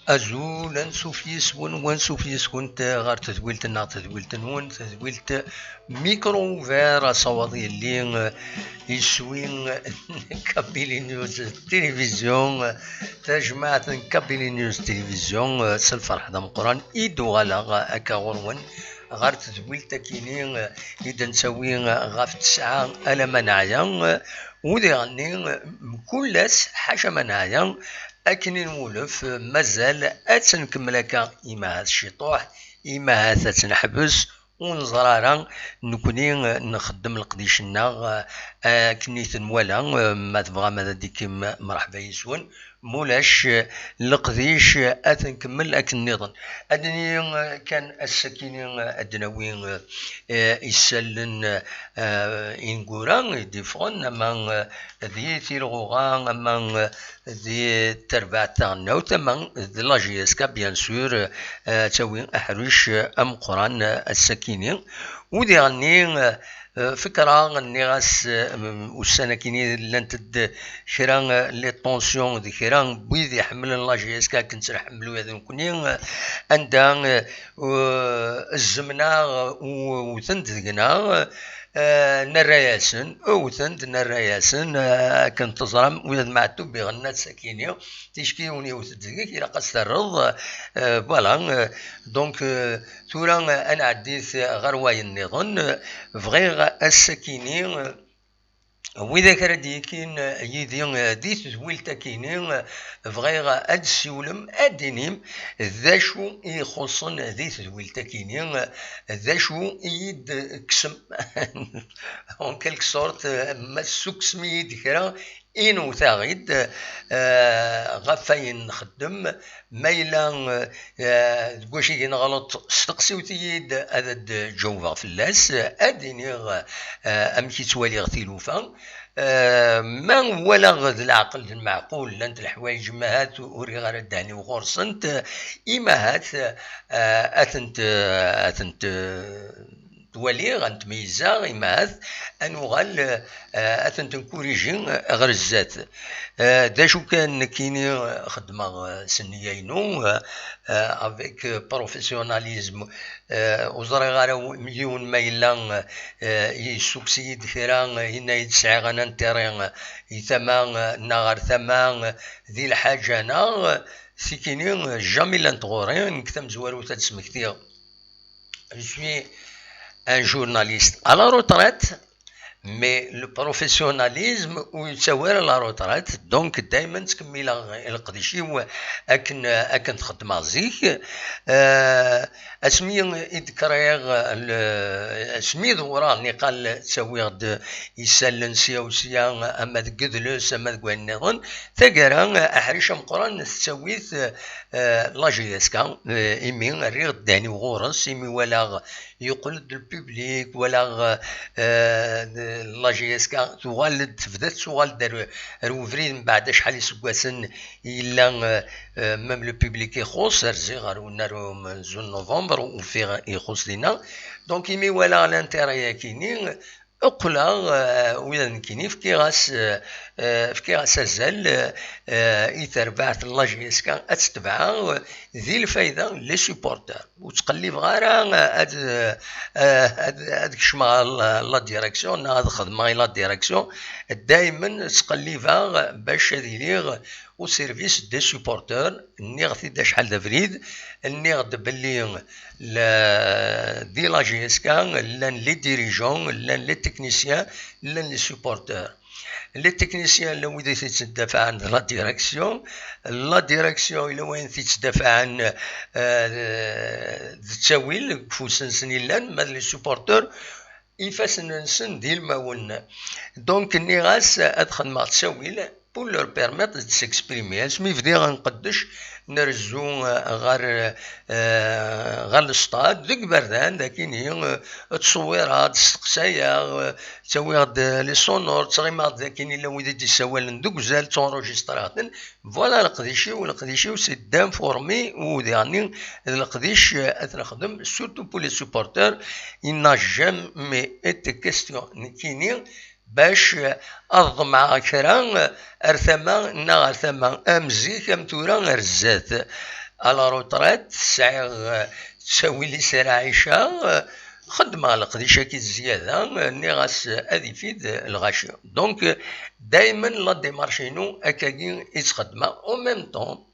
أزول أنسوف يسون وانسوف يسون غار تذويلت النا تذويلت نون تذويلت ميكرو فير صوادي اللي يسوين كابيلي نيوز تلفزيون تجمعت كابيلي نيوز تلفزيون سلفرح دم قران إيدو غالا أكا غرون غار تذويلت كينين إذا نسوي غاف 9 ألا منايا ودي غني كلس حاجة منايا أكن المولف مازال أتنكمل هكا إما هذا الشطوح إما هذا تنحبس ونزرارا نكوني نخدم القديشنا كنيت نوالا ما تبغى ماذا ديك مرحبا يسون مولاش القديش أتنكمل أكن نظن أدني كان السكينين أدنوين يسلن إنقورا ديفون أما ذي تيرغوغا أما ذي تربع تاعنا وتما ذي لاجيسكا بيان سور تاوين أحرش أم قران السكينين ودي غني فكرة غني غاس والسنة كيني لانتد كرا لي طونسيون دي كرا بويد يحمل لاجيسكا كنت نحملو هذا نكوني عندها الزمنة وثند ذقنا نراياسن اوثند نراياسن كنت تزرم وإذا معتو بغنات سكينة تشكيوني وتدقيق إلى قصد الرض فوالا دونك ثورا أنا عديت غرواي النظن فغير السكينة وإذا كان ديكين يدي ديت ذويلتا كينين فغير أد سيولم أدينيم ذا شو يخصن ديت ذويلتا كينين ذا شو يد كسم اون كالك سورت ما سوكسم يد كرا إنو ثاغيد غفاين نخدم مايلا تقوشي غلط استقسيو تيد هذا جوفا فلاس أديني أمشي توالي غثيلوفا ما ولا غد العقل المعقول لانت الحوايج ما هات وري غير الدهني وغرسنت إما هات أثنت تولي غنتميزا إما هات أنوغال أثنت نكوريجين غير الزات دا شو كان كيني خدمة سنيينو افيك بروفيسيوناليزم وزري غارو مليون مايلا يسوكسيد كرا هنا يتسعى غانا نتيرين يثمان نغار ثمان ذي الحاجة نا سيكيني جامي لانتغورين كتم زوارو تتسمكتير Je suis un journaliste à la retraite, mais le professionnalisme ويتساوى لا روترات دونك دائما تكمل القديشي اكن تخدم زيك اسمي يذكر اسمي ذوراني قال تسوي غد يسلن سياوسيا اما تقدلس اما تقول نظن ثقرا احرش مقران تسويت لاجيسكا ايمي ريغ داني وغورس ايمي ولا يقلد الببليك ولا لاجيسكا تغالد تبدا تغالد روفري من بعد شحال يسكواسن الا ميم لو بوبليك يخص رزي غارو نارو من زون نوفمبر وفي يخص لينا دونك يمي ولا لانتيريا كينين اقلا وإذا كيني في كيغاس ازال يتربعت لاجيسكا اتتبع ذي الفايده لي سوبورتر وتقلب غير هاد كشما لا ديريكسيون هاد خدمه لا ديريكسيون دائما تقلبها باش ديليغ او سيرفيس دي سوبورتور نيغ تيدا شحال دافريد نيغ بلي دي لاجيسكا لان لي ديريجون لان لي تكنيسيان لان لي سوبورتور لي تكنيسيان لو وين تتدافع عن لا ديريكسيون الى وين تتدافع عن التاويل فوسنسني لان مال لي سوبورتور يفاسن نسن ديال الماون دونك النغاس ادخل مع التاويل pour leur permettre de s'exprimer. اسمي فدي غنقدش نرزو غير السطاد ذيك بردان داكيني تصويرات السقسايا تسوي غد لي سونور تغيمات داكيني الا ويدا تيساوالن دوك زال تونروجيسترات فوالا القديشي سي دام فورمي وديعني القديش اتنخدم سورتو بو لي سوبورتور il n'a jamais été question كيني باش أضمع كرا أرثما نا أرثما أمزيك أم تورا أرزات على روتريت تساوي لي سير عيشه خدمه القديشه كي الزياده ني غاس هذه يفيد الغاشيه. دونك دائما لا ديمارشينو هكاكي يتخدم او ميم طون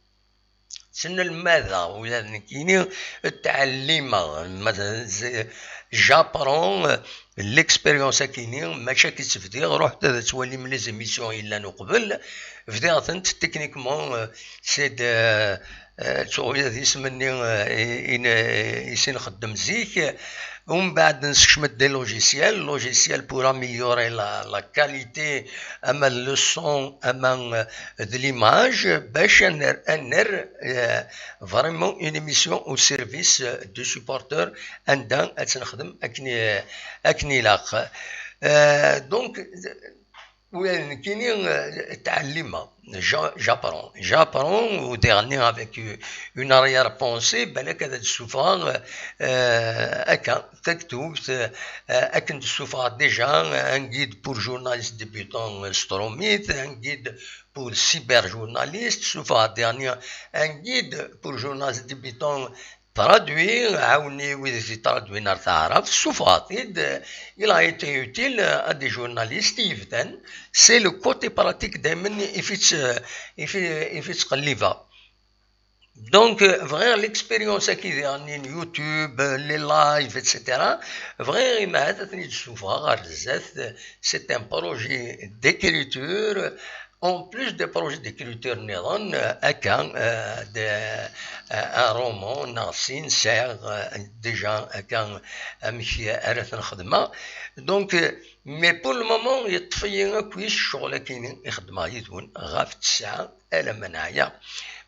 سن الماذا ولا كاينين التعليم مثلا جابرون ليكسبيريونس كاينين ماشي كتفدي روح تولي من لي زيميسيون الا نقبل فديت تكنيكمون سيد هذه يسمني يسين نخدم زيك ومن بعد نستعمل دي لوجيسيال بور اميليوري لا كاليتي اما لو سون اما دو ليماج باش نر فريمون اون ايميسيون او سيرفيس دو سوبورتور عندها تنخدم اكني لاق. دونك وين كاينين تعليمه j'apprends ou dernier avec une arrière-pensée بالك هذا السوفا هكا تكتب اكن السوفا ديجا ان جيد بور جورناليست ديبيوتون ستروميت ان جيد pour cyberjournaliste سوفا dernier un guide pour journaliste débutant traduire عاوني وإذا traduire نار تعرف سوفاتيد il a été utile à des journalistes يفدن c'est le côté pratique دائما يفيت قليفة. Donc vraiment l'expérience كي يعني يوتيوب لي لايف etc vraiment ما عادتني تشوفها غير بزاف c'est un projet d'écriture. En plus des projets d'écriture نظن هكا ان رومان ناقصين ساعة ديجا هكا ماشي عرفت نخدمها. دونك مي بور المومون يطفي كويس الشغل كاينين يخدمها يدون غاف 9 على منايا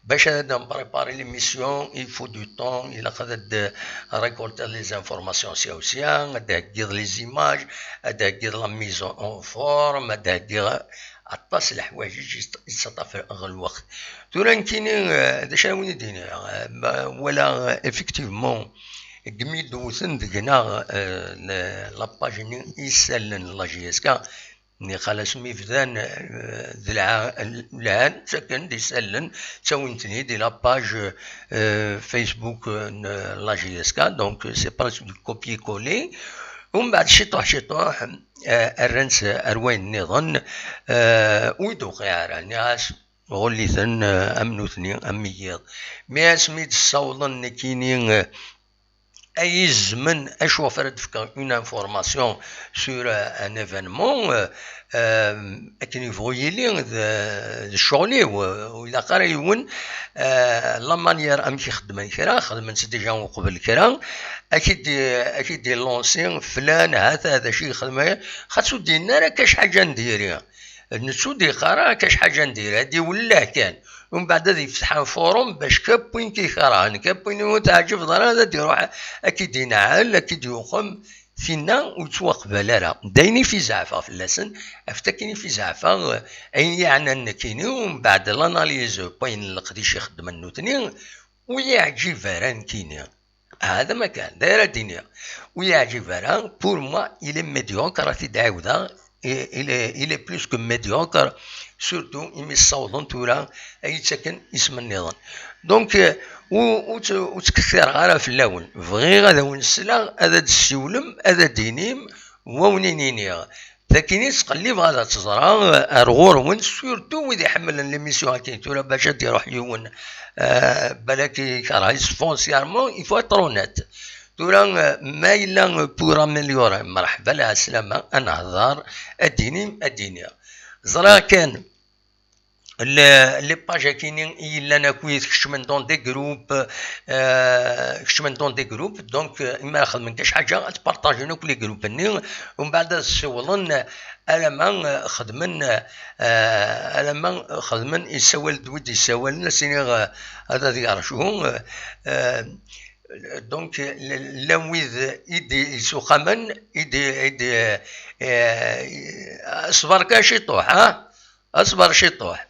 باش هذا نبريباري ليميسيون يفو دو طون الى خدت ريكولتي لي زانفورماسيون سياسيان هذا كيض لي زيماج هذا كيض لا ميزون اون فورم هذا كيض عطاس الحوايج يتسطى غير الوقت. تورا كاينين هذا شنو دينا ولا افيكتيفمون كمي دوزن دقنا لاباج يسالن لا جي اس كا ني خلاص ميفدان العان سكن يسالن تساوينتني دي لاباج فيسبوك لا جي اس كا دونك سي بريسك دو كوبي كولي ومن بعد شطوح الرنس أروين نظن ويدوق يعني عاش غليثن أمنوثني أميض ما سميت الصوضن كينين أي زمن أشوف ردفك une information sur un événement أكن يفويلي الشغلي وإذا قرا يون لا مانيير أمشي خدمن كرا خدمت ديجا قبل كرا أكيد لونسي فلان هذا شي خدمه خاصو دينا راه كاش حاجة نديرها نتسو دي قرا كاش حاجة نديرها دي ولا كان ومن بعد هذا يفتح فوروم باش كابوين كيقرا كابوين متعجب هذا يروح أكيد ينعل أكيد يقوم فينا وتوقبل راه دايني في زعفه في اللسن افتكيني في زعفه اي يعني انكيني ومن بعد لاناليز بين القديش يخدم النوتني ويعجب فران كيني هذا ما كان دايره الدنيا ويعجب فران بور موا الى ميديوكر في داودا الى بلوس كو ميديوكر سورتو يمي الصوت تورا اي تسكن اسم النظام. دونك وتكثر غير في اللون فغي غادا ونسلا هذا السولم هذا دينيم وونينينيا لكن تقلب غادا تزرع ارغور ون سورتو ويدي يحمل ليميسيون كاين تورا باش يروح يون بلاكي كرايس فونسيارمون يفو ترونات تورا ما الا بور اميليوري مرحبا لا سلامه انا هضار الدينيا زرا كان لي باج كاينين الا انا كويس كشمن دون دي جروب دونك اما خدمن كاش حاجه تبارطاجينا كل جروب ني ومن بعد سولن الا ما خدمن يسول دود يسول سيني هذا يعرفوه. دونك لويذ يدي سوخمن يدي اصبر كاشي طوح ها اصبر شطوح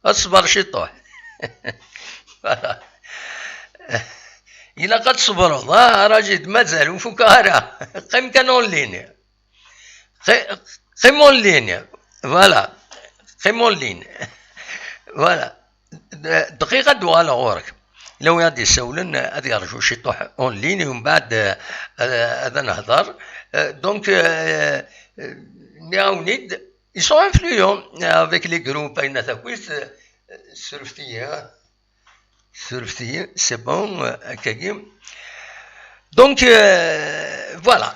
اصبر شطوح إلا قد صبروا راجل مازال وفكارة قيم كانون لين قيمون لين فوالا قيمون لين فوالا. دقيقة دوغالا غورك لو غادي يسولن غادي يرجعو شي طوح اون لين ومن بعد هذا نهضر دونك نيد ils sont influents avec les groupes أين تاكويت سرفتي سي بون هكاكي دونك فوالا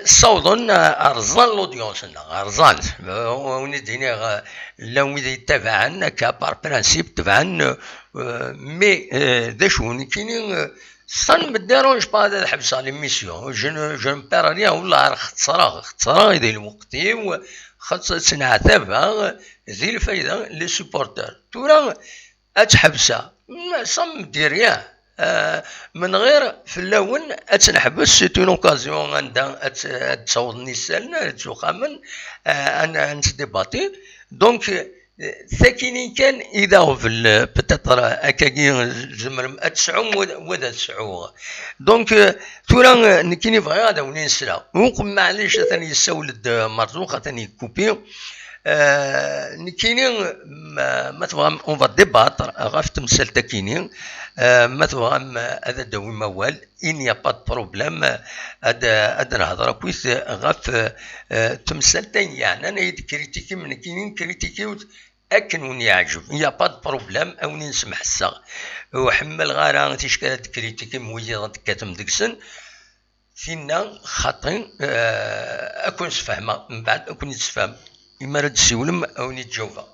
صوضن ارزان لودونس ارزان ونديني لو ويدا يتبعن كبار برانسيب تبعن مي داشو كاينين صن ما ديرونج با هذا الحبس على ليميسيون جو نبار ريان ولا اختصرا يدير الوقتي خاصة تنعتبها ذي الفايدة لي سوبورتر تورا اتحبسها صم ديريان من غير في اللون اتنحبس سي اون اوكازيون عندها تصوض نيسان تسوخامن انا نتديباتي دونك ساكنين كان اذا في بتاتر هكاكي زمر اتسعو ودا تسعو دونك تورا نكيني بغي هذا ونين نسلا ونقم معليش ثاني يسولد مرزوقه ثاني كوبي نكيني ما تبغى اون فا ديباتر غاف تمثال تاكيني ما تبغى هذا داوي موال ان يا با بروبليم هذا نهضر كويس غاف تمثال تاني يعني انا كريتيكي من كاينين كريتيكي اكن ون يعجب يا با بروبليم او نسمح السا وحمل غارا تيشكال كريتيكي مويا كاتم ديكسن فينا خاطين اكون سفهمه من بعد اكون نتفهم إما راه تسولم أو نتجاوبها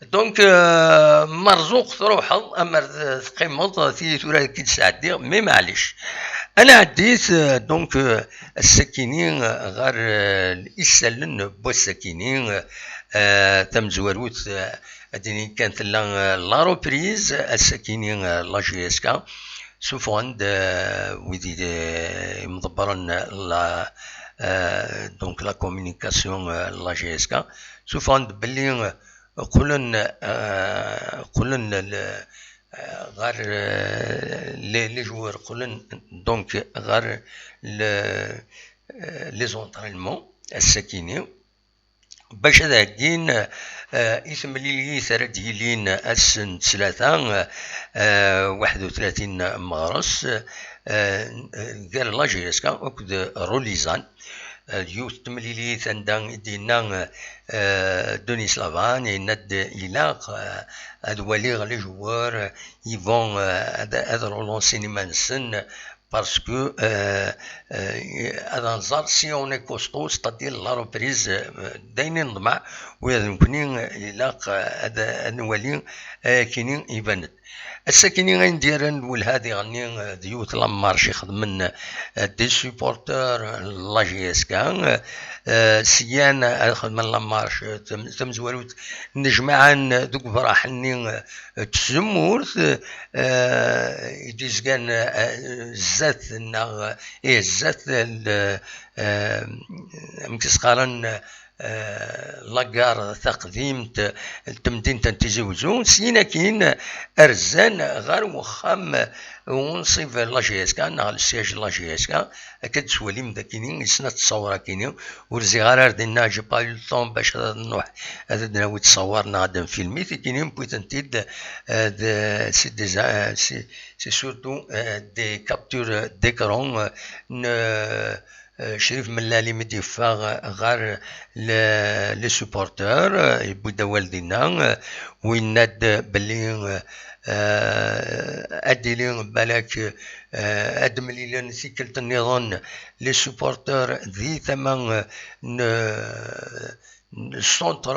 دونك مرزوق تروح أما تقيمض في تورا كي تسعدي مي معليش أنا عديت دونك السكينين غير الإسلن بو السكينين تم زواروت أديني كانت لا روبريز السكينين لا جي اس كا سوف عند ويدي مدبرا لا دونك لا كومونيكاسيون لا جي اس كا سوف عند بلي قولن غير لي جوار قولن دونك غير لي زونطرينمون الساكنين باش هذاكين اسم لي ثلاث هيلين السن 31 مارس قال لا جي اس كا وكد روليزان اليوث تمليليث عندنا دينا دونيس لافان يند إلاق هاد وليغ لي جوار يفون هاد رولونسي نسن باسكو هذا نزار سي اون اي كوستو ستادير لا روبريز داينين نضمع وهذا يمكن إلاق هذا نولي كاينين يباند الساكنين غندير نقول هذه غني ديوت لامارش يخدمن دي سوبورتور لا جي اس كا سيان خدمن لامارش تمزوالوت نجمع دوك فراحني تزمورت يديزكان الزات الزات مكسقارن لاكار تقديم التمدين تنتزوزون سينا كاين ارزان غير وخام ونصيف لا جي اس كا نهار السياج لا جي اس كا اكاد سواليم ذا كاينين يسنا تصور كاينين ورزي غير دينا جي با يو طون باش نروح هذا ناوي تصورنا غادا فيلمي كاينين بويتنتيد سي دي سي سورتو دي كابتور ديكرون شريف ملالي مدي فاغ غير لي سوبورتور يبدا والدينا وين ناد بلي اديلين بالك ادمليلن سيكلت النظام لي سوبورتور ذي ثمن السونتر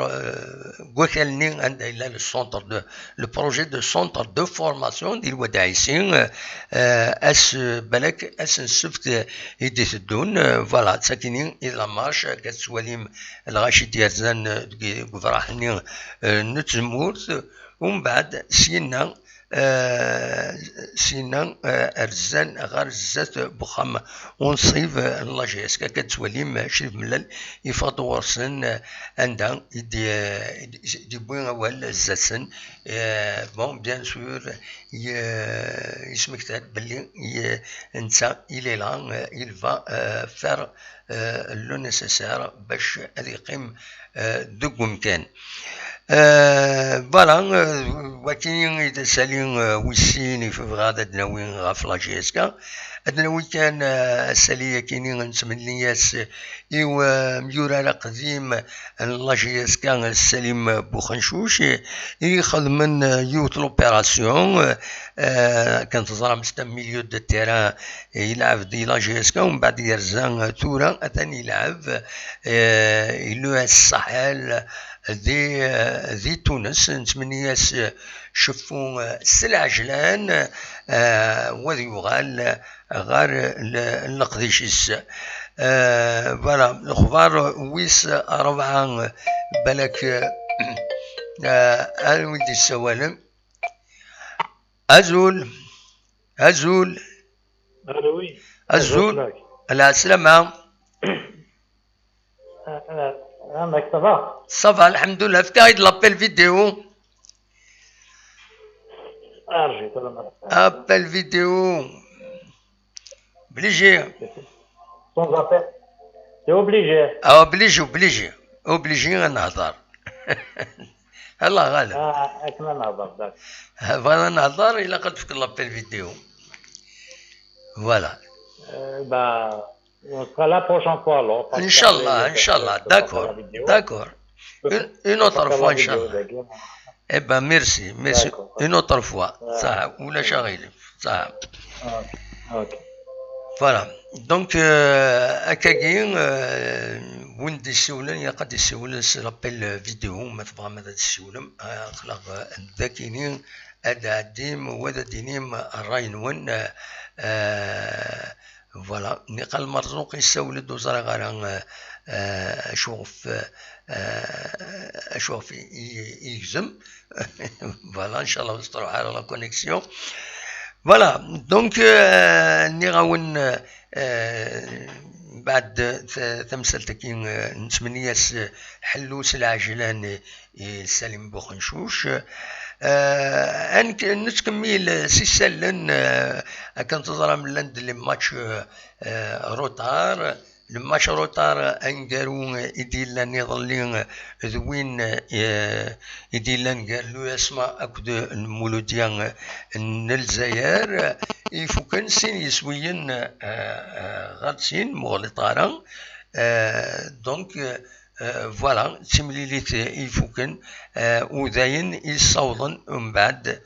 وكالنين عند الى السونتر دو لو بروجي دو سونتر دو فورماسيون ديال الوداعيسين اس بالك اس نسفت يدي تدون فوالا ساكنين الى مارش كتسواليم الغاشي ديالزان فرحني نتزمورت ومن بعد سينا ارزان غير الزات بخام ونصيف لا جي اس كا كتوليم شريف ملال يفاض ورسن عندها يدي بوين اول الزاتسن بون بيان سور يسمكتاد بلي انت الى لا il va faire le nécessaire باش يقيم دو مكان فوالا وكاين إذا سالين ويسين في غادا دناوين غاف لاجيسكا أدناوي كان السالية كاينين نسمنياس إيوا ميورا قديم لاجيسكا السليم بوخنشوش يخدمن يوت لوبيراسيون كان تزرع مستا ميليو دو تيران يلعب دي لاجيسكا ومن بعد يرزان تورا أثاني يلعب لو الساحل ذي تونس نتمنياس شوفوا السلعجلان وذي يغال غار القديشيس فوالا الاخبار ويس ربعة بالك ولدي السوالم ازول ازول ازول السلامة عندك صباح صافا الحمد لله فكايد لابيل فيديو ارجي ابل فيديو بليجي سون ابل سي اوبليجي اوبليجي نهضر الله غالب كنا نهضر فوالا نهضر الا قد فك لابيل فيديو فوالا on sera là prochaine fois alors. Inch'Allah, d'accord. Une autre fois, Inch'Allah. Eh ben, merci. Une autre fois. Ça, ou la charille. Ça. Ok. Voilà. Donc, à Kagin, وين دي سولن يا قد يسولن سرابيل فيديو ما تبغى ماذا تسولم اخلاق الذاكينين هذا ديم وهذا دينيم الراين وين فوالا نقال مرزوق يسولد وزرا غير اشوف يجزم فوالا ان شاء الله نستروا على لا كونيكسيون فوالا دونك نغاون بعد تمثلتكين نتمنياس حلوس العجلان سالم بوخنشوش نتكمل سيسالن كان تظهر من لند لي ماتش روتار الماتش روتار انقارو يديلان يظلين ذوين يديلان قالو يسمع اكد المولوديان الجزائر يفوكن سين يسويين غادسين مغلطارا دونك فوالا تمليليت يفوكن وداين يصوضن ومن بعد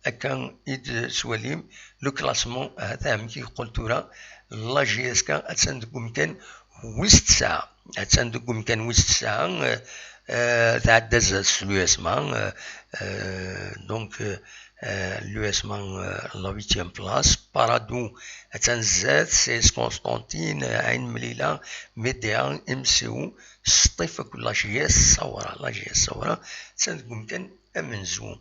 اكان يد سواليم لو كلاسمون هذا كي قلت راه لا جي اس كا اتسندكم كان وست ساعه اتسندكم كان وست ساعه تعدى لو اسمان دونك لو اسمان لا 8 بلاص بارادو اتنزات سيس كونستانتين عين مليله ميديان ام سي او سطيفه كل شيء الصوره لا جي الصوره تسندكم كان امنزو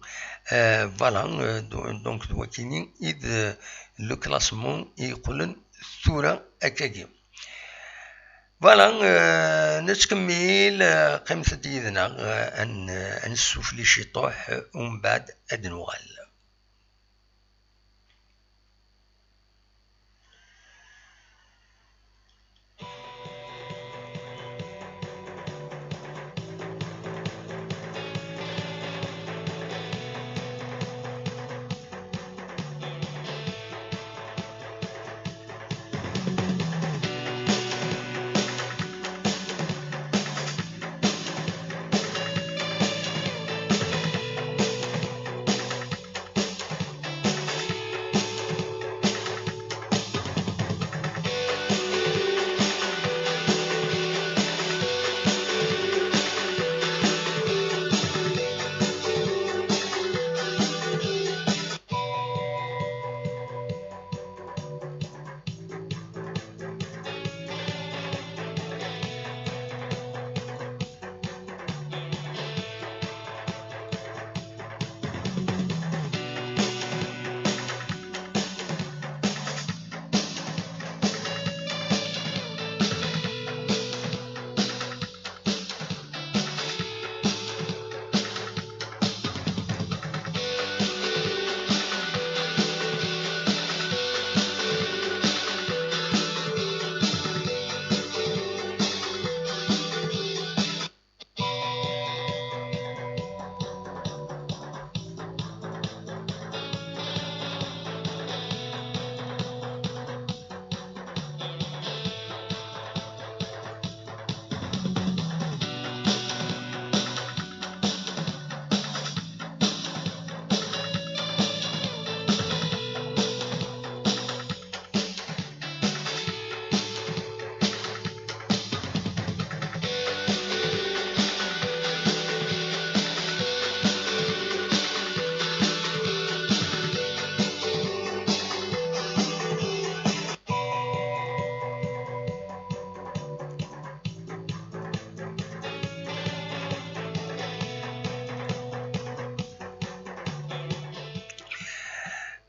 فوالا دونك دوكيني اذ لو كلاسمون يقولن ثورة أكاكي فوالا نتكمل قيمة ديدنا أن نسوفلي شي طوح ومن بعد أدنوغال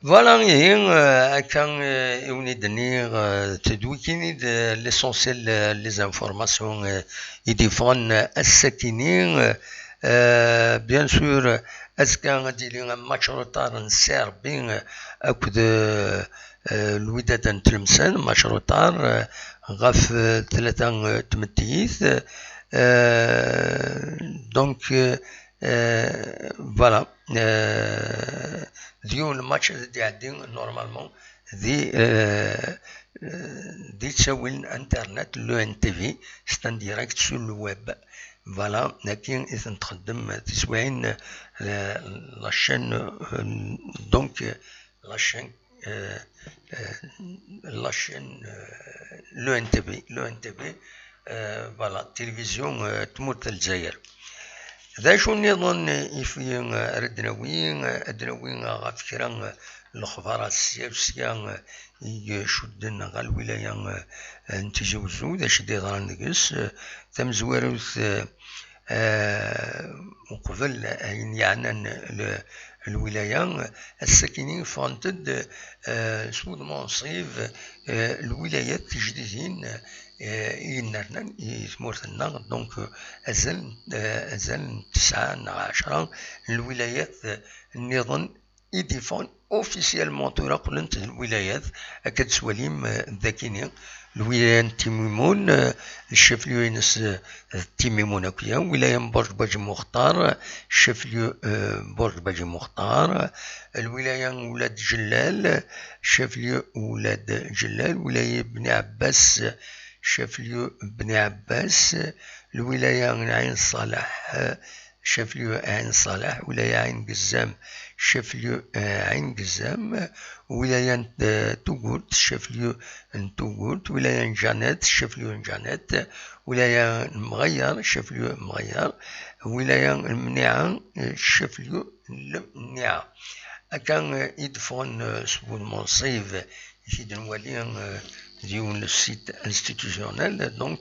فوالا هي كان يونيدني تدوي كيني ليسونسيال لي زانفورماسيون يديفون الساكنين بيان سور اسكان غادي لي ماتش روتار نسير بين اكد الوداد نتلمسان ماتش روتار غاف 3 تمتيث دونك فوالا ديو الماتش اللي عندي نورمالمون دي تساوي الانترنت لو ان تي في ستان ديريكت سو لو ويب فوالا لكن اذا نخدم تسوين لاشين دونك لاشين لو ان تي في فوالا التلفزيون تموت الجزائر ذا شو نظن يفي ردناوين غاف كرا الأخبار السياسية يشدن غا الولاية نتجاوزو ذا شدي ضران نقص تم زواروث وقبل يعني الولاية الساكنين فانتد سود منصيف الولايات تجديدين ينرنا يثمرتنا دونك أزال 9 10 الولايات النظام يديفون اوفيسيالمون تراقلنت الولايات أكد سواليم ذاكيني الولاية تيميمون الشفليو ينس تيميمون أكيا ولاية برج باجي مختار الشفليو برج باجي مختار الولاية ولاد جلال الشفليو ولاد جلال ولاية بني عباس شفليو بني عباس الولاية عين صالح شفليو عين صالح ولاية عين قزام شفليو عين قزام ولاية توغوت شفليو توغوت ولاية جانات شفليو جانات ولاية مغير شفليو مغير ولاية المنيعة شفليو المنيعة كان يدفون سبون منصيف يفيد نولي ديون le site institutionnel donc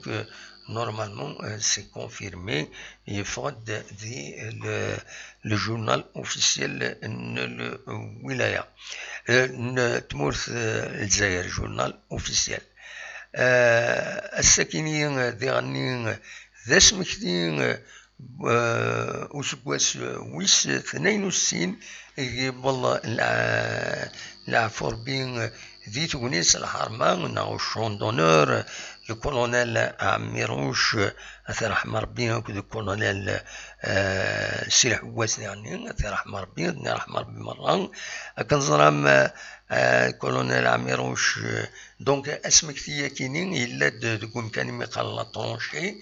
normalement c'est confirmé il faut le journal officiel le wilaya تمورث الجزائر جورنال اوفيسيال الساكنين ديغني ذا سمكتين وسكواس ويس 62 والله العفور بين ذي تونس الحرمان ناو الشون دونور الكولونيل عميروش أثر أحمر بين كذا الكولونيل سلاح واس يعني أثر أحمر بين أحمر بمران كنظرام الكولونيل عميروش دونك اسمك ثيا كينين إلا تكون كان مقال لا طونشي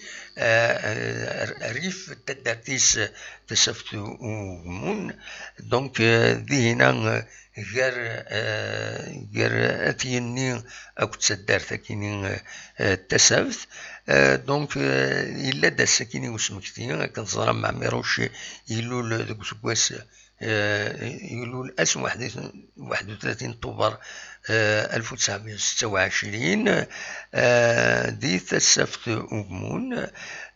ريف تدرتيس تسفتو ومون دونك ذي هنا غير أتيني أو تسدر ثكيني تسافت دونك إلا دا ساكيني وسمكتين كنظرا مع ميروش يلول ذوك سكواس يلول أسم 31 أكتوبر 1926 دي تسافت أمون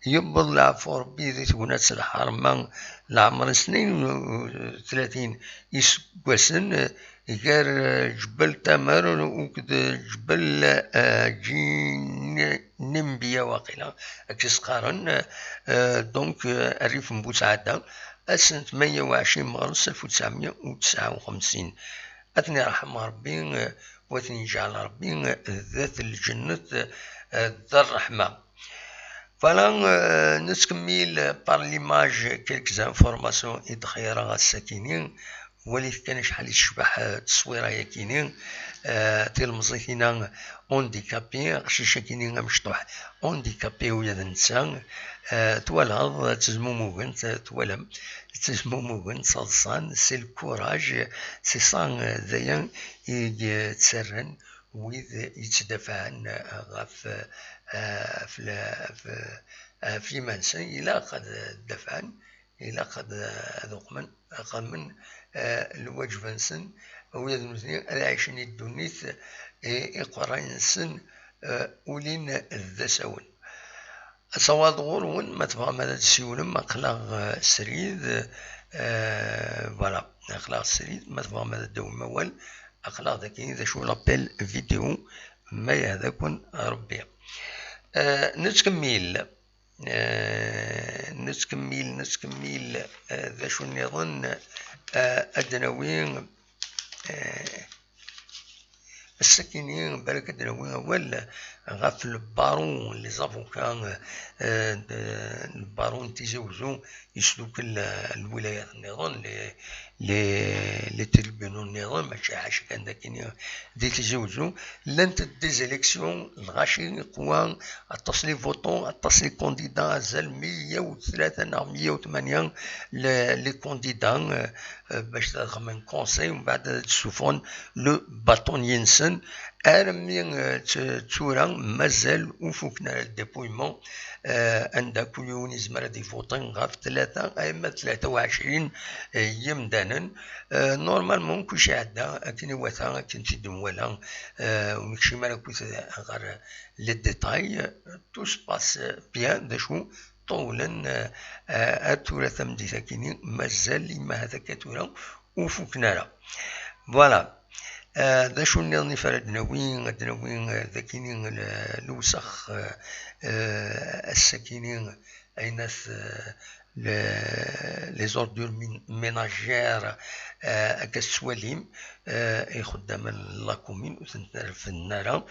يبض العفور بيدي تونس الحرمان العمر 32 يسكواسن غير جبل تمر وكذا جبل نمبيا واقيلا اكس قارن دونك الريف بوسعادة سنة 28 مارس 1959 أثني رحمة ربي وأثني جعل ربي ذات الجنة ذا الرحمة. فلا نسكمل بار ليماج كيلكز انفورماسيون يدخيرها الساكنين وليت كان شحال يشبح التصويره ياكينين تلمزيتينا اونديكابي قشيشه كينين مشطوح اونديكابي ويا الانسان توالهض تزموموغن توالم تزموموغن صلصان سي الكوراج سي صان ذايا يتسرن ويذ يتدافعن غاف في منسى إلى قد دفعن إلى قد ذوقمن من الوجبة نسن أو يدمزني العيشني الدنيث إقرأ نسن ولين الذسون صواد غورون ما تبغى ماذا تسيون ما قلق سريد فوالا أخلاق السريد ما تبغى ما تداو موال أخلاق ذاكين إذا شو لابيل فيديو ما يهذاكن ربي. نتكمل ذا شو نظن أدناوين السكينين بالك أدناوين أول غاف البارون لي زافوكان البارون تيزوزو يسلوك الولايات النظام لي تربينون النظام ماشي حاجه كان داكين دي تيزوزو لانت ديزيليكسيون الغاشي قوان التصليف فوتون التصليف كونديدا زال 103 نا 108 لي كونديدا باش تاخذ من كونساي ومن بعد تشوفون لو باطون ينسن ارمي تورا مازال وفوكنا الديبويمون عند كل يوم يزمر دي فوتين غاف 3 اما 23 يمدانا نورمالمون كلشي عندها كاين واتا كاين شي دمولا ومكشي مالك غير لي ديتاي تو سباس بيان داشو طولا اتورا ثمدي ساكنين مازال لما هذاك تورا وفوكنا لا فوالا. ذا شو نظني فردناوين ذاكينين الوسخ الساكنين ايناث لي زوردور ميناجير كالسواليم يخدم لاكومين وتنتر في النار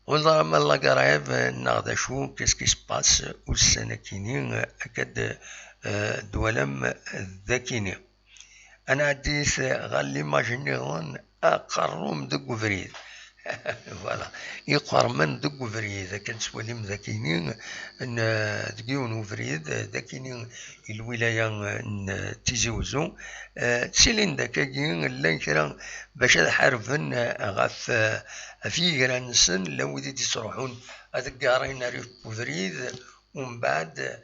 وضرب الله قرايب ناخذ شو كيسكي سباس والسناكينين اكاد دولم ذاكيني انا عديت غالي ماجينيغون اقرهم دق فريد فوالا يقر من دق فريد اذا كان سواليم ذاكينين دقيون وفريد ذاكينين الولايه تيزوزو تسيلين داكاكين لا كرا باش حارفن غاف في غرانسن لو ودي تروحون هذاك قارين ريف بوفريد ومن بعد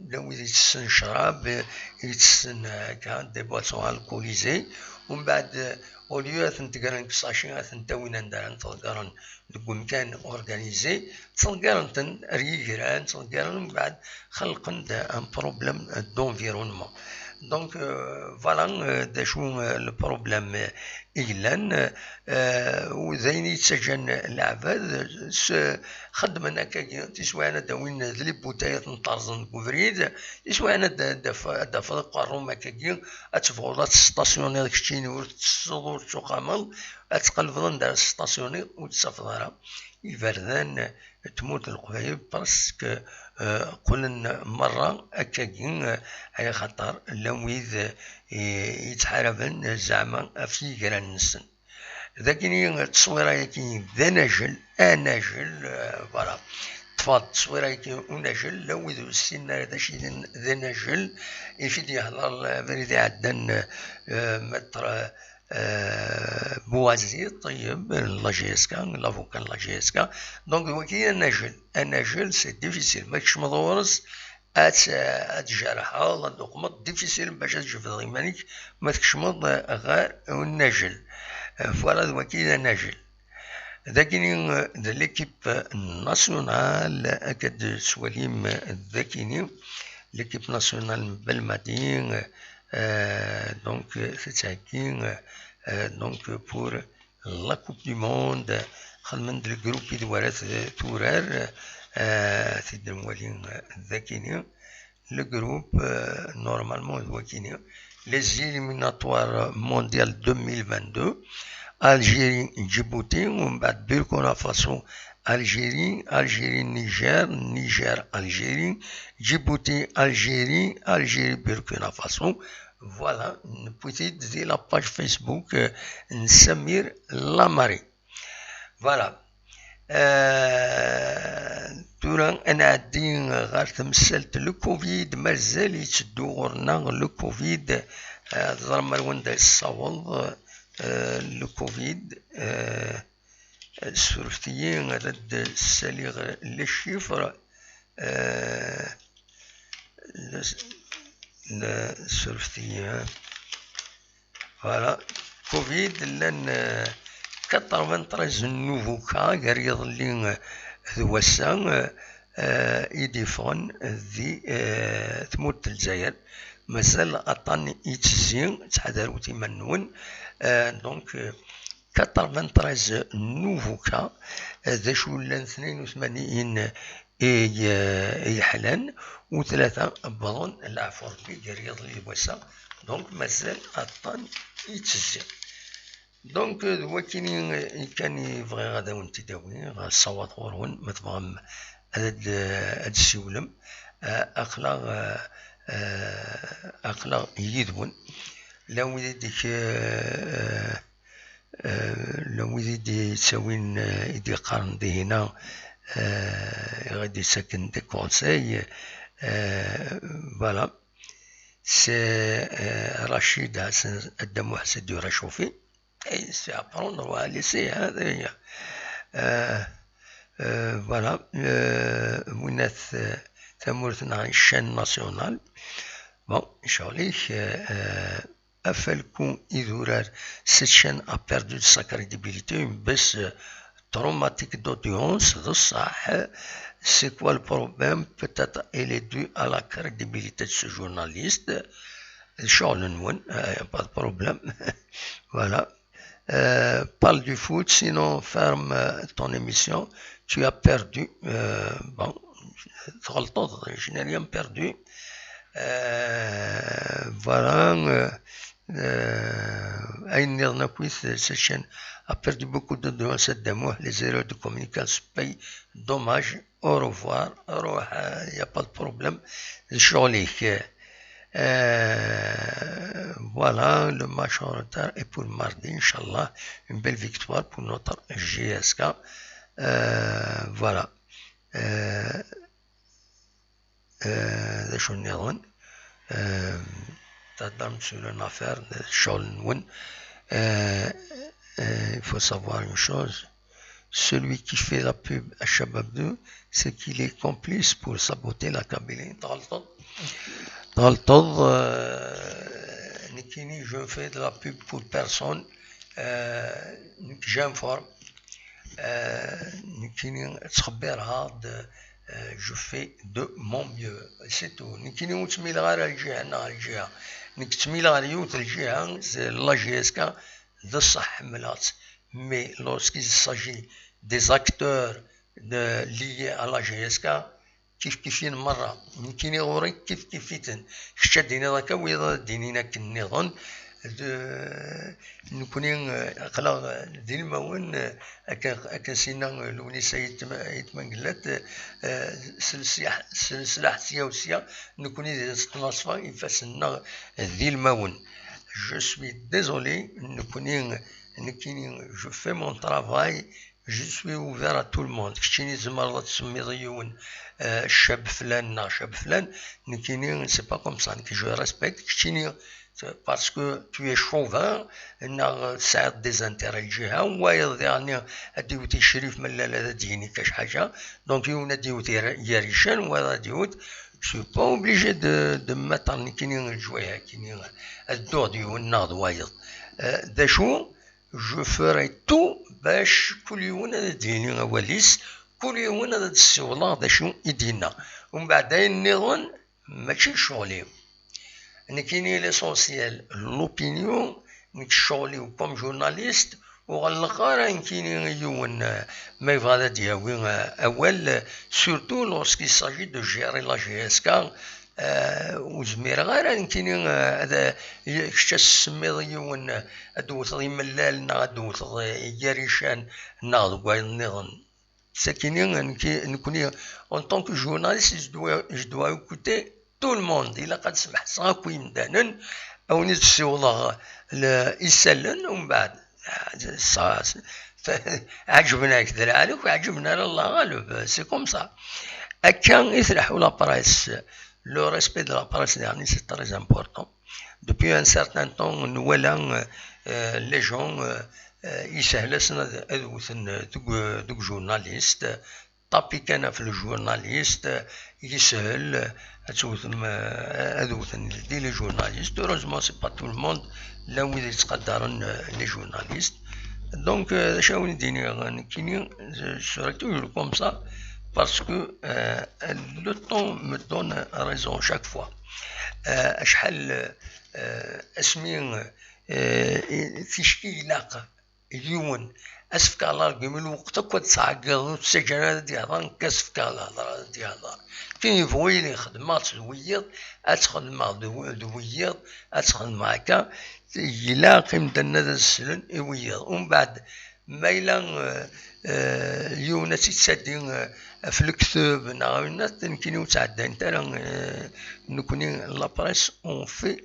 لو يتسن شراب يتسن كان دي بواسون الكوليزي ومن بعد اوليو تنتقرن كساشين تنتاوين ندارن تلقارن المكان اورغانيزي تلقارن تن ريغران تلقارن من بعد خلقن ان بروبليم دونفيرونمون دونك فوالا دا شو البروبليم إيلان وزين يتسجن العباد خدمنا كاكي تسوى أنا داوين ذلي بوتايات نطرزن كوفريد تسوى أنا دا فرق الروما كاكي أتفوضات ستاسيوني داك الشيء وتصدور شو قامل أتقلبضن دا ستاسيوني وتسافضرها الفردان تموت القبايب برسك قلنا مرة أكاكين على خطر لويذ يتحاربن زعما في كران السن ذاكيني التصويره يكين ذا نجل فوالا تفاض التصويره يكين ونجل لويذ السن هذا شي ذا نجل يفيد يهضر بريد عدن متر بوازي طيب لاجيسكا لافوكان لاجيسكا دونك وكاين النجل سي ديفيسيل ماكش مدورس اتجرحها الله دوقمط ديفيسيل باش تجبد يمانيك ما تكشمض غير النجل فوالا وكاين النجل ذاكيني ذا ليكيب ناسيونال اكاد سواليم ذاكيني ليكيب ناسيونال بالمدين دونك تتاكين دونك بور لا كوب دو موند خدمن ديال الجروب دوارات تورار تيد الموالين ذاكيني لو جروب نورمالمون هو كيني لي زيليميناتوار مونديال 2022 الجيري جيبوتي ومن بعد بوركينا فاسو الجيري نيجر الجيري جيبوتي الجيري بوركينا فاسو فوالا بوتيت دي لا باج فيسبوك نسمير لاماري فوالا تورا انا عدي غير تمثلت لو كوفيد مازال يتشدو غورنا لو كوفيد ضرب مروان دا الصواب لو كوفيد السورفتيين رد السالي لي شيفر السورفتيين فوالا كوفيد لان 93 نوفو كا غير يظلين ذوسان يديفون ذي تموت الجزائر مازال أطان يتزين تحضروا تيمنون دونك 93 نوفو كا ذا شو لان 82 يحلن وثلاثة بضن العفور في رياض الوسا دونك مازال أطان يتزين دونك هو كان يبغي غادا ونتي داوي غاصوات غورون ما تبغى هاد السيولم أخلاق يدون لو يديك لو يدي تساوين يدي قارن دي هنا غادي ساكن دي كونساي فوالا سي رشيد حسن الدم حسن دو رشوفي اي سي ابروندر و ليسي هذا هي فوالا وناث ثمورتنا الشان ناسيونال بون شغليك أفلكو إذورار cette chaîne a perdu de sa crédibilité, une baisse traumatique d'audience de ça. C'est quoi le problème? Peut-être elle est due à la crédibilité de ce journaliste. Charles Nguyen, il n'y a pas de problème. Voilà. Parle du foot, sinon ferme ton émission. Tu as perdu. Bon, je n'ai rien perdu. Voilà. Cette chaîne a perdu beaucoup d'audience cette mois. Les erreurs de communication payent dommage. Au revoir. Il n'y a pas de problème. Voilà, le match en retard est pour mardi, Inch'Allah. Une belle victoire pour notre GSK. Voilà. Sur une affaire de Charles. Il faut savoir une chose, celui qui fait la pub à Shabab 2, c'est qu'il est complice pour saboter la Kabylie. Dans le temps, je fais de la pub pour personne, j'informe, je fais de mon mieux, c'est tout. Mais lorsqu'il s'agit des acteurs liés à la GSK, كيفين مرة يمكن غوري كيفين شادين هذاك ويضا دينينا كالنظام نكونين أخلاق دي المون أكاسينا لونيسا يتمنقلات سلسلة سياسية نكوني تناصفا يفاسنا ذي المون. Je suis désolé, je fais mon travail, je suis ouvert à tout le monde. C'est pas comme ça que je respecte. Parce que tu es chauvin, des intérêts donc je suis pas obligé de mettre en je ferai tout باش كل يوم يديني وليس كل يوم هذا السوالة هذا شو يدينا ومن بعدين نظن ماشي شغلي أنا كاينين ليسونسيال لوبينيون نشغلي كوم جورناليست وغلقارا كاينين يوم ما يبغى دياوي أول سورتو لورسكي ساجي دو جيري لا جي اس كا وزمير غير كاينين هذا كشتا سميض يون ادوث ملال نا ادوث ياريشان نا النظام ساكنين نكوني en tant que journaliste je dois écouter tout le monde إلا قد سمح صاكوي مدانا أو نتسي والله يسلن ومن بعد عجبنا كذا عليك وعجبنا الله غالب سي كوم سا أكان يثرحوا لا برايس. Le respect de la presse dernière, c'est très important. Depuis un certain temps, nous voyons les gens, ils se laissent des journalistes, taper le journaliste, ils se les journalistes. Heureusement, ce n'est pas tout le monde là où ils se les journalistes. Donc, je serai toujours comme ça. parce que le temps me donne raison chaque fois. شحال اسمي تشكي لاقة اليوم اسفك على من وقتك وتسعقل السجنة ديالها كاسفك على الهضرة ديالها كاين فويلي خدمات دويض اتخدم دويض اتخدم هكا يلاقي مدنا السلن يويض ومن بعد ما إلا اليوم تتسدي في الكتب نعاونات نكوني تعدى ترى نكوني لابريس اون في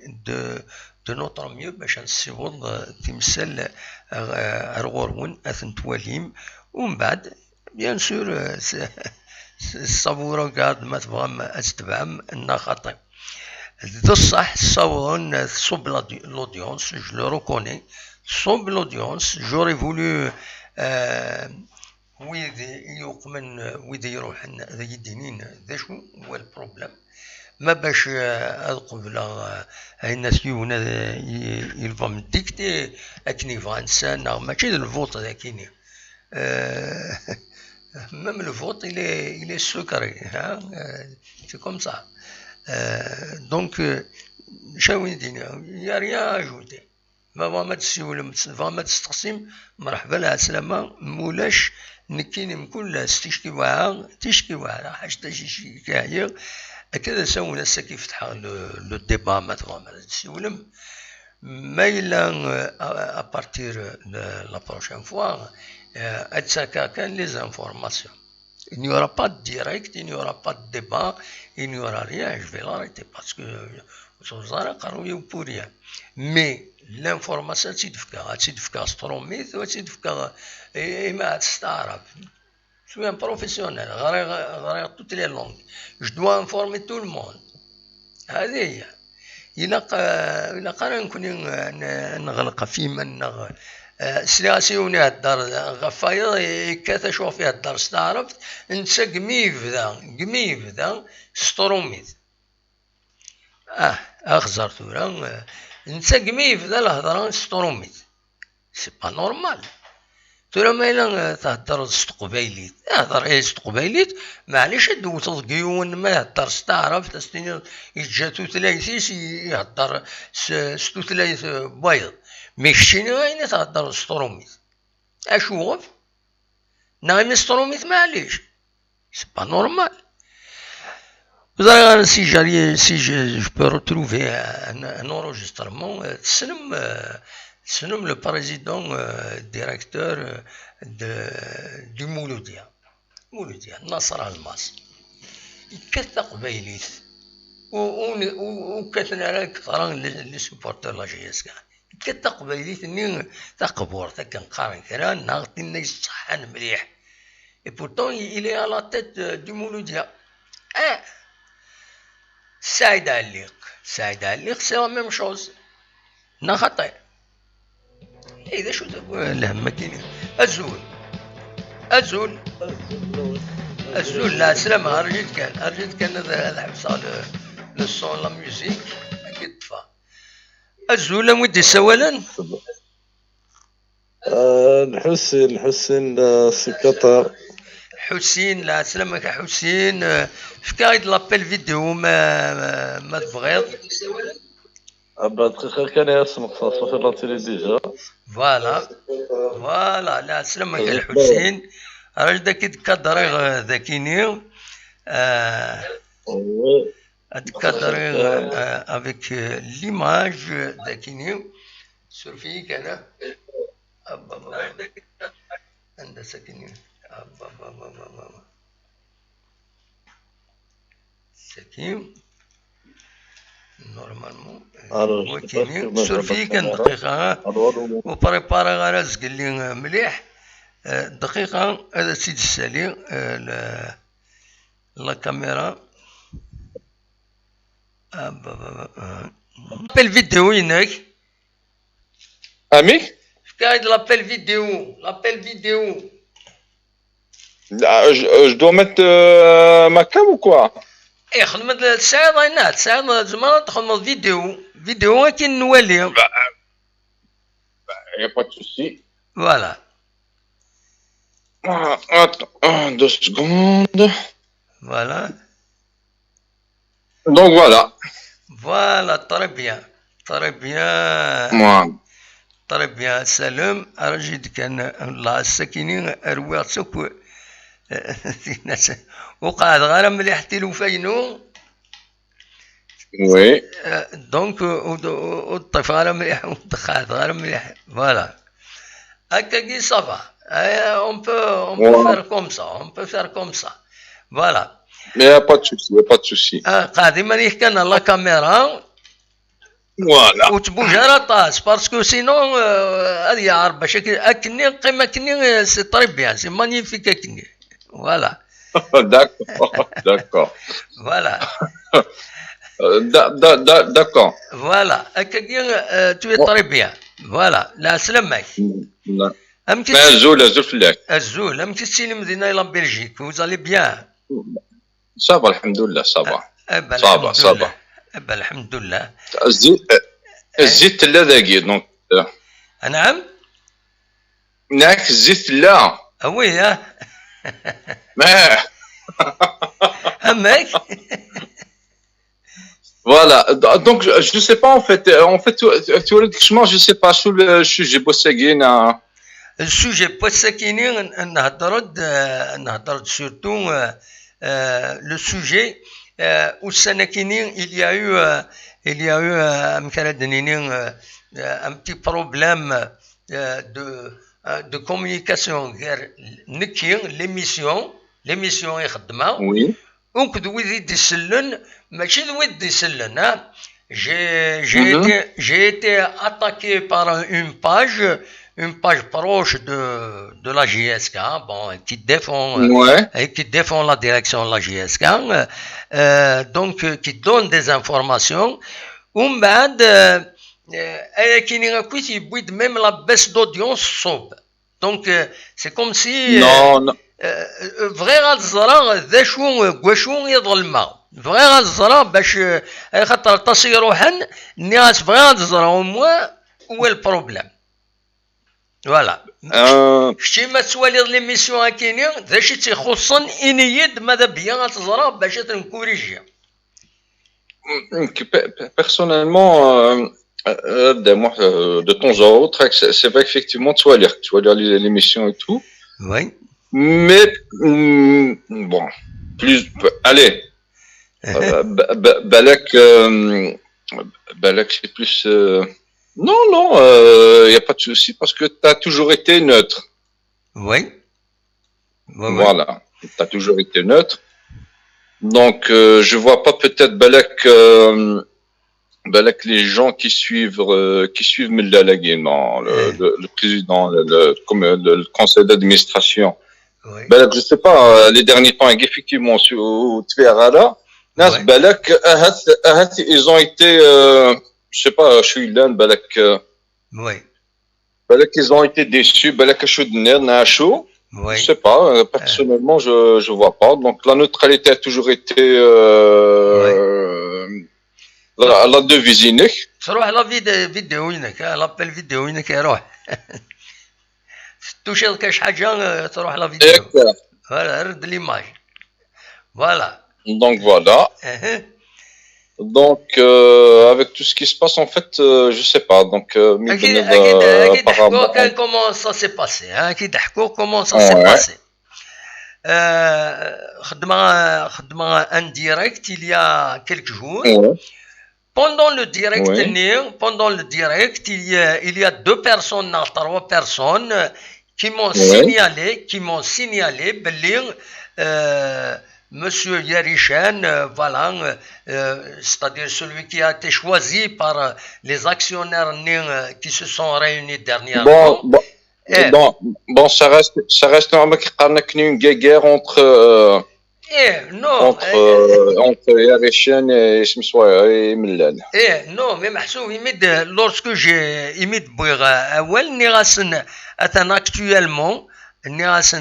دو نوتر ميو باش نسيوض تمثال الغورون اثن تواليم ومن بعد بيان سور الصبورة قاعد ما تبغى تتبعم النا خاطئ الصح صورون صوب لودونس جو لو ريكوني صوب لودونس جوري فولو ويد يقمن ويد يروح ذا يدينين ذا شو هو البروبليم ما باش قبل الناس يونا يلفهم ديكتي اكني فانسان ماشي الفوت ذاكيني même le vote il est secret hein? C'est comme ça donc il n'y a rien à ajouter ما تسيول ما تستقسم مرحبا لها سلامة مولاش نكيني مكل تشكي واعا حاجة تشي كاير هكذا سوينا كيف فتح لو ديبا ما تبغى تسيولم ما إلا أبارتير لا بروشين فوا أتساكا كان لي زانفورماسيون Il n'y aura pas de direct, il n'y aura pas de débat, il n'y aura rien, je vais l'arrêter parce que pour rien. Mais l'information, تزيد فيها ستروميت وتزيد فيها ما تستعرف. Je suis un professionnel, غير toutes les langues. Je dois informer tout le monde. هذه هي. إلا قرا نكون نغلق في من سلاسيوني هالدار غفايا كاتا شوف فيها الدار استعرفت انت قميف ذا ستروميت اخزر ثورا انت قميف ذا الهضره ستروميت سي با نورمال ثورا ما الا تهضر ستقبايليت هضر ستقبايليت معليش دوت ضقيون ما يهضر استعرف تستني يتجاتو ثلاثيس يهضر ستو ثلاث بيض ميكشيني غاين تهضر ستروميت اشوف نايم ستروميت معليش سي با نورمال Si je peux retrouver un enregistrement, c'est le président directeur du Mouloudia, Nasser Almas. يكثر قبيليت وكثنا لك قران لي سوبورتور لا جي اس كاع يكثر قبيليت اني تقبور كنقارن كرا ناغتي الناس صحان مليح et pourtant il est à la tête du Mouloudia. سعيد عليق سي لا ميم شوز نا خطي اذا شو تقول له ما كاين ازول لا سلامة رجيت كان هذا حبس على لو سون لا ميوزيك اكيد طفى ازول ودي سوالا الحسين سي قطر حسين لا سلامك حسين فكايد لابيل فيديو ما تبغيض دقيقة كان يسمك صافي لا تيلي ديجا فوالا لا سلامك الحسين راجل داك كادري ذاكيني كادري افيك ليماج ذاكيني سورفيك انا عند ساكنين ساكين نورمالمون وكاينين سورفي كان دقيقة وبريباري غرز قال لي مليح دقيقة هذا سيد السالي لا كاميرا لابيل فيديو هناك اميك قاعد لابيل فيديو Là, je dois mettre ma cam ou quoi? ايه خدمة تساعد هنا تساعد زمان تخدم فيديو كي نولي Y a pas de souci. فوالا Attends, 2 secondes. Voilà. Donc voilà. Voilà, très bien. Très bien. Voilà. très bien. سلام أرجد كان الله السكينين أروي سكو وقعد غير مليح تلوفينو Oui. دونك والطفالة مليح وقعد غير مليح فوالا هكاكي صافا on peut faire comme ça, on peut faire comme ça. Voilà. Mais il n'y a pas de souci, il n'y a pas de souci. قادما يحكينا لا كاميرا Voilà. وتبوج على طاس باسكو سينون هذه يعرف باش اكني قيمه كني سي تري بيان سي مانيفيك اكني فوالا. D'accord, d'accord. Voilà. D'accord. Voilà. Tu es très bien. Voilà. لا سلامك. Azul فلاك. الزول أم كتسيني مدينة إلى بلجيك vous allez bien. Ça va, alhamdoulilah, ça va. Ça va. الحمد لله. الزيت لا ذاكي دونك. نعم. ناك الزيت لا. وي ها. ما. همك. Voilà, donc je sais pas en fait théoriquement je sais pas sur le sujet بوساكين. السوجي بوساكيني نهضر surtout le sujet où Sanakini il y a eu un petit problème de communication vers l'émission يخدمها. Oui. Donc دويد يسلن ماشي دويد يسلن j'ai été attaqué par une page proche de la JSK, bon, qui défend la direction de la JSK, donc qui donne des informations. Même la baisse d'audience sauve. Donc c'est comme si non. vrai غتزرع ذا شو يظلمها vrai غتزرع باش خاطر تصيروحا الناس vrai غتزرعوا موا هو البروبليم. فوالا. شتي ما توالي ليميسيون هاكيني ذا شي تيخصن انيد ماذا بيا غتزرع باش تنكوريجي. Personnellement, de temps à autre, c'est vrai qu'effectivement, tu vas lire l'émission et tout. Oui. Mais, bon, plus, allez, Balak, c'est plus, non, y a pas de souci parce que tu as toujours été neutre. Oui. Voilà, tu as toujours été neutre. Donc, je vois pas peut-être Balak les gens qui suivent Millala également, le président, le conseil d'administration. Oui. Balak, je sais pas, les derniers temps, effectivement, sur Twitter, là, Balak, ils ont été, je sais pas, je suis là, Balak. Oui. Balak, ils ont été déçus. Balak, je suis oui. Je sais pas, personnellement, je vois pas. Donc, la neutralité a toujours été, la devise. تروح لا فيديو وينك لابيل فيديو وينك يروح توشي كاش حاجه تروح لا فيديو فوالا رد ليماج فوالا. Donc voilà. Donc avec tout ce qui se passe en fait je sais pas donc أكيد حكوا كان comment ça s'est passé أكيد حكوا comment ça s'est passé. خدمة en direct il y a quelques jours. Pendant le direct, il y a 2 personnes, 3 personnes qui m'ont signalé, Monsieur Yarishan, voilà, c'est-à-dire celui qui a été choisi par les actionnaires qui se sont réunis dernièrement. Bon, ça reste une guerre entre Yarishan et Millan. Non, mais محسوب lorsque j'ai يمد بوغ أول نغاسن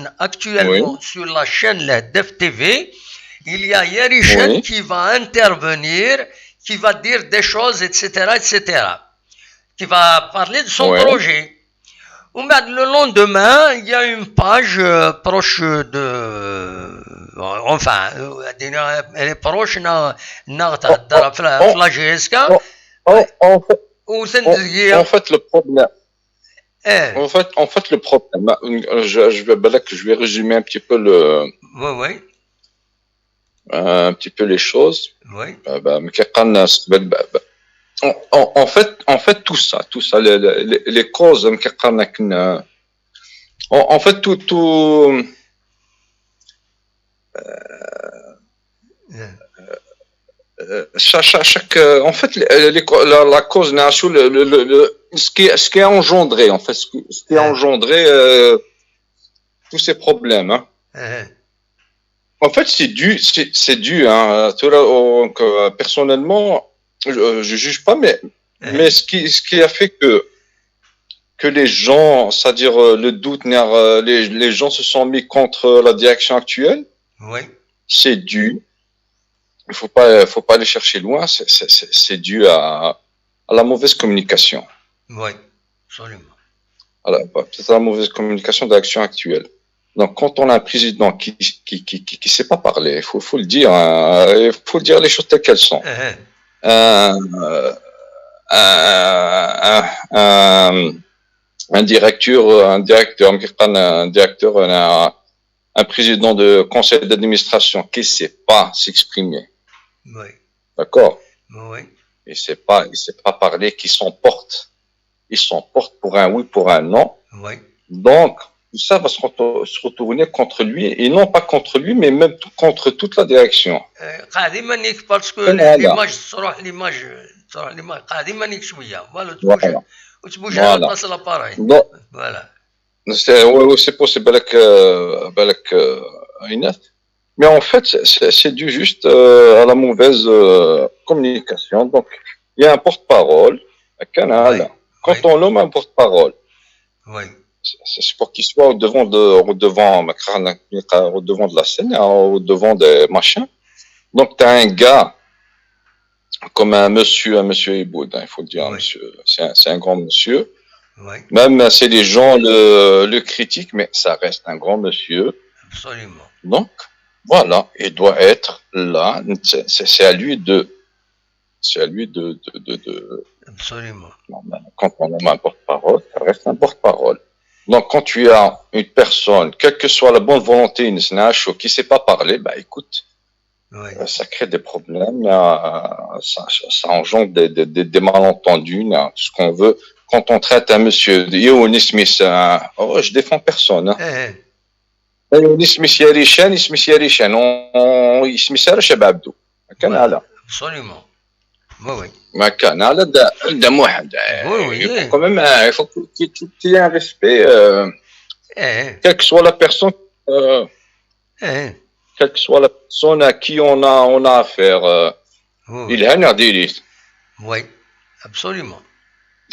actuellement sur la chaîne Def TV, il y a Yarishan qui va intervenir, qui va dire des choses, etc., qui va parler de son projet. ومن بعد le lendemain, il y a une page proche de enfin elle est proche تاع في لا جي اس كا وتندقيق En fait, le problème. En fait, le problème. Je vais résumer un petit peu oui un petit peu les choses. oui En fait, tout ça, les causes, en fait, en fait, la cause, ce qui a engendré, en fait, ce qui a engendré tous ces problèmes, hein. En fait, c'est dû, hein, personnellement, je juge pas, mais ce qui a fait que les gens, c'est-à-dire le doute, les gens se sont mis contre la direction actuelle, oui c'est dû. Il faut pas aller chercher loin. C'est dû à la mauvaise communication. oui absolument C'est la mauvaise communication de l'action actuelle. Donc, quand on a un président qui sait pas parler, il faut le dire, hein, il faut dire les choses telles qu'elles sont. Un directeur, un président de conseil d'administration qui sait pas s'exprimer. oui D'accord? oui Il sait pas parler, qui s'emporte. Il s'emporte pour un oui, pour un non. oui Donc, tout ça va se retourner contre lui, et non pas contre lui, mais même contre toute la direction. قاعد يمنيك باسكو ليماج تروح ليماج قاعد يمنيك شويه فوالا تبوج وتبوج على بلاصه لاباراي فوالا C'est possible بالك Inès. Mais en fait, c'est dû juste à la mauvaise communication. Donc, il y a un porte-parole, un canal. Quand on nomme un porte-parole, oui c'est pour qu'il soit au devant de la scène, au devant des machins. Donc, tu as un gars comme un monsieur Iboud, hein, il faut le dire, oui. monsieur, c'est un grand monsieur. oui Même si les gens le critiquent, mais ça reste un grand monsieur. absolument Donc, voilà, il doit être là. C'est à lui de. absolument Quand on nomme un porte-parole, ça reste un porte-parole. Donc, quand tu as une personne, quelle que soit la bonne volonté, qui ne sait pas parler, bah écoute, oui ça crée des problèmes, ça engendre des malentendus, tout ce qu'on veut. Quand on traite un monsieur, Smith, je défends personne. Hein. Smith Yarishan, Smith Shababdou. absolument oui ما كان على قدام واحد quand même il faut qu'il y ait un respect quelle que soit la personne à qui on a affaire il y a un direct oui absolument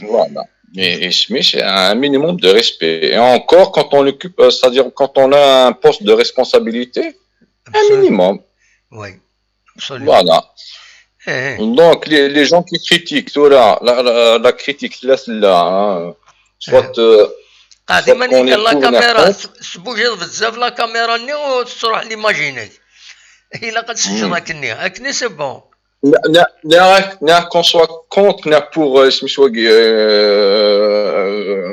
voilà mais c'est un minimum de respect et encore quand on occupe c'est-à-dire quand on a un poste de responsabilité un minimum oui absolument voilà. Donc, les gens qui critiquent, la critique, là, hein, soit قاعد يمنيك لا كاميرا سبوجي بزاف لا كاميرا ني وتروح ليماجينيك الا قد سجلك ني هاكني سي بون qu'on soit contre pour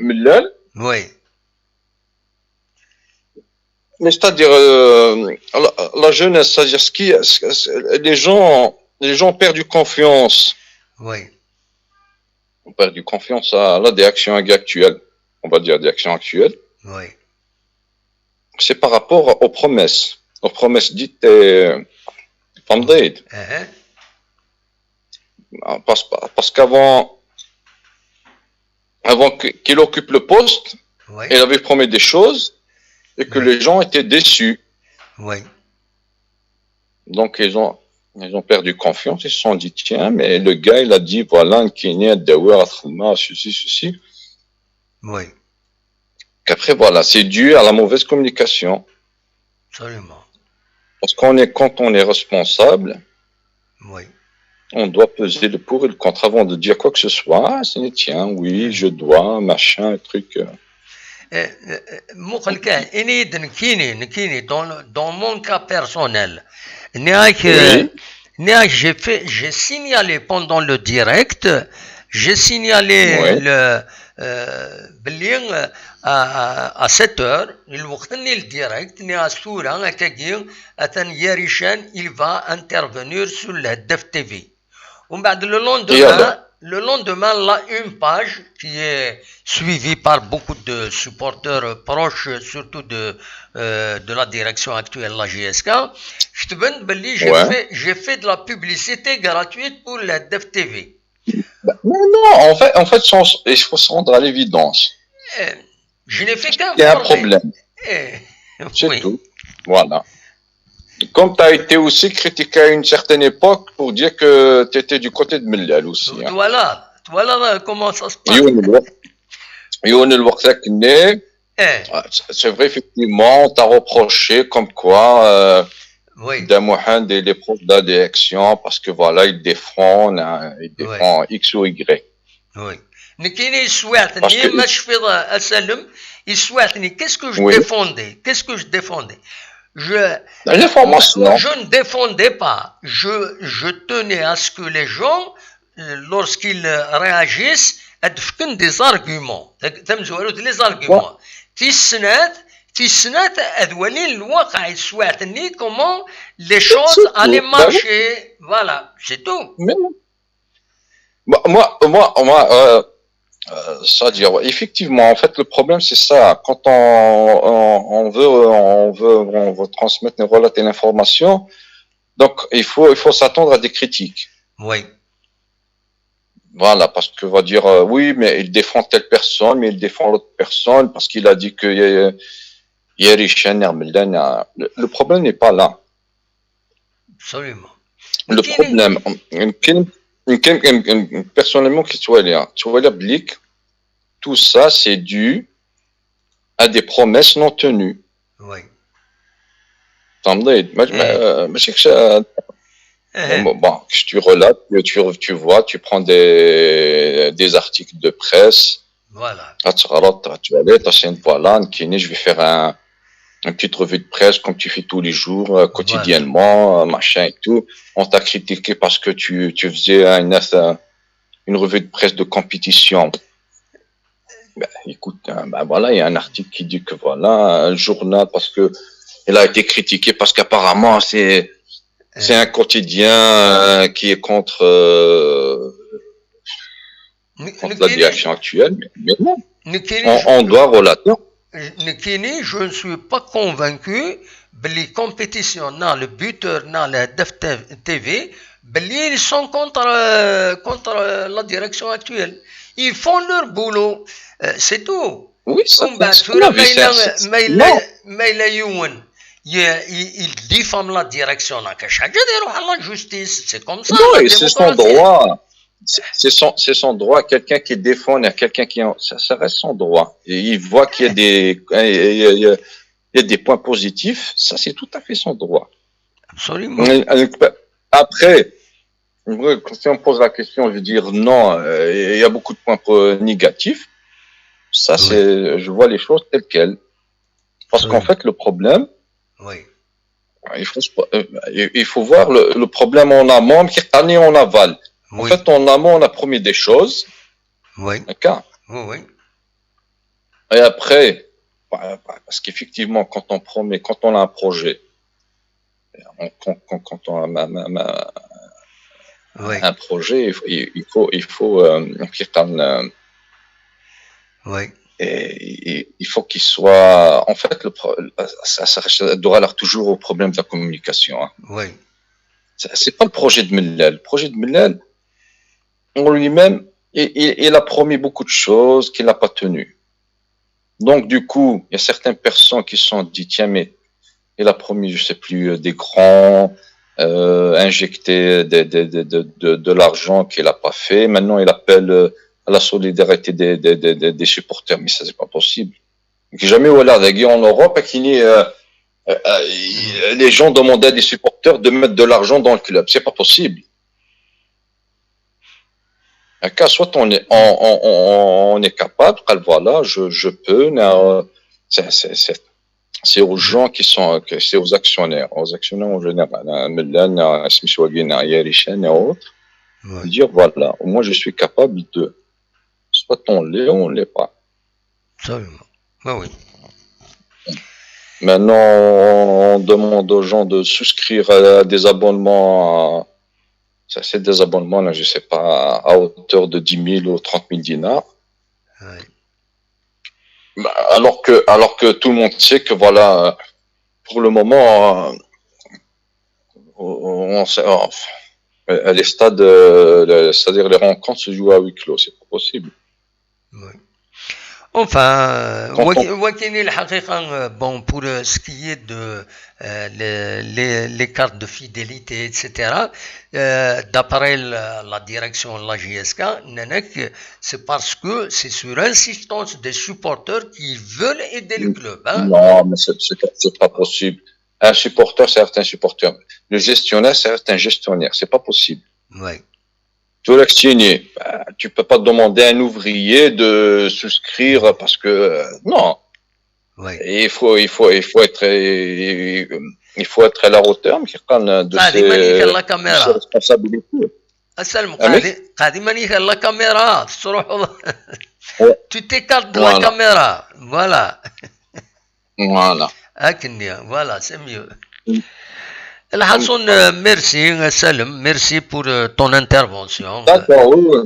Millal. Oui. Mais c'est-à-dire la jeunesse, c'est-à-dire les gens ont perdu confiance. Oui. On perd du confiance à la direction actuelle. On va dire direction actuelle. Oui. C'est par rapport aux promesses dites pendées. Parce qu'avant qu'il occupe le poste, oui. Il avait promis des choses et que les gens étaient déçus. Oui. Donc ils ont perdu confiance, ils se sont dit tiens, mais le gars il a dit voilà, ceci. Oui. Qu'après voilà, c'est dû à la mauvaise communication. Absolument. Parce quand on est responsable, oui. On doit peser le pour et le contre avant de dire quoi que ce soit. Ah, c'est tiens, oui, je dois, machin, truc. Dans mon cas personnel, Oui, j'ai signalé pendant le direct, j'ai signalé oui, باللي à 7 heures, الوقت اللي الديريكت اللي الصورة هكاكي أتن ياريشان il va intervenir sur le الهداف TV. ومن بعد يلا le lendemain, là, une page qui est suivie par beaucoup de supporters proches, surtout de la direction actuelle, la GSK. Je te dis que ouais. j'ai fait de la publicité gratuite pour la DEF TV. Non, non, en fait, il faut se rendre à l'évidence. Je n'ai fait Il y a un qu'informer. problème, c'est Oui. tout. Voilà. Comme tu as été aussi critiqué à une certaine époque pour dire que tu étais du côté de Millal aussi. Hein. Voilà comment ça se passe. Youn el Waqtak né, c'est vrai, effectivement, on t'a reproché comme quoi Oui. Damohan est proche de la direction parce que voilà, il défend X ou Y. Oui. نكيني يسوعتني Parce que- ما شفيض اسلم يسوعتني qu'est-ce que je Oui. défendais qu'est-ce que je défendais L'information, je ne défendais pas je tenais à ce que les gens lorsqu'ils réagissent ادفكن des arguments تمزولوا les arguments تيسنات ادواني الواقع يسوعتني comment les choses C'est tout. allaient Ben oui. marcher voilà c'est tout. mais ça dire, effectivement, en fait, le problème, c'est ça. Quand on veut transmettre, relater l'information, donc il faut s'attendre à des critiques. Oui. Voilà, parce que va dire, oui, mais il défend telle personne, mais il défend l'autre personne, parce qu'il a dit que le problème n'est pas là. Absolument. Le problème, personnellement, tout ça, c'est dû à des promesses non tenues. Oui. Bon, tu relates, tu vois, tu prends des articles de presse. Voilà. Je vais faire une petite revue de presse comme tu fais tous les jours, quotidiennement, machin et tout. On t'a critiqué parce que tu faisais une revue de presse de compétition. Ben, écoute, ben voilà, il y a un article qui dit que voilà, un journal, parce que il a été critiqué parce qu'apparemment c'est un quotidien qui est contre la direction actuelle, mais non. On doit relater. Nikini, je ne suis pas convaincu que les compétitions, le buteur, le DEF TV, ils sont contre la direction actuelle. Ils font leur boulot, c'est tout. Oui, ça ils diffament la direction. La justice, c'est comme ça. Non, et c'est son droit. C'est son droit. Quelqu'un qui défend, quelqu'un qui ça reste son droit. Et il voit qu'il y a il y a des points positifs. Ça, c'est tout à fait son droit. Absolument. Après, si on pose la question, je veux dire non. Il y a beaucoup de points négatifs. Ça, c'est, je vois les choses telles quelles. Parce qu'en fait, le problème, il faut voir le problème en amont, qui est en aval. En fait, en amont, on a promis des choses. Oui. D'accord. Oui. Et après, parce qu'effectivement, quand on promet, quand on a un projet, quand on a un projet, il faut et il faut qu'il soit, en fait, ça doit toujours au problème de la communication. Hein. Oui. C'est pas le projet de Millal. Le projet de Millal, en lui-même, il a promis beaucoup de choses qu'il n'a pas tenues. Donc, du coup, il y a certaines personnes qui se sont dit, tiens, mais il a promis, je sais plus, des grands, injecter de l'argent qu'il n'a pas fait. Maintenant, il appelle à la solidarité des supporters, mais ça, c'est pas possible. Jamais en Europe, les gens demandaient à des supporters de mettre de l'argent dans le club. C'est pas possible. Soit on est capable, voilà, je peux, c'est aux gens c'est aux actionnaires en général, dire voilà, moi je suis capable de, soit on l'est ou on l'est pas. Absolument. Ben oui. Maintenant, on demande aux gens de souscrire à des abonnements, c'est des abonnements, là, je sais pas, à hauteur de 10 000 ou 30 000 dinars. Ouais. Alors que tout le monde sait que voilà, pour le moment, les stades, c'est-à-dire les rencontres se jouent à huis clos, c'est pas possible. Oui. Enfin, bon, pour ce qui est de les cartes de fidélité, etc., d'après la direction de la JSK, c'est parce que c'est sur insistance des supporters qui veulent aider le club. Hein? Non, mais c'est pas possible. Un supporter, c'est un supporter. Le gestionnaire, c'est un gestionnaire. C'est pas possible. Oui. Tu veux l'actionner, tu peux pas demander à un ouvrier de souscrire parce que non. Oui. Il faut être à la hauteur de ses responsabilités. Tu t'écartes de la caméra. Voilà. Voilà. Voilà, c'est mieux. Hassan, merci, Salim, merci pour ton intervention. D'accord, oui.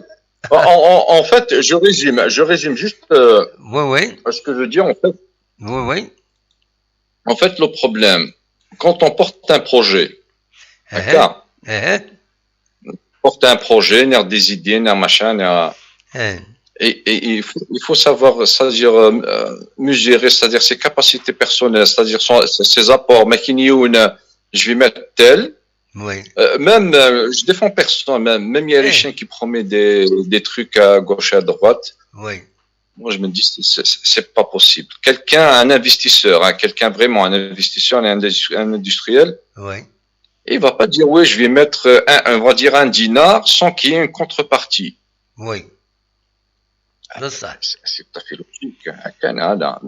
En fait, je résume juste oui. ce que je veux dire, en fait. Oui. En fait, le problème, quand on porte un projet, d'accord, porte un projet, il y a des idées, il y a machin, et il faut savoir, c'est-à-dire mesurer, c'est-à-dire ses capacités personnelles, c'est-à-dire ses apports, mais qui n'y je vais mettre tel. Oui. Même, je défends personne, même il y a les chiens qui promettent des trucs à gauche et à droite. Oui. Moi, je me dis, c'est pas possible. Un investisseur, quelqu'un vraiment, un investisseur, un industriel. Oui. Il va pas dire, oui, je vais mettre on va dire un dinar sans qu'il y ait une contrepartie. Oui. C'est ça. C'est tout à fait logique.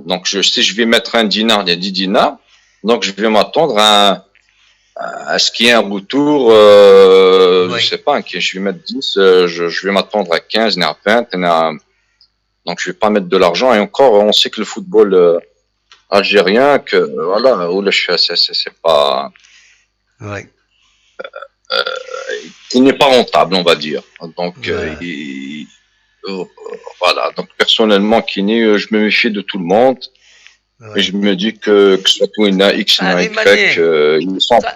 Donc, si je vais mettre un dinar, il y a 10 dinars. Donc, je vais m'attendre à ce qu'il y ait un retour, oui. Je sais pas, je vais mettre 10, je vais m'attendre à 15, à 20, donc je vais pas mettre de l'argent, et encore, on sait que le football algérien, que, voilà, c'est pas, oui. Il n'est pas rentable, on va dire. Donc, voilà. Donc, personnellement, Kini, je me méfie de tout le monde. Ouais. Et je me dis que ce soit tout une X, une Y, ils sont pas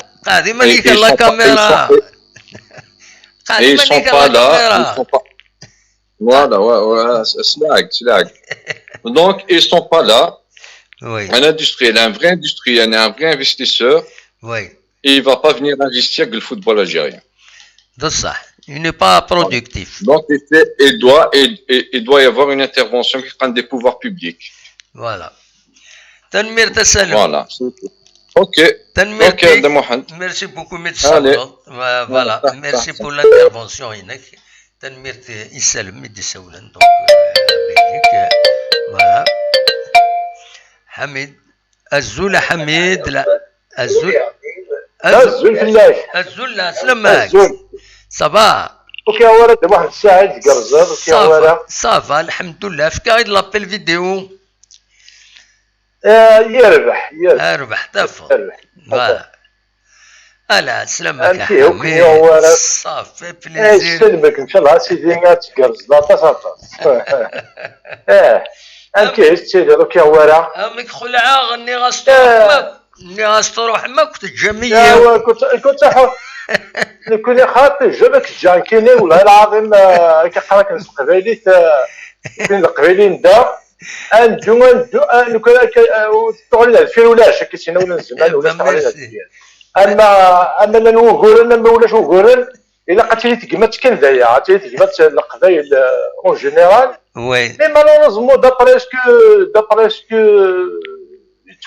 là. Voilà, ouais, slag. Donc, ils sont pas là. Oui. Un industriel, un vrai industriel, un vrai investisseur. Oui. Et il va pas venir investir avec le football algérien. De ça. Il n'est pas productif. Donc, il doit y avoir une intervention qui prend des pouvoirs publics. Voilà. Tanmir Tassalim. Voilà. Ok. Tanmir, merci beaucoup, M. Voilà. Merci pour l'intervention. Tanmir Issalim, donc, Belgique. Voilà. Hamid. Azul Hamid. Azul فلاش. Azul سلامك. صباح. اوكي ورا واحد الساعه تقرزر اوكي ورا. صافا الحمد لله في كاين لابيل فيديو. يربح تفضل. فوالا. هلا سلامك يا حميد. صافي بليزير. يسلمك ان شاء الله سيدي تقرز لا تصاطا. انكيس تسير اوكي ورا. امك خلعه غني غاستروح ما كنت جميع. كنت كوني خاطي جابك جانكيني والله العظيم كيقرا كنس القبايلي كاين القبايلين دا اندو كان تقول له الفيل ولاش كيتسناو ولا الزمان ولا اما نوغورن ما ولاش وغورن الا قاتلي تقمت كان دايا عرفتي تقمت القبايل اون جينيرال وي مي مالوريزمون دابري اسكو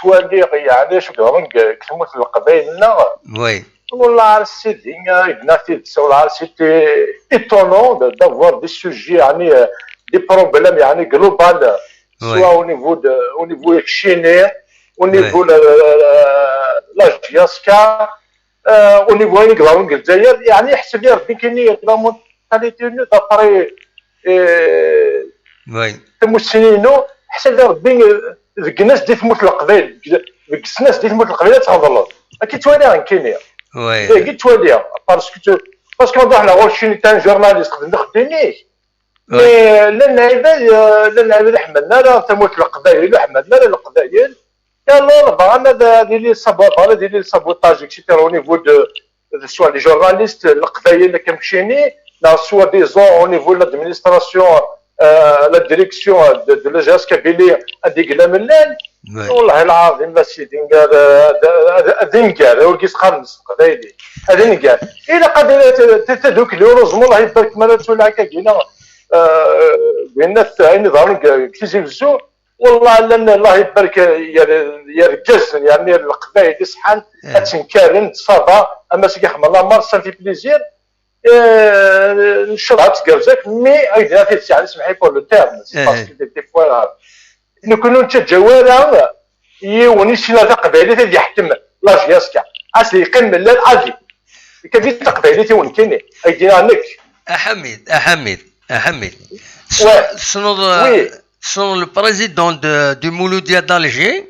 تولي يعني شكرا كلمه القبايلنا وي والله سيدي c'était étonnant d'avoir des sujets يعني des problèmes يعني global soit au niveau chinois au niveau la GSK au niveau يقدروا الجزائر يعني يحسب لي ربي كاين لا مونتاليتي دابري المسنينو حسب لي ربي ذيك الناس اللي تموت القبائل ذيك الناس اللي تموت القبائل تهضر كي تواليها كاينه وي كي تواليها باسكو نروح لغور شي تاع جورناليست خدمني مي لان هذا حملنا لا تموت القبائل حملنا لا القبائل يلا بغانا دير لي سابوتاج اكسيتيرا او نيفو دو سوا لي جورناليست القبائل اللي كيمشيني لا سوا ديزون او نيفو لادمينستراسيون لا ديريكسيون دو لا جاس كابيلي هذيك لا ملال والله العظيم لا سيدي هذا نقال هو كيس خامس قبايلي هذا نقال الا قادر تدوك اليوروزم الله يبارك مالات ولا هكا كاينه بينا عيني ظهروا كيزي بزو والله لان الله يبارك يا رجاز يعني القبائل يصحن تنكارن تصابا اما سي كيحمل الله مار سانتي بليزير نشرها تقرزك مي ايضا في الساعه اسمحي بور لو تيرم باسكو دي فوا نكونوا نتجاورا يوني سينا قبائلي تاع يحتم لا جياسكا اسي يقيم لا العادي كيف تقبائلي تيون كاينين ايدينا نك احمد شنو لو بريزيدون دو مولوديا دالجي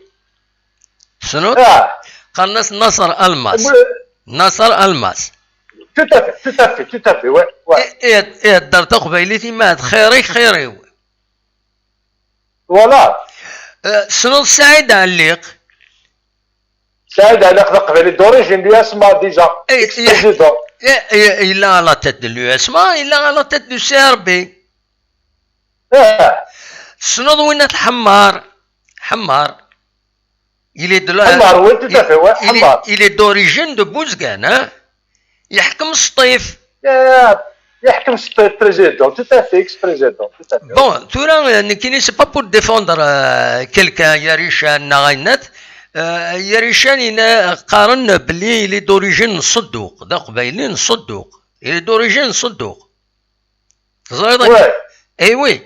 شنو قال ناس نصر الماس tout à fait ايه الدار تاع قبائلتي مات خيري فوالا شنو سعيد عليق قبائلي دوريجين لو اسما ديجا بريزيدون il a la tête de l'USMA, il a la tête du CRB. شنو وين حمار il est de là حمار وين tout à fait حمار il est d'origine de Bouzgane يحكم السطيف يحكم السطيف بريزيدون tout à fait ex président tout à fait bon تورا نكيني c'est pas pour défendre quelqu'un يريشان نغاينات يريشان قارن بلي il est d'origine صدوق دا قبايلين صدوق il est d'origine صدوق ouais اي وي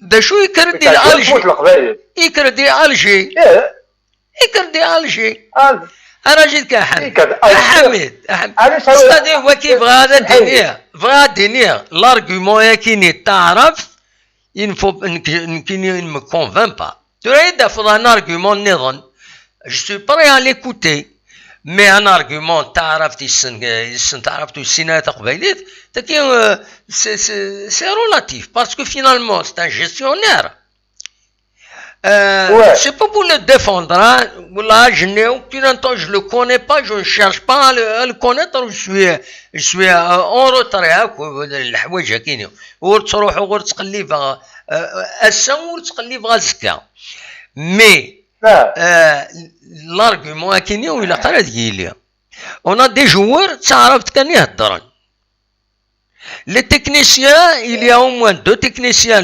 دا شو يكردي الجي انا جيت كحمد استاذ وكيف غادا الدنيا لارغيومون ياكيني تعرف ينفو نكيني ما كونفان با تريد فضل ان ارغيومون نظن جو سوي بري ا ليكوتي مي ان ارغيومون تعرف تعرف السيناء قبيليت تكي سي رولاتيف باسكو فينالمون سي ان جيستيونير c'est pas pour le défendre, hein. Là, je n'ai aucun temps, je le connais pas, je ne cherche pas à le connaître, je suis en retrait, الحوايج كاينين وتروح وتقلب السم وتقلب غازكا مي l'argument كاينين ولا قرا ديالي on a des joueurs تعرفت كان يهضرون les techniciens il y a au moins deux techniciens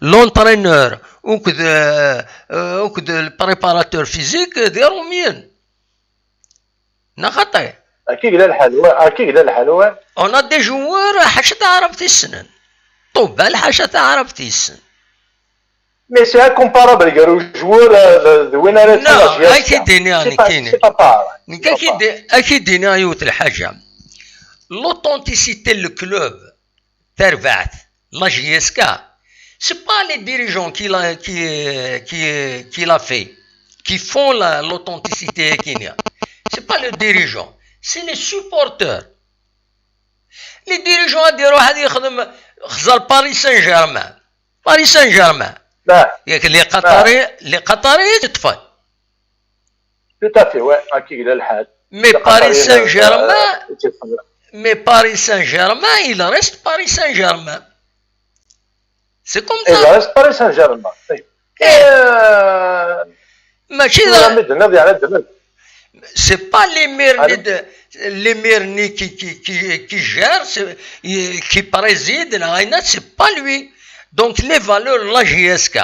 l'entraîneur ou que le préparateur physique ديروا مين نخطي اكيد لا الحلوه on a des joueurs حاجه عرفتي السنن طوبال حاجه عرفتي السن مي سي كومبارابل قالوا جوور وين لا اكيد ديني اكيد ديني يوت الحاجه l'authenticité le club Tervat la JSK c'est pas les dirigeants qui l'a fait qui font l'authenticité c'est pas le dirigeant c'est les supporters les dirigeants يديروا واحد يخدم خزر باريس سان جيرمان ياك لي قطري تطفى tout à fait ouais اكيد الحال mais Paris Saint-Germain il reste Paris Saint-Germain c'est comme ça il reste Paris Saint-Germain ماشي c'est pas les Merni qui gèrent qui préside c'est pas lui donc les valeurs la JSK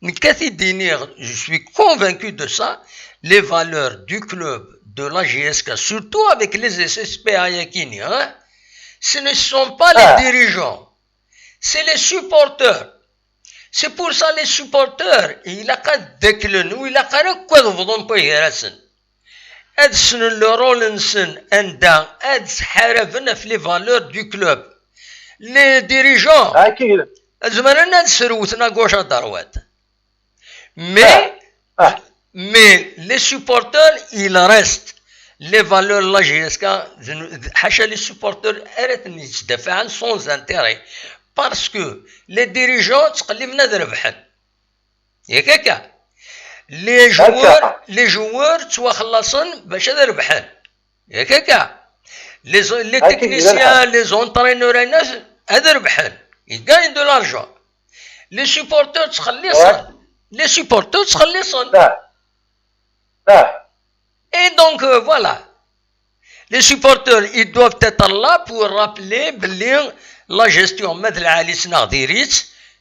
Je suis convaincu de ça. Les valeurs du club, de la GSK, surtout avec les SSP à Yakini, hein, ce ne sont pas les dirigeants, c'est les supporters. C'est pour ça les supporters, il a qu'à décliner, il a qu'à quoi de vous donner pas يرسن. أدسن le rôle نسن عند أدس في les valeurs du club. Les dirigeants, زماننا نسروتنا قوش دروات. Mais les supporters, ils restent. Les valeurs de la GSK, les supporters arrêtent sans intérêt. Parce que les dirigeants, les joueurs, les techniciens, les entraîneurs, ils gagnent de l'argent. Les supporters, les supporters, et donc voilà, les supporters ils doivent être là pour rappeler la gestion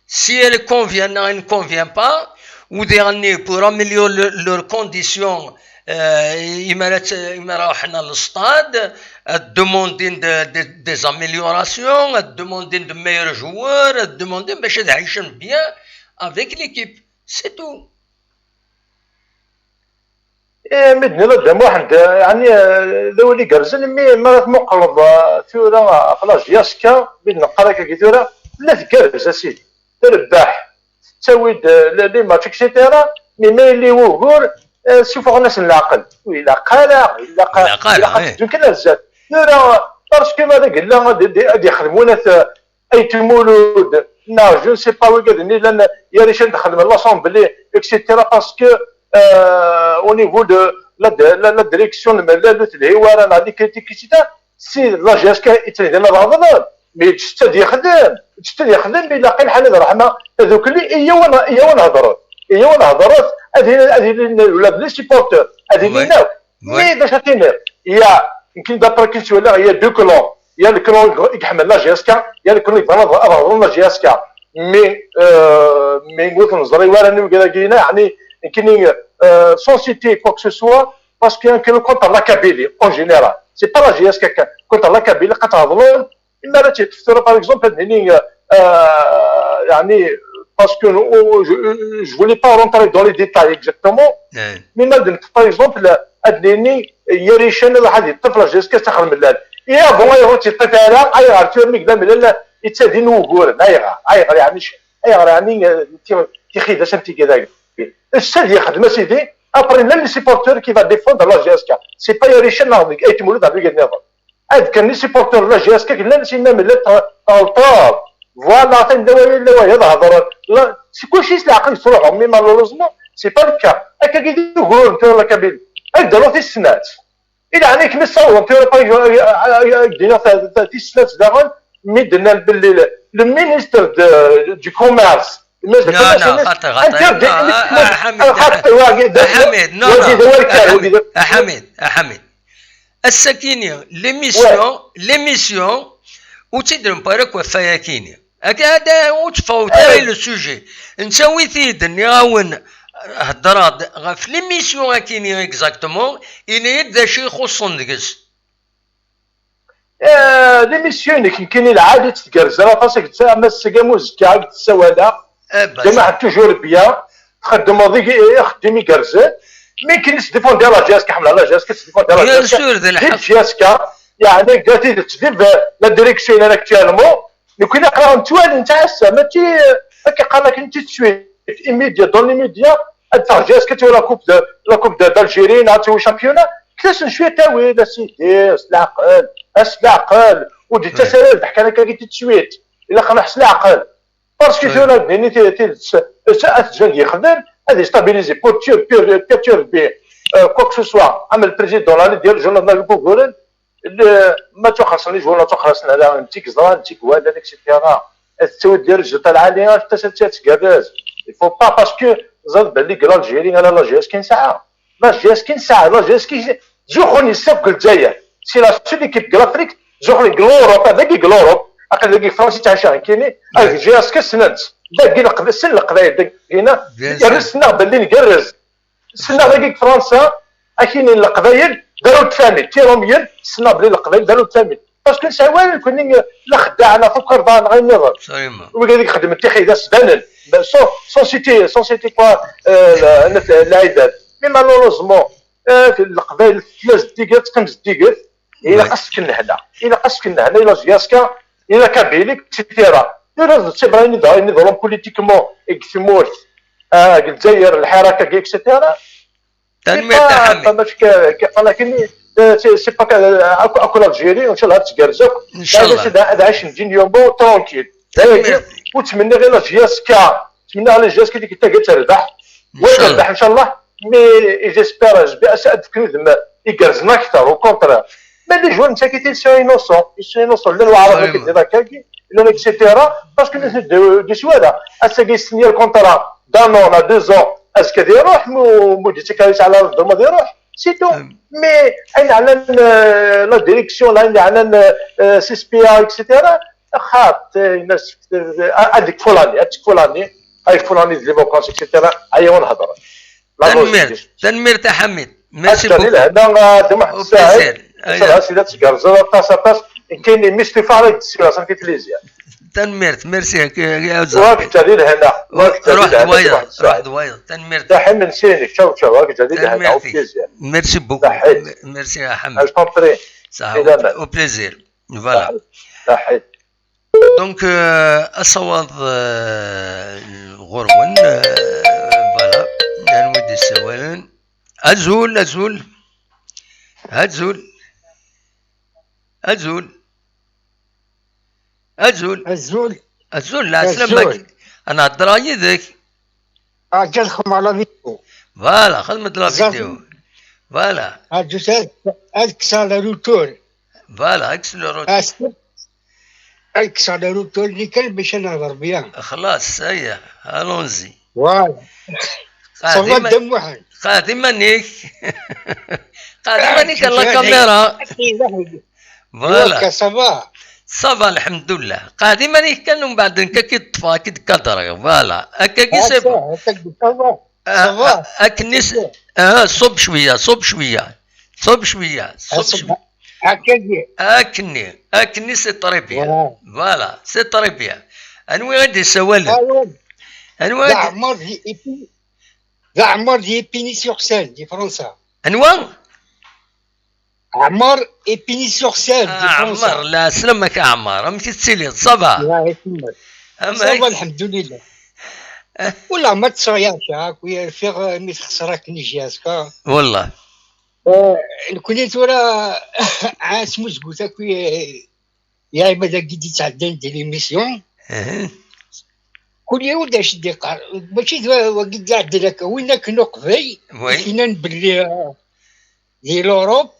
si elle convient ou ne convient pas, ou dernier pour améliorer leurs conditions, ils mettent le stade, demander des améliorations, demander de meilleurs joueurs, demander bien avec l'équipe, c'est tout. مدني قدام واحد يعني ذولي قرزن مي مرات مقلب ثورة خلاص جياسكا بين نقرا كثيرة لا تقرز اسيدي تربح تسوي لي ماتش اكسيتيرا مي ما اللي وغور شوفوا الناس العقل ولا قلق الا يمكن الزاد ثورة باسكو ماذا قلنا غادي يخدمونا اي تمولود نا جو سي با وكادني لان يا ريت نخدم لاسومبلي اكسيتيرا باسكو au niveau de la direction de الهوارة نعطي كريتيكيتي سي لا جاسكا يتنهدنا الهضره مي تشتد يخدم بلا قيل حال الرحمه هذوك اللي هي ونهضرت هذه ولاد لي سيبورتور هذه لينا مي باش تينير يا يمكن دابا كنت ولا هي دو كلون يا الكلون يحمل لا جاسكا يا الكلون يبغى لا جاسكا مي نقول نزري وراني وكذا يعني كاين sans citer quoi que ce soit parce qu'il y a un contre la Kabylie en général c'est pas la GSK contre la Kabylie قتهضرون اما راه تفسر par exemple هذني يعني parce que je voulais pas rentrer dans les détails exactement mais مثلا par exemple هذني يريشن واحد الطفله GSK تخدم اللال يا بون يروح يطيطها اي عرفتي مقدام لا يتسادين وغور ايغر يعني تيخيد سنتي كذا السد يخدم سيدي ابري لي سيبورتور كي فا ديفوندر لا جاسكا سي با يريشن ناضيك اي تمولد هذيك النظام عاد كان لي سيبورتور لا جاسكا كنا نسينا من الطاب فوالا تندوي لا هضر لا سي كلشي العقل يصلح مي مالوروزمون سي با الكا هكا كيديروا انت ولا كابيل داروا في السنات الى عليك مصور انت ولا دينا في السنات داغن مي درنا باللي لو مينيستر دو كوميرس حميد السكيني ليميسيون وتدرم بارك وفاياكيني هذا وتفاوت لو سوجي نسوي ثيد نعاون هضرات في ليميسيون كيني اكزاكتومون اني ذا شي يخصن دكس ليميسيون كاين العاده تقرز راه فاسك تسمى السكاموز كاع تسوادا جماعة توجور بيان تخدم خدمي كرزان مي كاينش ديفون ديال لا جاسكا حمل على جاسكا ديفون ديال لا جاسكا جاسكا يعني قالتي تدير لا ديريكسيون انا اكتيالمون لو كاين قراو نتوالي نتاع ماشي هكا قال لك انت تسوي ايميديا دون ليميديا ادفع جاسكا تو لا كوب دالجيري نعطيو شامبيونا كلاش شويه تاويل اسيدي العقل ودي تسالي ضحك انا كي تسويت الا خنحس العقل باسكو جونا بني تجي يخدم هذه ستابيليزي بور بي كوك سو سوا عمل بريزيدون راني ديال جورنال جوجل ما تخلصنيش ولا تخلصنا لا نتيك زرا نتيك وادا داك سيتيرا تسوي دير الجلطه العاليه حتى تتقرز يفو با باسكو زاد بالي كرا الجيري انا لا جيس كاين ساعه لا جيس كاين ساعه لا جيس كاين جوخوني سافك الجزائر سي لا سولي كيب كلافريك جوخوني كلوروب هذاك كلوروب اقل داك فرنسي تاع شاهين كاينين جي اس كي سنت داك السن القضايا مسكينه يرسنا باللي نقرز سنا ذاك فرنسا اكاين القبايل داروا الثامن تيروميين سنا بلي القبايل داروا الثامن باسكو سوال كوني لا خدعنا فكر دان غير النظر وقال لك خدم التخيذ سدانا سون سيتي كوا العداد مي مالوروزمون في القبايل 3 دقائق 5 دقائق الى قسكن هنا الى جياسكا الى كابيليك تيرا لازم تبراني نظام بوليتيكمون اكسمورت الجزائر الحركه كي اكسيتيرا تنمية تحمي ولكن سي با اكل الجيري وان شاء الله تقرزك ان شاء الله هذا 20 يوم ترونكيل وتمنى غير جياسكا تمنى على جياسكا اللي كنت تربح وتربح ان شاء الله مي جيسبير باسعد كنذم يقرزنا اكثر وكونترا ما لي جوان مساكين سي انوسون لا العرب كيدير هكاكي لا اكسيتيرا باسكو دي سوادا اسا سنيا الكونترا دان اون 2 ans اسكا يروح مدتك على الظلمه يروح سي تو مي اين على لا ديريكسيون على سي سي بي اكسيتيرا خاط الناس هذيك فلاني دي فوكونس اكسيتيرا هيا ونهضر تنمير تحمد ميرسي بوكو هذا دم حسين سيدات تقرزوا طاس كاين ميستفا على السياسه في تليزيا تنميرت ميرسي يا وقت جديد هنا روح دويض تنميرت دحين من سينك شوف وقت جديد هنا ميرسي بوكو ميرسي يا حمد صح او بليزير فوالا صحيت دونك الصواب غرون فوالا نودي السوالن أزول لا سلامك انا الدراجي ذاك جالكم على فيديو فوالا خدمة لا فيديو فوالا اكسلروتور فوالا اكسلروتور اللي كان باش نهضر بيان خلاص هيا الونزي فوالا صافا دم واحد قادما نيك الله كاميرا فوالا صافا الحمد لله قادما نيك كانوا من بعد كي طفا كي كدر فوالا هكا كي سيبو اكنس صب شويه اكني سي طري بيان فوالا سي طري بيان انوي غادي سوال انوي عمر دي ايبيني سور سين دي فرنسا انواع عمر ايبيني سور سين دي فرنسا عمر لا سلمك عمر ام تتسلي صبا صبا الحمد لله ولا ما تصيرش هاك ويا فيغ مي تخسرك نجياسكا والله كنت ورا اسمو زقوتك يا عباد كي تعدين ديال ليميسيون كل يوم داش دقيقة ماشي وقت قاعد لك وين كنا قبي كنا نبلي ديال اوروب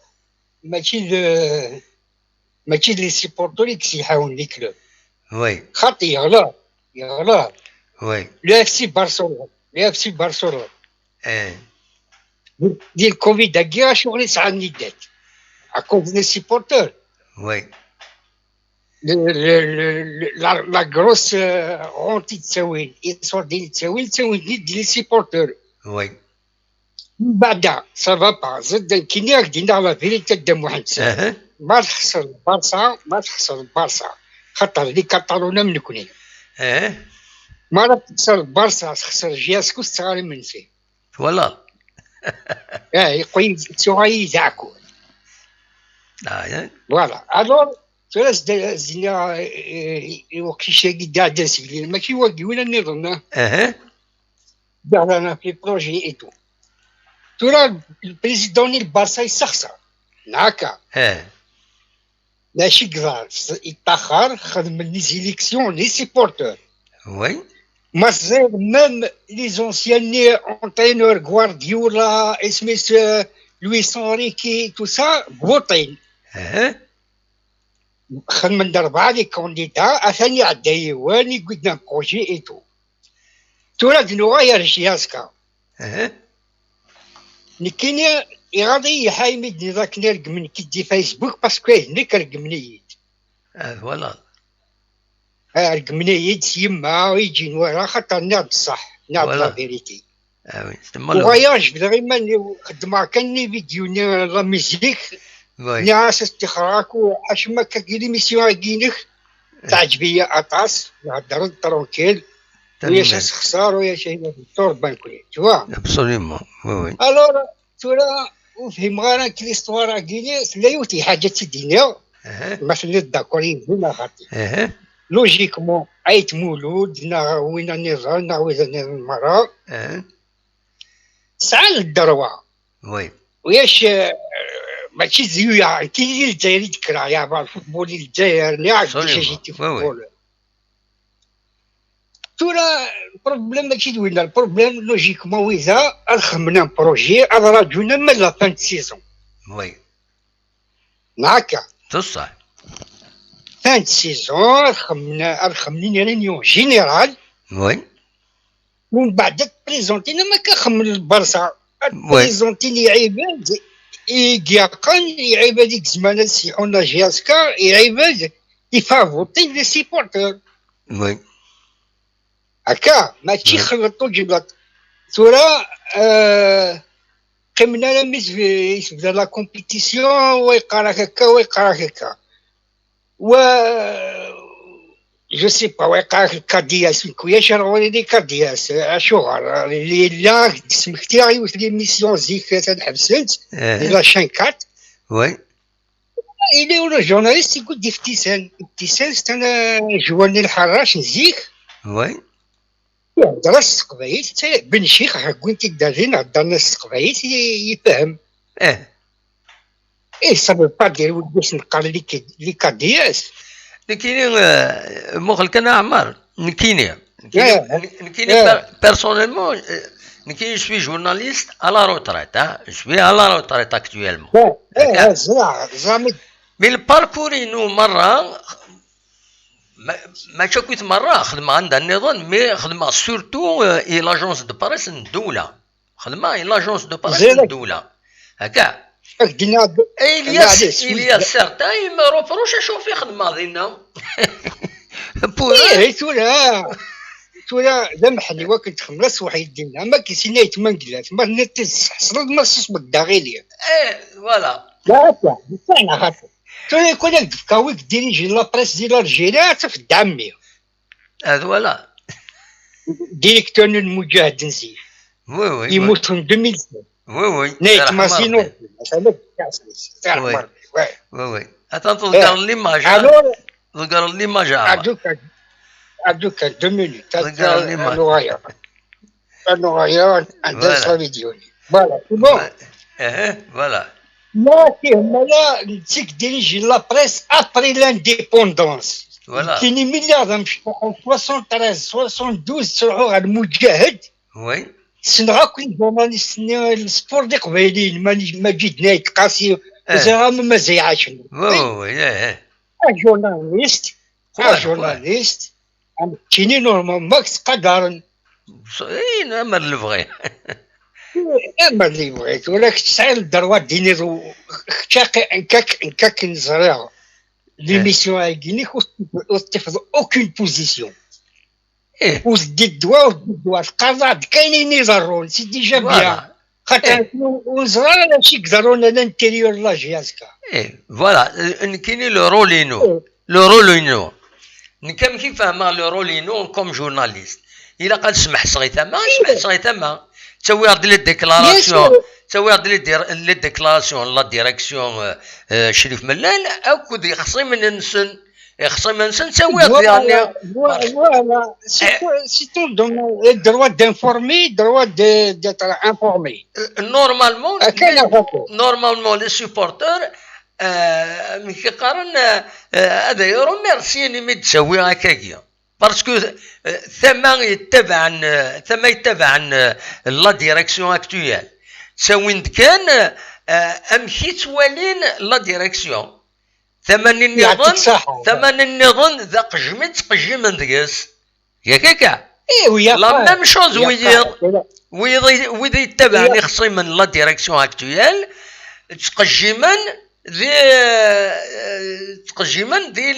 ماشي لي سيبورتوري كيسيحاون لي كلوب وي خاطي يغلا وي لو اف سي برشلونة ديال كوفيد هكا شغل يسعى الندات اكوز لي سيبورتور وي la grosse honte تساوي الصور ديال تساوي ديال لي سيبورتور وي بعدا سافا با زد كيني دينا لا فيريتي دا محمد ما تخسر البارسا خاطر لي كاتالونا من كوني ما تخسر البارسا تخسر جياسكو صغار من فيه والله يقوي تسوي يزعكو فوالا الور ثلاث زينا وقت شي قاعد نسيل ماشي واقي ولا نظن دارنا في بروجي ايتو ترى البريزيدون البارسا يسخسر هكا ماشي كثار يتاخر خدم لي زيليكسيون لي سيبورتور وي مازال ميم لي زونسيان اونترينور غوارديولا اسميس لويس انريكي تو سا فوتين خدم ضربة لي كونديدا اثاني عداي واني قلنا بروجي ايتو تولد نغير جياسكا نكيني يغادي يحايمد ذاك نرقمن كيدي فيسبوك باسكو هناك رقمنيد فوالا رقمنيد يما ويجي ورا خاطر ناض بصح نعم لا فيريتي وي فواياج فريمون خدمة كاني فيديو لا ميوزيك ناس استخراج وحشمة كاكيلي ميسيون كينك تعجبية أطاس نهضر ترونكيل ويا شاس خسار ويا شي دكتور بانكولي توا ابسوليومون وي الور تورا وفهم غانا كريستوار كيني سلايوتي حاجة تدينا مثلا داكورين هنا خاطي لوجيكمون عيت مولود وين نزال وين المرأة سعى للدروة وي وياش ماشي زيويا كي الجزائري تكره يا با الفوتبول الجزائر نعرف كيفاش يجي فوتبول تورا البروبليم ماشي دوينا البروبليم لوجيكمون ويزا الخمنا بروجي أدراجونا من لا فان سيزون وي هكا تصح فان سيزون الخمنين رينيون جينيرال وي ومن بعد بريزونتينا ما كنخمم البرصا بريزونتيني عباد يقيقن يعيبها ديك الزمانات سيحونا جياسكا يعيبها يفافوتي لي سيبورتور وي هكا ماشي خلطو جبلات تورا قمنا لمس في لا كومبيتيسيون ويقرا هكا ويقرا هكا و جو سي با ويقرا الكادياس كوياش راه لي كادياس اشوغر اللي لا سمحتي غيوث لي ميسيون زيك تنحبسنت لا شان كات وي إلي ولا جورناليست يقول دي ابتسام انا جواني الحراش نزيك وي درس قبايل بن شيخ حكون تدارين هضر الناس قبايل يفهم صافي با دير وديش نقرا لي كادياس نكيني مخل كان عمار نكيني بيرسونيلمون نكيني جو سوي جورناليست على روتريت جو سوي على روتريت اكطويلمون زعما مي الباركورينو مرة ما شكويت مرة خدمة عندها النظام مي خدمة سورتو اي لاجونس دو باريس الدولة خدمة اي لاجونس دو باريس الدولة هكا إلياس سارتان ما روبروش اشوف في خدمة دينا تورا لمحني وكنت خملاس وحيد دينا ما كيسينا يتمنقلات ما نتحصل ما صوص بالداغيليا فوالا لا بصحنا خاطر تورا يكون هاك دفكاويك ديريجي لا بريس ديال الجزائر في الدعمية هذا ولا ديريكتور المجاهد نزيف وي يموت في 2007 وي نيت ماسينو وي تذكر ليماج تذكر ليماج عبدوك 2 مينوت النغاية عندها صافي فوالا بون فوالا لا كيما لا نتيك ديريجي لا بريس ابري لانديبوندونس فوالا كاينين مليار مشروع 73 72 تروحوا على المجاهد وي سنغا كل جورناليست السبور دي قبايلين ما جيت نايت قاسي زعما ما زيعاش وي جورناليست جورناليست كايني نورمال ماكس قدرن نعمر اللي بغي اما اللي بغيت ولكن تسعى الدروات دينيرو اختاقي انكاك نزرع ليميسيون هاكينيك وتفضل اوكين بوزيسيون وزدي الدواء القرض كاينين يضرون سي ديجا بيان خاطر ونزرع ماشي يقدرون الانتيريور لا جيازكا فوالا كاينين لو رولينو نكمل كيف فاهمه لو رولينو كوم جورناليست الا قال سمح صغي تما تسوي هاد لي ديكلاراسيون لا ديريكسيون شريف ملال اكود يخصي من نسن تسوي فوالا سي تو دون الدروا دانفورمي دروا ديتر انفورمي نورمالمون لي سوبورتور ملي كيقارن هذا يورو ميرسي مي تسوي هكاكيا باسكو ثم يتبع لا ديريكسيون اكطويال تسوين كان امشي توالين لا ديريكسيون ثمن النظام ذا قجمن ديس ياك هكا لا ميم شوز ويض يتبعني خصي من لا ديريكسيون اكطويال تقجمن دي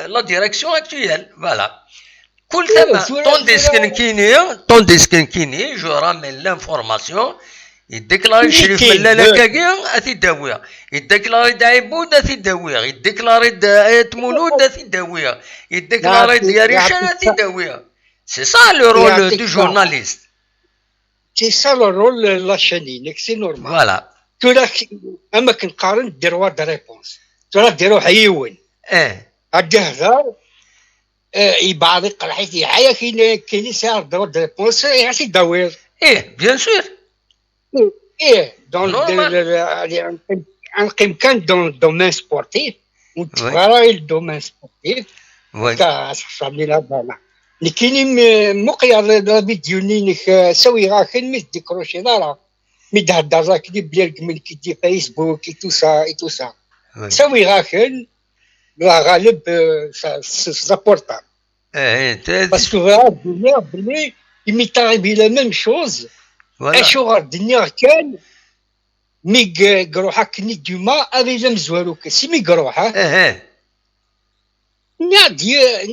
لا ديريكسيون اكطويال فوالا كل ثما طونديس كيني جو رامين لانفورماسيون يديكلاري شريف من لاكاكيا اثي داوية، يديكلاري دايبود اثي داوية، يديكلاري آية مولود اثي داوية، يديكلاري دياريشان اثي داوية. سي سا لو رول دو جورناليست. سي سا لو رول لا شانينك سي نورمال. فوالا. تولا اما كنقارن ديروا دي ريبونس. تولا ديروا حيوان. غادي هضر يبعض القرحيت يعيا كاين ساعه ديروا دي ريبونس يعطي داوير. بيان سور. دون نقيم كان دون الدومين سبورتيف ونتغير الدومين سبورتيف كصحابي لا بالا اللي كاينين مقيا فيديو نينك سوي راكن مي ديكروشي دارا مي تهضر راك دي بليك من كي فيسبوك اي تو سا اي تو سا سوي راكن لا غالب سابورتابل باسكو الدنيا بلي يمي تاريبي لا ميم شوز اشوغ الدنيا كان مي قروحا كني ديما افي لم زوالوك سي مي قروحا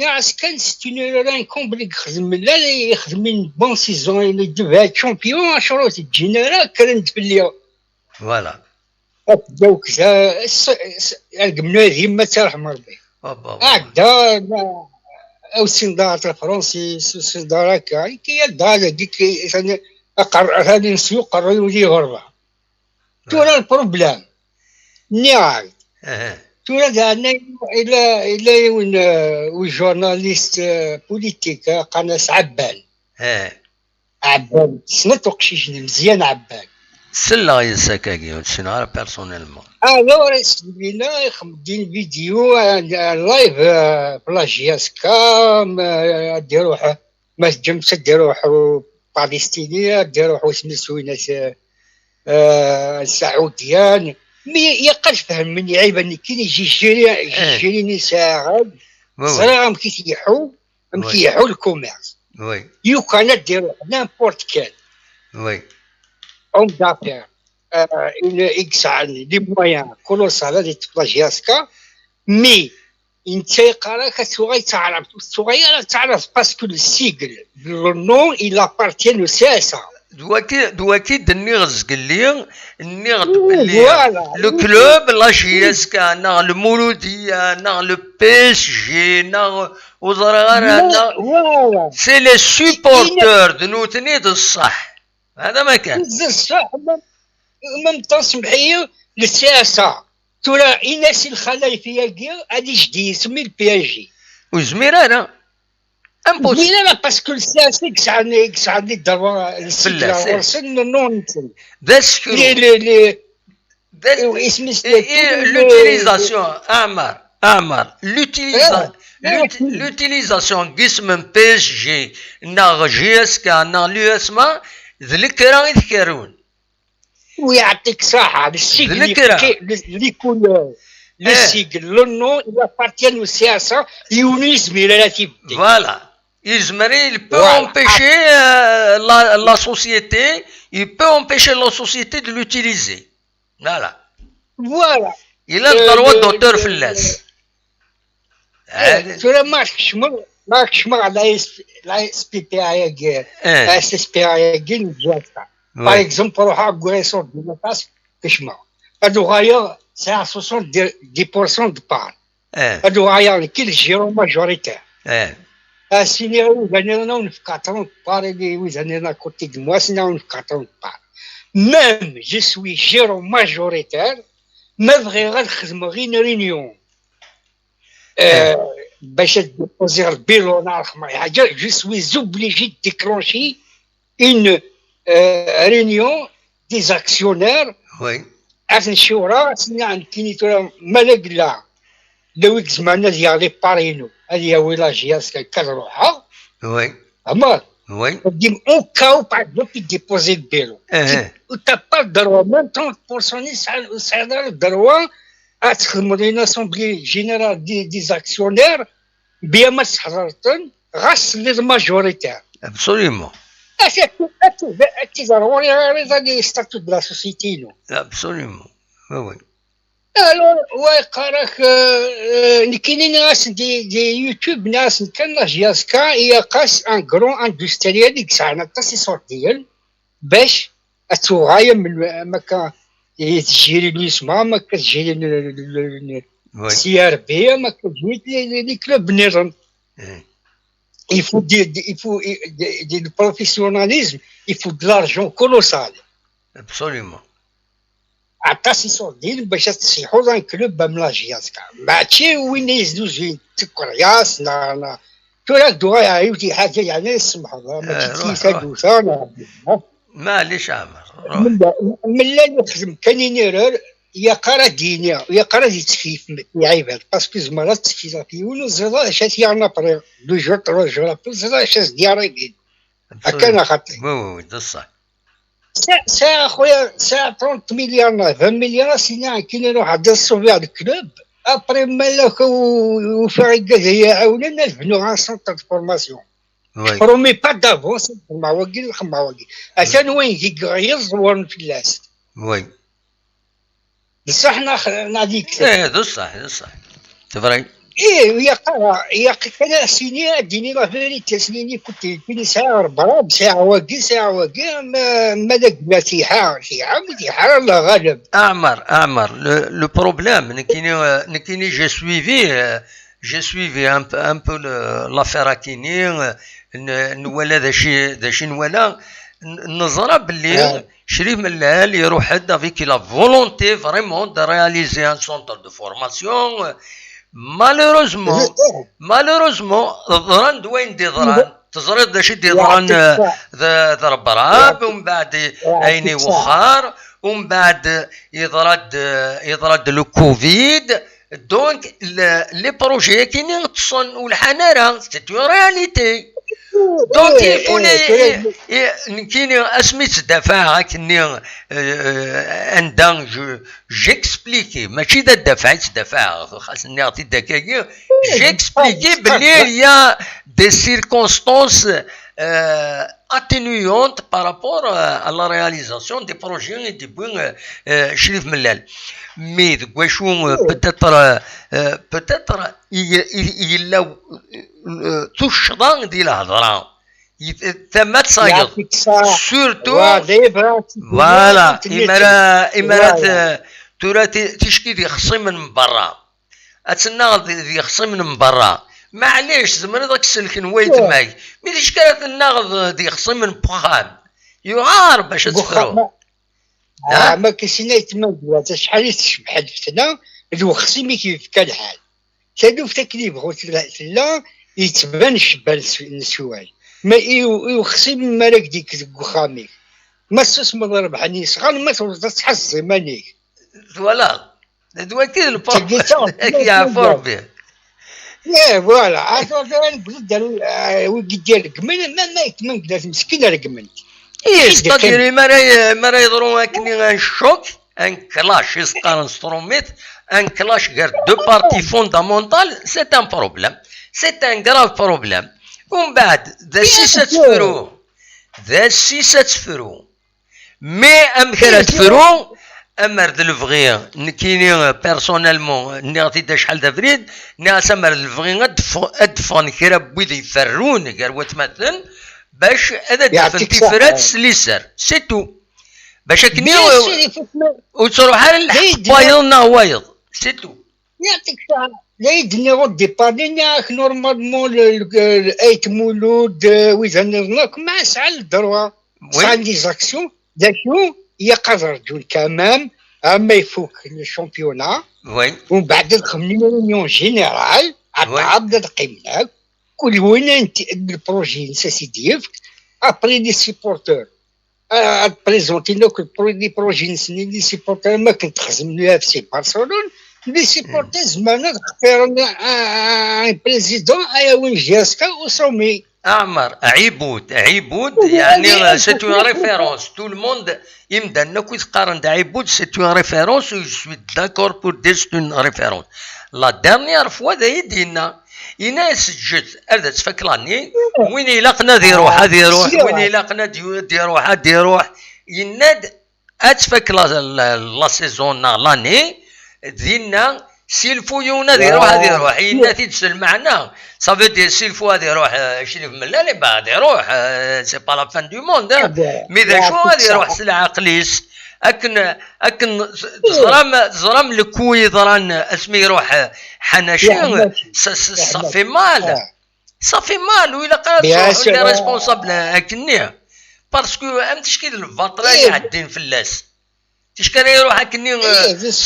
ناس كان ستينيران كومبليك خدم لا يخدم من بون سيزون اللي دبات شامبيون شروط الجنرال كرنت في اليوم فوالا دوك القمنا ديما ترحم ربي هكذا او سندارات الفرنسيس وسندارات كي الدار ديك هذه نسيو قرروا لي غربة تورا البروبلام نعم تورا دعنا إلى جورناليست بوليتيك قناص عبان عبان سنت وقشيش مزيان عبان سلا يسكاكي شنو عارف بيرسونيلمون الو رسمينا خمدين فيديو لايف بلاجياسكا ديروح ما تجمس ديروح بالستينية ديروح اسم سويناس السعوديان مي يقدر فهم مني عيب اني كي يجي يجيني ساعه صراحه مكيحو الكوميرس وي يو كان ديروح نامبورت كان وي اون دافير اكس عن دي مويان كولوسال دي بلاجياسكا مي انت قراك صغيره تعرف باسكو السيجل النون الى بارتيان لو سي اس دواكي النغز قال لي النغد باللي لو كلوب لا جياسكا نا المولوديه نا لو بي اس جي نا وزرغار سي لي سوبورتور دو نوتني الصح هذا ما كان الصح ما تسمحيه للسياسه ترى إناس الخلايا فيها كير هادي جديد يسمي البي اس جي وزمير انا امبوس زمير انا باسكو السياسي كسعني الدروا السياسي ورسن نون داسكو اسم لوتيليزاسيون اعمر لوتيليزاسيون قسم بي اس جي نا جي اس كا نا لو اسما ذلك يذكرون ويعطيك صحة السجل اللي يكون السجل لونو إلا بارتيان والسياسة يونيز ميلاتي فوالا يزمري il peut empêcher la société il peut empêcher la société de l'utiliser voilà il a le droit d'auteur في الناس ترى ماك شمر على لا اس بي بي اي اس اس بي اي جاتا باغ اكزومبل روح اغوريسور دو لاس كشما هادو غايا ساعه 70% دو بار هادو غايا كي الجيرو ماجوريتير سينيرو غانينا ونفكاترون بار اللي وزانينا كوتي دو مواسنا ونفكاترون بار ميم جو سوي جيرو ماجوريتير ما بغي غنخدم غير رينيون باش ديبوزي البيلو نعرف معايا حاجه جو سوي زوبليجي ديكلونشي اون رينيون دي زاكسيونير وي عرفت الشورى سنا كاين ترى مالك لا دويك زعما ديال لي بارينو هذه ولاجياس كنروحها وي اما وي ديم اون كاو بعد في ديبوزي البيلو تا با دروا ميم 30% سعر الدروا تخدم لينا اسامبلي جينيرال دي زاكسيونير بيا ما تحررتن غاس لي ماجوريتير ابسوليومون ضروري هذا ستاتوت دو لا سوسيتي نو ابسوليومون وي الو ويقراك كاينين ناس دي يوتيوب ناس كان جياسكا هي قاس ان كرون اندستريال ديك الساعه التصيصور ديال باش اتوغايا من مكا تجيري نسمع ما كتجيري سي ار بي ما كتجيري لي كلوب نيرن il faut du professionnalisme, il faut de l'argent colossal. Absolument. عطاسي صوردين باش تصيحوا ذا كلوب بملاجياسكا ماشي وين يزوجين تكرياس لا توراك دوا عيوتي حاجه يعني سمح الله ما تيسادو ثانا معليش عمر من لا نخدم كاين ايرور يا قرا دينيا يا قرا دي تخفيف عيبات باسكو زعما تخفيف في ونزل شات يعنا بري دو جور ترو جور زعما شات ديارين هكا انا خاطي وي ده صح ساعة خويا ساعة 30 مليار 20 مليار سينا كاين يروح عند الصوفي على الكلوب ابري مالك وفريق هي عاونا نبنوا ان سونتر فورماسيون برومي با دافونس المعوقين الخماوقين عشان وين يغيظ وين في اللاس وي بصح نعطيك ايه ده صح ده صح تفرق يا كان سيني ديني لا فيريتي سيني كنت في ساعه 4 ساعه واقي ما داك مسيحه لا غالب اعمر لو بروبليم نكيني j'ai suivi un peu l'affaire Akini نولا داشي نولا نظرة باللي شريف ملال يروح هدا فيك لا فولونتي فريمون دو رياليزي ان سونتر دو فورماسيون مالوروزمون ضران دوين دي ضران تزرد داشي دي ضران ضرب براب ومن بعد عيني وخار ومن بعد يضرد لو كوفيد دونك لي بروجي كاينين تصن والحناره سي اون رياليتي دونك يفوني كاين اسميت الدفاع كني عندنا جيكسبليكي ماشي دا الدفاع خاصني نعطي الدكاكي جيكسبليكي بلي هي دي سيركونستانس atténuante par rapport à la réalisation des projets du bon Chérif Mellal. Mais peut-être il a touche dans des ladrons. ثم تصايد سورتو فوالا إمارات ترى تشكي ذي خصم من برا أتسنى ذي خصم من برا معليش زمان ذاك السلكن ويت ماي مي تشكات الناغض ذي خصم من بخام يعار باش تفكروا ما كيسنا يتمد شحال تشبح الفتنة ذو خصمي كيف كان الحال كانوا في تكليف غوت لا يتبان شبال السواي ما يخصم مالك ديك وخامي ما استثمر ربحني صغار ما تحس مانيك فوالا دلوقتي يا فوربي لا فوالا عاد البلد ويجي ديالك ما يتمنى لازم مسكين رقمنت ستادير مرا يضروا هكني ان شوك ان كلاش يسقى انستروميت ان كلاش غير دو بارتي فوندامونتال سي ان بروبليم سي ان غراف بروبليم ومن بعد ذا سيسة تفرو مي أمكرا تفرو أمر دلفغي نكيني بيرسونيلمون نغطي دا شحال دافريد ناس أمر دلفغي أدفن كرا بويدي يفرون كروات مثلا باش هذا دفن تفرات سليسر سيتو باش كني وتروح على الحوايض وايض سيتو يعطيك الصحة لا يدني غد ديبارنياك نورمالمون ايت مولود ويزنرناك مع ساعة الدروة ساعة لي زاكسيون داكو يقدر جول كمام اما يفوك الشامبيونا وين ومن بعد دخلنا لونيون جينيرال عبد القيمناك كل وين انت البروجي نساسي ديالك ابري لي سيبورتور بريزونتي لوك لي بروجي نسني لي سيبورتور ما كنت خزم لها في سي بارسلون لي سيبورتي زمان اختار ان بريزيدون ايا وين جاسكا وصومي اعمر عيبود يعني سي اون ريفيرونس تو الموند يمدى انك تقارن عيبود سي اون ريفيرونس و جو سوي داكور بور دير سي اون ريفيرونس لا ديرنيير فوا ذا يدينا يناس جد هذا تفكرني وين يلاقنا دي روح وين يلاقنا دي روح يناد اتفك لا سيزون لاني ديالنا سيلفو يونا دي يروح هذه يروح ينا تيتسل معنا صافي دير سيلفو هذه يروح شريف ملالي بعد يروح سي با لا فان دو موند مي ذا شو هذه يروح سلعه قليس اكن زرام الكوي ضران اسمي يروح حناشي صافي مال صافي مال ولا قالت ولا ريسبونسابل هكني باسكو ام تشكيل الفطره اللي عندين في اللاس تشكري يروح هكني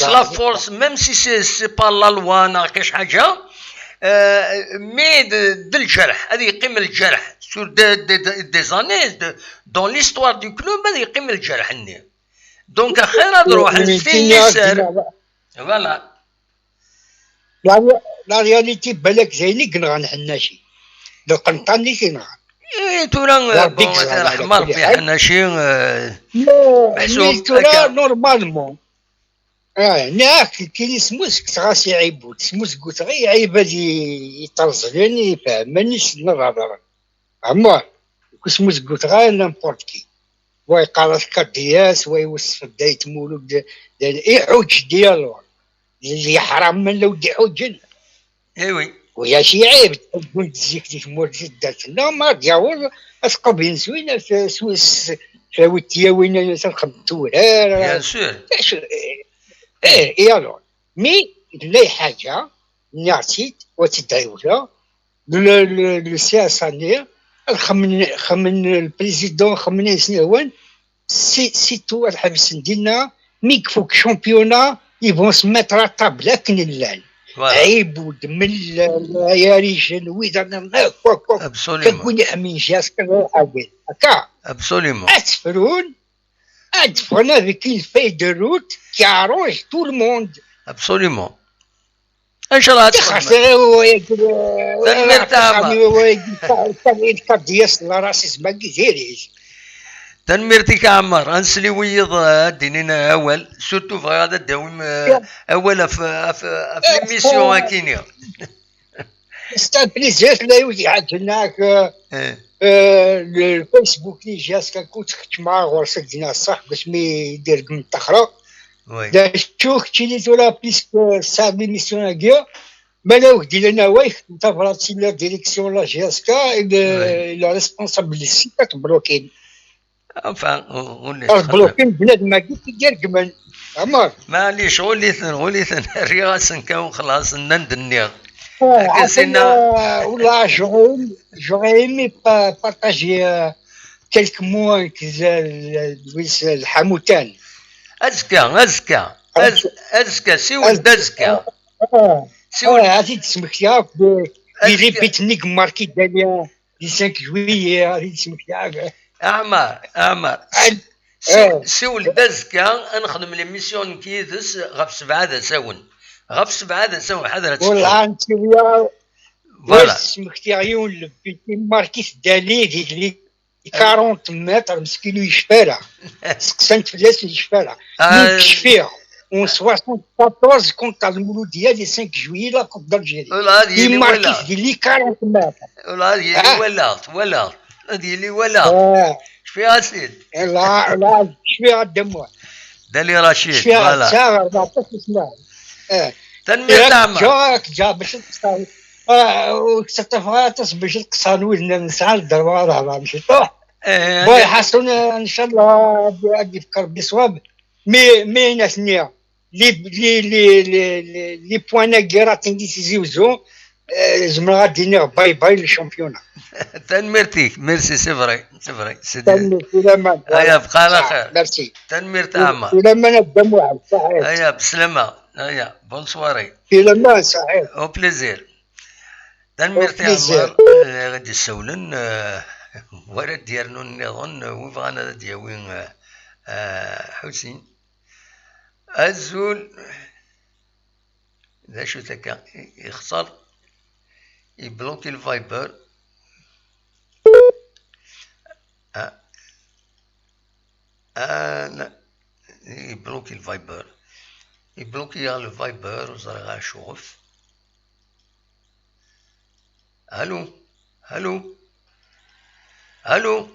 لا فورس ميم سي سي با لا لوا ناقش حاجه مي دو الجرح هذه يقيم الجرح سور دي زاني دون ليستوار دو كلوب هذه يقيم الجرح ني دونك خير نروح لفين يسار فوالا لا رياليتي بالك زيني كنغان حناشي دو قنطاني كنغان تورا حمار في حناشي محسوب تورا نورمالمون ناك كاين سموس كتغاس يعيبوت سموس قلت غير يعيب هادي يطرزلني يفهمنيش نهضر عمار سموس قلت غير نامبورت كي ويقالت كدياس ويوصف بداية مولود يحوج ديالو اللي حرام من لو دي حوجن ايوي ويا شي عيب تقول تزيك ديك مولد دات لا ما دياول اسقبين زوينه في سويس فاوتيا وين تنخدمتو بيان سور يالو مي لا حاجه نعطيت وتدعوله السياسه نير خمن البريزيدون خمن سنوان سيتو الحبس ديالنا ميكفوك شامبيونا يبغون سماتر طاب لكن اللان عيب ودمل يا رجال ويدنا كنكون يحمي جاس كنحاول هكا ابسوليمون ادفرنا avec une feuille de route qui arrange tout le monde ابسوليمون ان شاء الله تنميرتك عمار انسلي ويض دينينا اول سورتو في هذا الدوام اول في ليميسيون هكينيا استابليزيت لا يوجد عندناك الفيسبوك اللي جات كنت مع غرسك دينا الصح باش ما يدير من التخرى دا شوك تشيلي تولا بيسكو صاب ليميسيون هكيا مالاو دير لنا وايخ انت فراتي لا ديريكسيون لا جاسكا لا ريسبونسابل سي كتبلوكين بلوكين بنادم كي يدير كمان عمر معليش غوليثن رياسن كان خلاص نندنيا ولا j'aurais aimé partager quelques mots avec الحموتان أزكى سيول أزكى سيول هذه تسمح ياك اللي بيتنيك ماركي داليا دي 5 جويي هذه تسمح ياك أعمار سيول أزكى نخدم لي ميسيون كيدس غف 7 ساون غف 7 ساون حضرتك والله انت ويا فوالا مختاريون بيتي ماركي دالي اللي 40 متر مسكين يشفالها سقسنت فلاس يشفالها يشفيها و 74 كنت على المولود ديالي 5 جويي لا كوب دالجيري هذه اللي ماركي ديال لي 40 متر والله هذه اللي ولات هذه اللي ولات شفيها سيد لا شفيها الدموع دالي رشيد فوالا شفيها 14 سنه تنمية تعمر جا باش تقصان وكتفغاطس باش تقصان ولنا نسعى الدروا راه مشيت باي حسن ان شاء الله بغادي يفكر بصواب مي ناس نيا لي بوان كيرات ديسيزيوزو زعما غادي باي للشامبيونا تنميرتيك ميرسي سي فري سيدي هيا بقى على خير ميرسي تنمير تعمر لما نبدا واحد صحيح هيا بسلامة هيا بونسواري لما صحيح او بليزير تنمير تعمر غادي يسولن ورد ديالنا نظن وفغانا دياوين حسين الزول ذا شو تكا يخسر يبلوكي الفايبر لا يبلوكي الفايبر يبلوكي الفايبر وزرغا شوف الو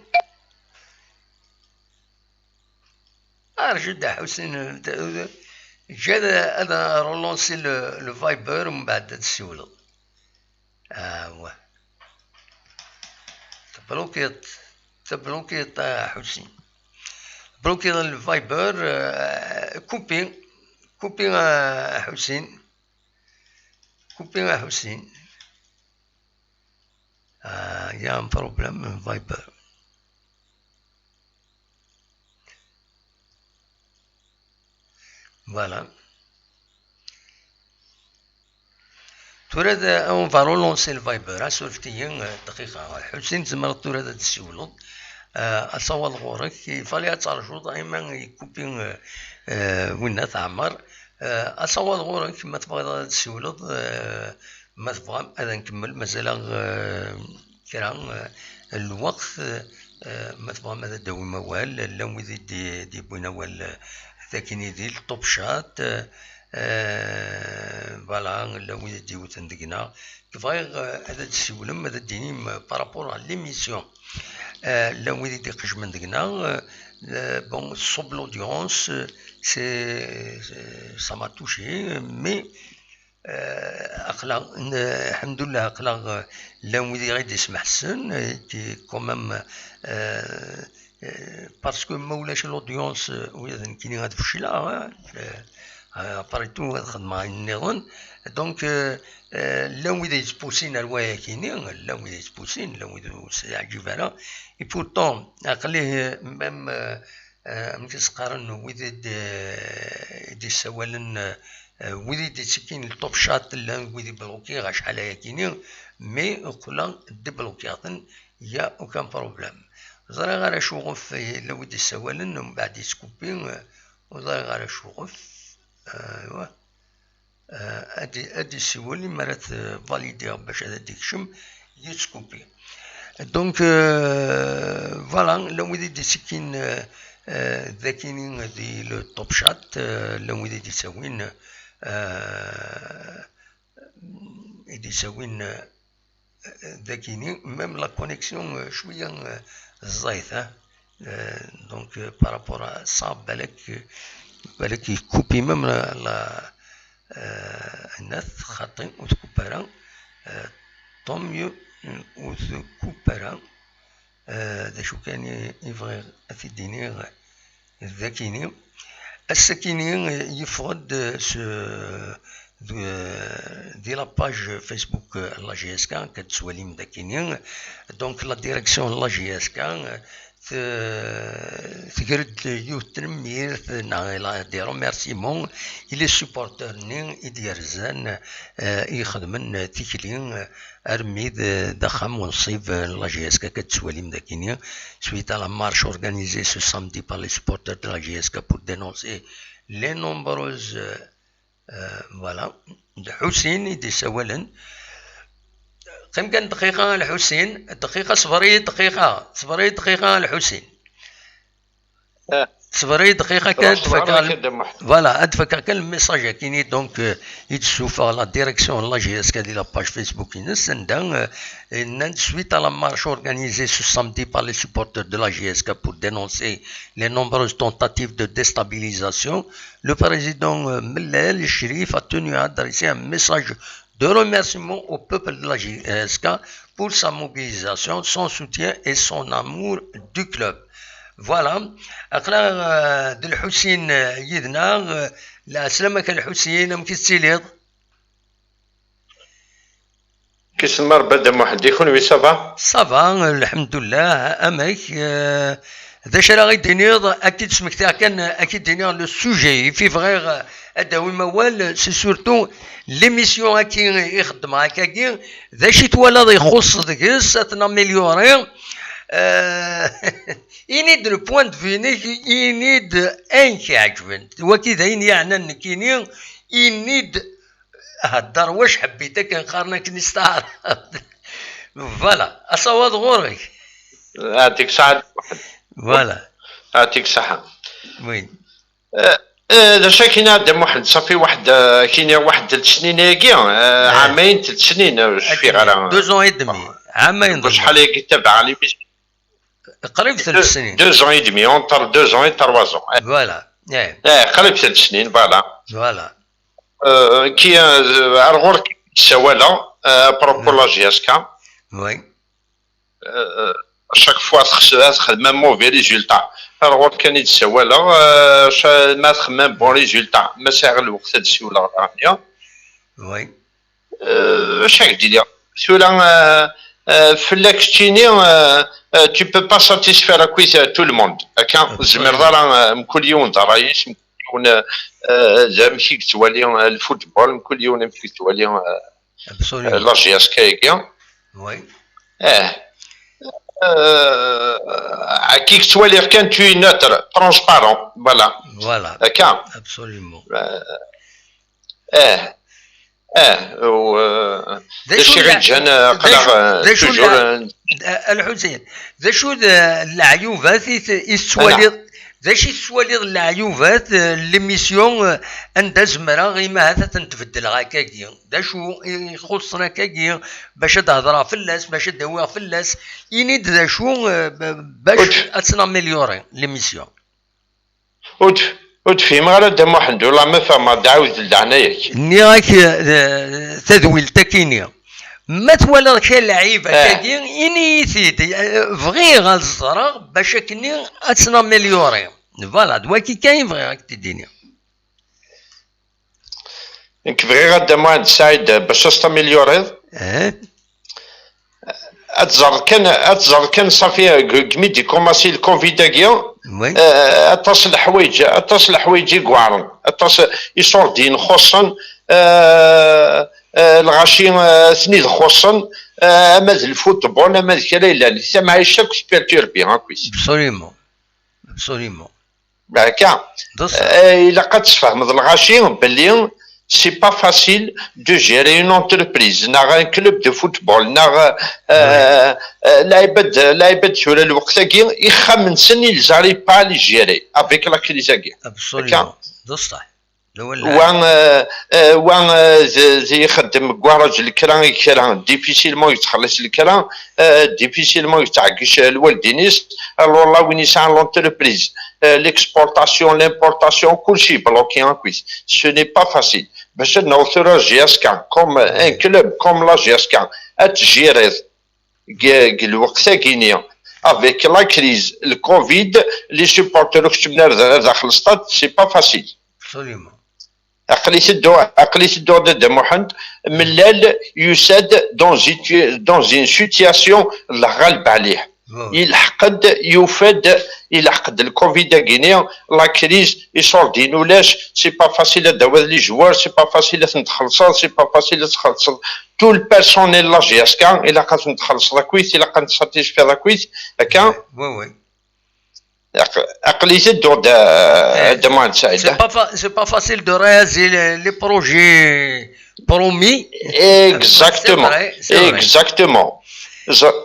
ارجع حسين جا هذا رولونسي لو فايبر ومن بعد تسولد واه تبلوكيت حسين بلوكيت الفايبر كوبي حسين يا ان بروبليم من فايبر فوالا تراد اون فالو لونسي الفايبر سولفتي دقيقه حسين تزمر تراد تسولد اصور غورك يفالي ترجو دائما يكوبي وين تعمر اصور غورك ما تبغى تسولد ما تبغى هذا نكمل مازال كرا الوقت ما تبغى ماذا داوي موال لا ويدي دي بوينا وال ذاكيني ديال الطوب شات فوالا لا ويدي ديو تندقنا كيفغي هذا تسولم هذا ديني بارابور على ليميسيون لا ويدي دي قش من دقنا bon sur l'audience ça m'a touché mais أخلاق الحمد لله أخلاق لو يريد يسمع السن كومام باسكو ما ولاش لودونس ويا كاينين هاد الفشله اباريتو الخدمه النظام دونك لو يريد يسبوسين الروايه كاينين لو يريد يسبوسين لو يريد يعجب على اي بورتون اقليه ميم ملي تقارن ويريد دي سوالن ويدي تسكين الطوب شات اللي ويدي بلوكي غا شحال هي كاينين مي كلها ديبلوكياتن يا اوكان بروبليم زرا غير شوغف لو ويدي سوالن ومن بعد يسكوبي وزرا غير شوغف ايوا ادي سوالي مرات فاليدي باش هذا ديكشم يسكوبي دونك فوالا لو ويدي تسكين ذاكينين دي لو طوب شات لو ويدي تسوين يسوين ذاكيني ميم لا كونيكسيون شويه زايده دونك بارابور صا بالك يكوبي ميم لا الناس خاطين وتكوبرا طوميو وتكوبرا دا شو كان يبغي افيديني ذاكيني السكينين يفرض دي لا باج فيسبوك لا جي اس كا كتسوالي مداكينين دونك لا ديريكسيون لا جي اس كا تقرد يوترمير دي روميرسيمون إلي سوبورتور نين يديرزان يخدمن تيكلين أرميد دخم ونصيب لا جي اس كا كتسوالي مداكينين suite à la marche organisée ce samedi par les supporters de la GSK pour dénoncer les nombreuses voilà حسين يدي سوالن كم كان دقيقة الحسين دقيقة صبري دقيقة الحسين صبري دقيقة كانت فوالا ادفكر كان الميساج كايني دونك يتشوف لا ديريكسيون لا جي اس كا دي لا باج فيسبوك نسندا suite à la marche organisée ce samedi par les supporters de la GSK pour dénoncer les nombreuses tentatives de déstabilisation, le président Mellel Chérif a tenu à adresser un message de remerciement au peuple de la GSK pour sa mobilisation, son soutien et son amour du club. Voilà. أقلا د الحسين يدنا لا سلامك الحسين أم كيستيليض كيسمر بدا واحد يكون وي صافا الحمد لله أمك ذا شرا غيدينيض أكيد سمكتها كان أكيد دينيض لو سوجي في فغير أداوي موال سي سورتو ليميسيون هاكي يخدم هاكاكي ذا شي توالد يخص ديكس تناميليوري ينيد لو بوان دو فينيك ينيد ان كيعجبن وكذا يعني كاينين ينيد هدر واش حبيتك كنقارنك كنستعرض فوالا اصوات غورك يعطيك صحة فوالا يعطيك صحة وين هذا الشيء كاين عندهم واحد صافي واحد كاين واحد 3 سنين هاكي عامين 3 سنين في غير 2 ans et demi عامين شحال هيك تابع لي قريب 3 سنين 2 ans et demi entre 2 ans et 3 ans فوالا قريب 3 سنين فوالا Voilà. Qui alors سوالا بروبو لا جي اس كا Oui. chaque fois تخدم موفي ريزولتا alors كان يتسوالا ما تخمم بون ريزولتا ما ساغ الوقت هاد السيوله الثانيه Oui. chaque ديال سولا فلاك تشيني tu peux pas satisfaire كويس tout le monde كان زمر راه كل يوم درايش يكون زعما ماشي كتولي الفوتبول كل يوم ماشي كتولي لا جي اس كايكيا وي كي كتولي كان تو نوتر ترونسبارون فوالا كان ابسوليومون داكشي غير جانا قدر توجور الحسين ذا شو العيوبات يستوالي داكشي السوالير العيوبات ليميسيون عندها زمره غير ما هذا تنتبدل هكاكي دا شو يخصنا كاكي باش تهضر في اللاس باش تدوي في اللاس ينيد دا شو باش اتنا مليوري ليميسيون وتفهم غير دا محمد والله ما فهم دعوت لعنايك ني راك تدويل تكينيا ما توالى كاين لعيبه كاين اني ثيتي فغي غالزرا باش كني اتنا مليوري فوالا دواكي كاين فغي راك تديني فغي غادا مواد سعيد باش تستمليوري اتزر كان صافي كميدي كوماسي الكوفيد كيا اتصل حوايج كوارن اتصل يصور دين خصن الغاشي سنيد خصن اما الفوتبول اما كلا لا سمع الشك سبيرتور بيان كويس ابسوليومون هكا الا قد تفهم الغاشي باللي سي با فاسيل دو جيري اون انتربريز ناغ ان كلوب دو فوتبول ناغ لاعبات شولا الوقت كي يخمن سني الزاري با لي جيري افيك لا كريز كي ابسوليومون بصح وان زي يخدم كواراج الكران ديفيسيلمون يتخلص الكران ديفيسيلمون يتعكش الوالدينيس والله وين يسعى لونتربريز l'exportation, l'importation, كلشي بلوكي ان كويس سو ني با فاسيل باش نوصلوا جي اس كان كوم ان كلوب كوم لا جي اس كان اتجيري الوقت كينيا افيك لا كريز الكوفيد لي سوبورتور كتبنا داخل الستاد سي با فاسيل ابسوليومون عقلية الدور د محمد ملال يساد دون زين سيتياسيون اللي غالب عليه يلحقد الكوفيد كينيا لا كريز يصور دينولاش سي با فاسيل داوز لي جوار سي با فاسيل تخلص سي با فاسيل تخلص تو البيرسونيل لا جي اس كان الا قد تخلص لا كويس الا قد تساتيسفي لا كويس هكا وي عقلية الدور د محمد سعيد سي با فاسيل دو رياليزي لي بروجي برومي اكزاكتومون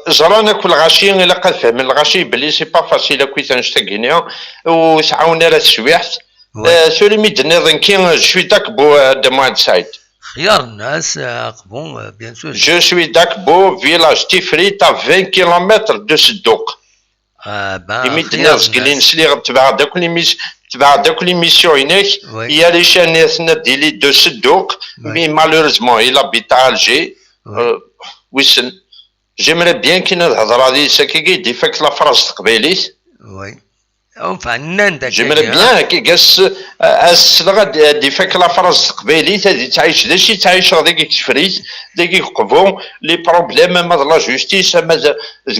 زرانا كل غاشي الا قد فهم الغاشي بلي سي با فاسيل كويس نشتاقينيا وسعاونا راه السويحت سوري ميدنا ظنكي شوي داك بو د محمد سعيد خيار الناس قبون بيان سور جو سوي داك بو فيلاج تيفريت 20 كيلومتر دو صدوق ميدنا زقلين سلي تبع داك لي ميسيون هناك يا لي شانيتنا ديلي دو صدوق مي مالوريزمون الى بيتا الجي ويسن جيمري بيان كي نهضر هذه ساكي دي فاك لا فراس تقبيليت وي فنان داك جيمري بيان كي قاس السلغه دي فاك لا فراس تقبيليت هذه تعيش داكشي تعيش هذيك تفريت داك قبو لي بروبليم ما لا جوستيس ما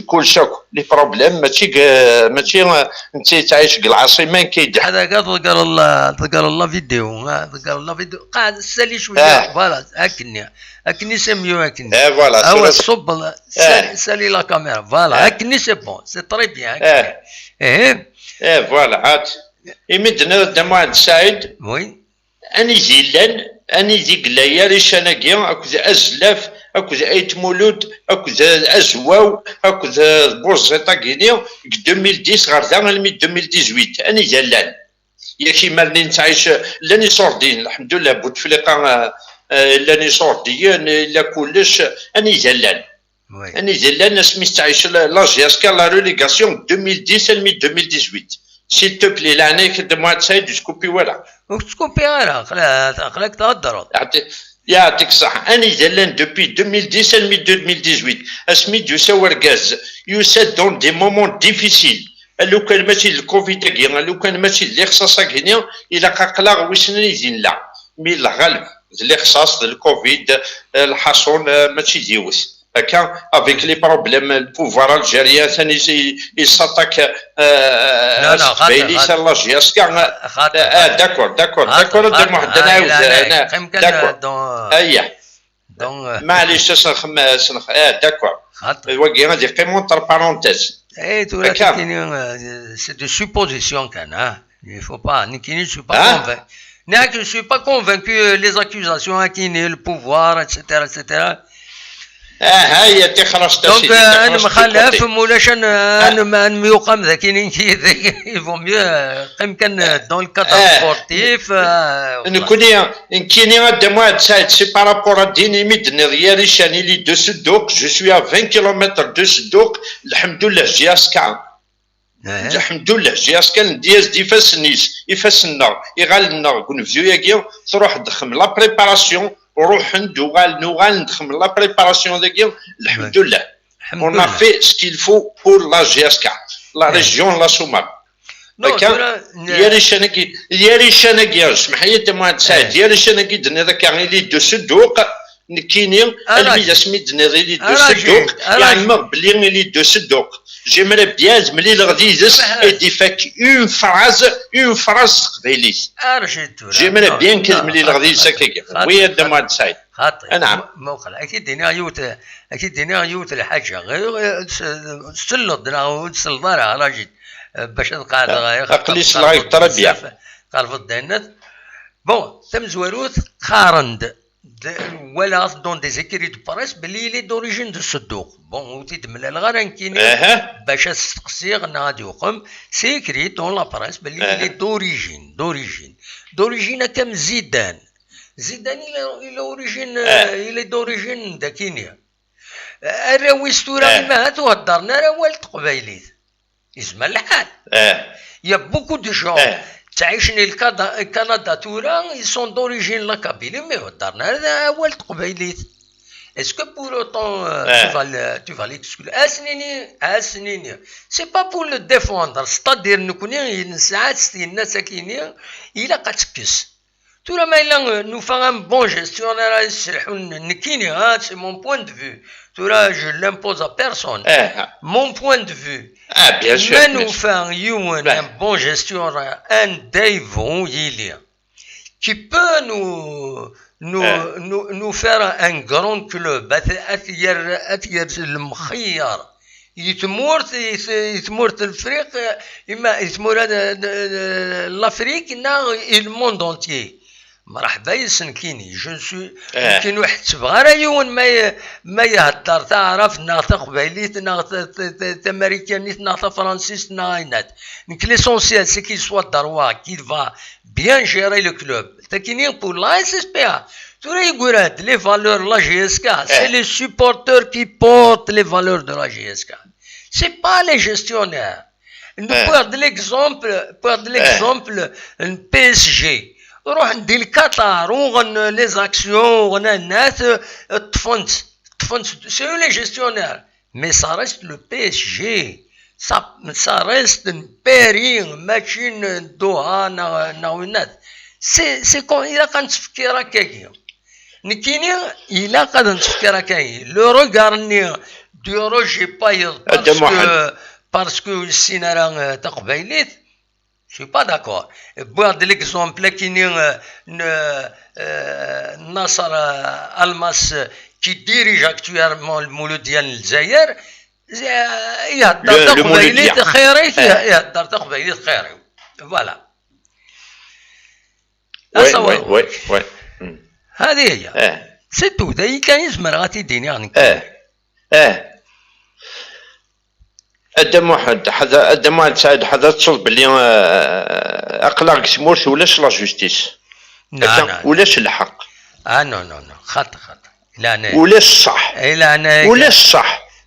كل شك لي بروبليم ماشي انت تعيش العاصمه كيدح هذاك ذكر الله فيديو قاعد سالي شويه فوالا هاكني سميو هاكني فوالا هو الصب سالي لا كاميرا فوالا هاكني سي بون سي طري بيان فوالا عاد يمدنا دموع سعيد وي اني زي قلايا ريشاناكيا اكوز ازلاف اكوز ايت مولود اكوز ازواو اكوز بورزيطا كينيا 2010 غير ذا 2018 اني زلان ياكي مالني نتعيش لاني صوردين الحمد لله بوتفليقه لاني صوردين لا كلش اني زلان سميت تعيش لا جي اس كا لا ريليغاسيون 2010 2018 s'il te plaît l'année que de moi de ça du scoopy voilà وتسكوبي غير خلاك تهضر. يعطيك الصحة. أنا زلان depuis 2010 à 2018 أسميت يساور غاز يساد دون دي مومون ديفيسيل. لو كان ماشي الكوفيد كاين لو كان ماشي الاخصاص كاين الى قاقلا ويسني زين لا مي الغالب الاخصاص الكوفيد الحصون ماشي ديوس هكا افيك لي بروبليم البوفوار الجيريان ثاني يساتاك بيلي سال لاجياس كاع داكور دم واحد نعاود انا داكور اييه معليش سنخ داكور واقي غادي قيمون تر بارونتيز. C'est des suppositions qu'il y a. Il ne faut pas. Je ne suis pas convaincu. Je ne suis pas convaincu les accusations qui le pouvoir, etc. هاي تخرج دونك انا مخالف مولاش انا ميقام ذاكين يفون ميو قيم كان دون الكادر سبورتيف نكوني غدا مواد سايد سي بارابور الدينيميت ديالي شاني لي دو سدوق جو سوي ا 20 كيلومتر دو سدوق الحمد لله جياسكا الحمد لله جياسكا دياز دي فاسنيس يفاسنا يغالنا كون فيو ياكيو تروح تدخل لا بريباراسيون وروح نوغال ندخل لا بريباراسيون ديال الحمد لله اون ا في سكيل فو بور لا جياسكا لا ريجيون لا سومال يا شناكي اسمح لي تما سعيد يا شناكي دنا ذاك لي دو سدوق نكيني الميزه سميت دنا لي دو سدوق يعني ما بلي لي دو سدوق جيمري بيان ملي الغادي يدس يدي فاك اون فراس قبيلي جيمري بيان كي ملي الغادي يسكك ويا دما سعيد نعم موقع اكيد دينا يوت الحاجه غير تسلطنا وتسلطنا راجل باش نقعد اقليس لا التربيه قال في الدينات بون تم زواروت قارند ولا دون دي زيكري دو باريس بلي لي دوريجين دو الصدوق بون وتيد من الغران كاين باش تستقسي غادي يقوم سيكري دون لا باريس بلي لي دوريجين كم زيدان الى اوريجين الى دوريجين داكينيا الراويستو راه ما تهضرنا راه والد قبايليت يسمى الحال يا بوكو دو جون تعيشني الكندا تورا يسون دوريجين لا كابيلي مي هضرنا هذا والد قبايليت اسكو بور اوتون tu vas l'exclure اسنيني سي با بور لو ديفوندر ستادير نكوني ساعات الناس كاينين الا قتكس تورا ما الا نو فان بون جيستيونير يسرحون نكيني ها سي مون بوين دو فيو تورا جو لامبوز ا بيرسون مون بوين دو فيو bien sûr. Mais nous faisons un bon gestionnaire, un dévon, qui peut nous faire un grand club. المخير يتمورت الفريق يتمورت الافريق الموند انتيي مرحبا يسنكيني جو سو يمكن واحد تبغى راه يون ما يهضر تعرف ناطق قبايليت ناطق امريكانيت ناطق فرنسيس ناينات دونك ليسونسيال سي كي سوا دروا كي فا بيان جيري لو كلوب تاكينين بور لا اس اس بي تورا يقول هاد لي فالور لا جي اس كا سي لي سوبورتور كي بورت لي فالور دو لا جي اس كا سي با لي جيستيونير بور دو ليكزومبل بي اس جي روح ندير القطار وغن لي زاكسيون وغن الناس طفنت سي لي جيستيونير مي سا ريست لو بي اس جي سا ريست بيرين ماشي ندوها ناوينات سي كون الا كنتفكر هكاكي نكيني الا قد نتفكر هكاكي لو روغارني ديرو جي بايض باسكو السينا راه تقبايليت Je suis pas d'accord. Boire de l'exemple qui Nasser Almas qui dirige actuellement le Moulud Dian Zaïr, يهدر تقبيليت خيري يهدر تقبيليت خيري. Voilà. وي هذه هي. سي تو ذا كان يزمر غادي يديني عنك. ادم واحد حدا ادم واحد سعيد حدا تصل بلي اقلاق سمورت ولاش لا جوستيس ولاش الحق نو خطا لا انا ولاش الصح لا انا ولاش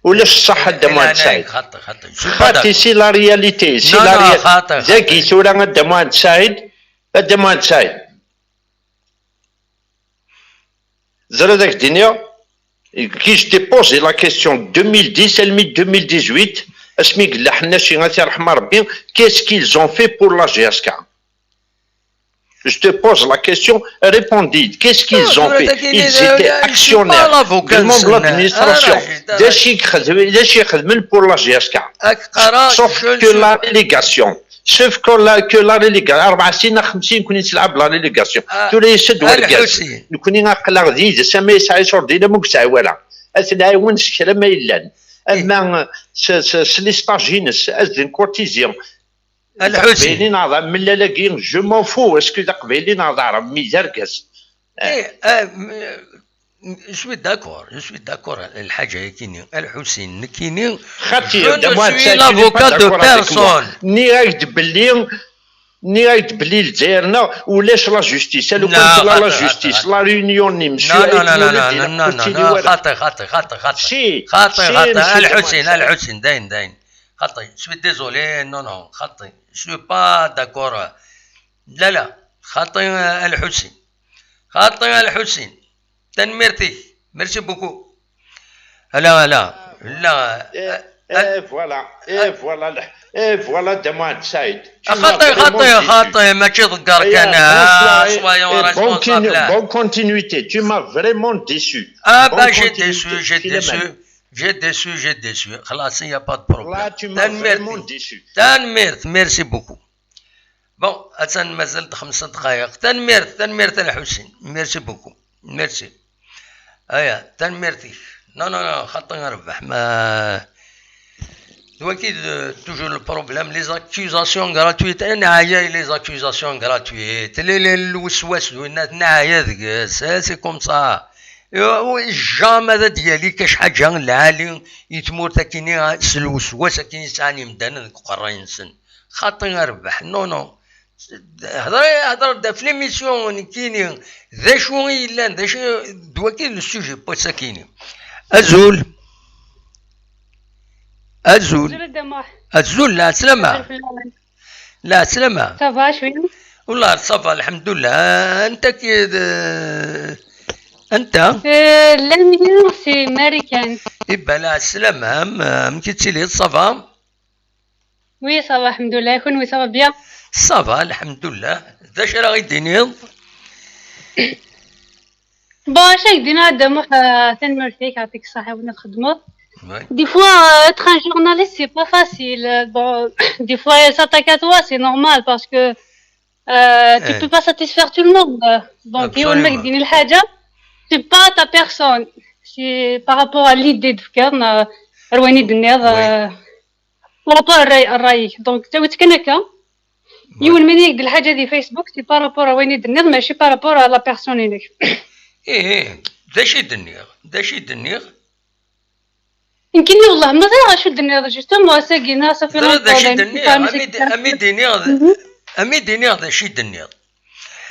الصح ادم واحد سعيد خطا خاطي سي لا رياليتي سي لا زكي سورا ادم واحد سعيد Demande ça. Zaradek Dinia, qui je te pose la question 2010, elle met 2018, qu'est-ce qu'ils ont fait pour la GSK? Je te pose la question, répondez. Qu'est-ce qu'ils ont fait? Ils étaient actionnaires du monde de l'administration. Des chiffres pour la GSK. Sauf que la délégation. Sauf que la délégation. 4 سنين 50 كنا نلعب لا ديليغاسيون. تولي يسد ورقاس. نكوني نقلا غديد سامي ساعي صور دينا مكسع ولا. أثناء شكرا ما يلان. أما سليستاجينس أزدن كورتيزيون. الحسين نعرف من لالاكين جو مون فو اسكو تقبيلي نعرف ميزاركاس جو سوي داكور الحاجه كيني الحسين كيني خاطي جو سوي لافوكا دو بيرسون ني غايد بلي الجزائرنا ولاش لا جوستيس لو كان لا جوستيس لا ريونيون نمشي لا خاطي الحسين داين خاطي سوي ديزولي نو خاطي جو با داكور لا خاطي الحسين تنمرتي ميرسي بوكو لا فوالا دمان سعيد خاطي ماشي ذكر كان سوايون ريسبونسابل بون كونتينيتي tu m'as vraiment déçu j'ai déçu خلاص يا با دو بروبليم تنمرت ميرسي بوكو بون اتسن مازال 5 دقائق تنمرت الحسين ميرسي بوكو ميرسي ايا تنمرتي نو خاطي نربح ما اكيد توجور البروبليم لي زاكيوزاسيون غراتويت نعايا لي زاكيوزاسيون غراتويت الوسواس نعايا ذك سي كوم سا جامي هذا ديالي كاش حاجه العالي يتمور تاكيني الوسواس كاين يسعني مدان قراين سن خاطي نربح نو هضر في ليميسيون كاينين ذا شو الا ذا شو دواكي لو سوجي با ساكيني ازول لا سلامة لا سلامة صافا شوي والله صافا الحمد لله انت كي انت لا ميو سي ماريكان يبا لا سلامة مكيتي لي صافا وي صافا الحمد لله يكون وي صافا بيان صافا الحمد لله ذا شرا غيديني بون شاك دينا دموح تنمرتيك يعطيك الصحة ونخدمو Des fois, être un journaliste, c'est pas facile. Bon, des fois, elle s'attaque à toi, c'est normal parce que tu peux pas satisfaire tout le monde. Donc, le mec dit c'est pas ta personne. C'est par rapport à l'idée de faire, Rouani de Ner, par rapport à Rai. Donc, tu vois, quelqu'un, il me dit que l'haja de Facebook, c'est par rapport à Rouani de Ner, mais c'est par rapport à la personne. داشي دنيغ يمكن والله ما شو الدنيا جوستومون ساقينا صافي امي دنيغ داشي دنيغ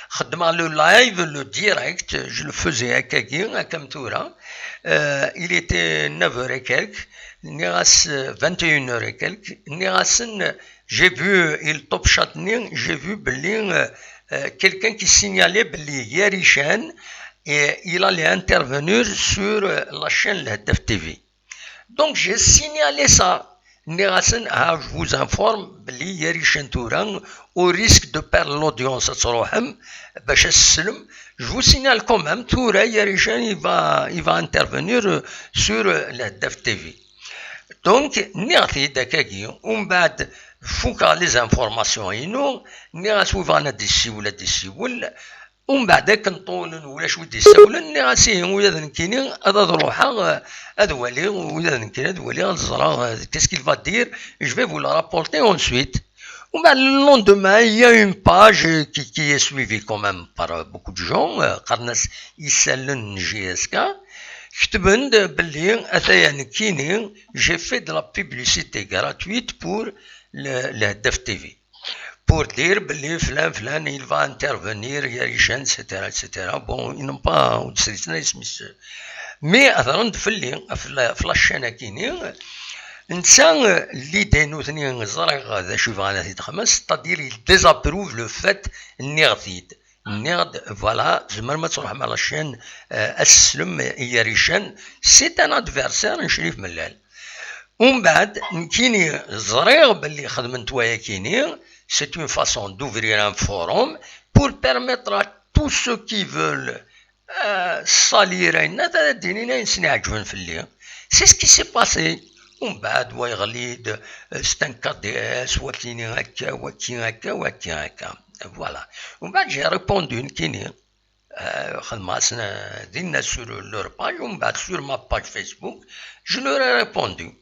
خدم على لو لايف لو ديريكت جو لو فوزي هكا متورا il était 9h et quelques نيغاس 21h et quelques نيغاسن j'ai vu il top chatni j'ai vu بلي quelqu'un qui signalait بلي ياريشان il allait intervenir sur la chaîne L'Hadaf TV. Donc j'ai signalé ça. Je vous informe, au risque de perdre l'audience, je vous signale quand même, il va intervenir sur L'Hadaf TV. Donc, on va foutre les informations et nous, ومن بعد كنطول ولا شويه يساول اني غاسي ولا كاينين هذا روحها هذا ولي ولا كاين هذا ولي غنزرا كيسكيل فا دير جو في فو لا رابورتي اونسويت ومن بعد لوندومان il y a une page qui est suivie quand même par beaucoup de gens قرناس يسالن جي اس كا كتبن باللي اثايا كاينين جي في دو لا بوبليسيتي غراتويت بور الهداف تي في pour dire que flan il va intervenir ياريشان etc. Bon, ils n'ont pas mais أثرا في الشانة كاينين L'idée اللي نوثني زرع هذا شوف انا في خمس c'est-à-dire il désapprouve le fait نيرد فوالا زعما ما تروح مع لاشين اسلم يريشان سي ان ادفيرسير شريف ملال ومن بعد كيني زريغ باللي خدمت ويا كيني c'est une façon d'ouvrir un forum pour permettre à tous ceux qui veulent salir هذا دينينا ينسني عجبن في الليل c'est ce qui s'est passé ومن بعد ويغليد استنكر دي اس وكيني هكا وكي هكا فوالا ومن بعد جي ريبوندو كيني خدماسنا دينا سور لور باج ومن بعد سور ما باج فيسبوك جو لور اي ريبوندو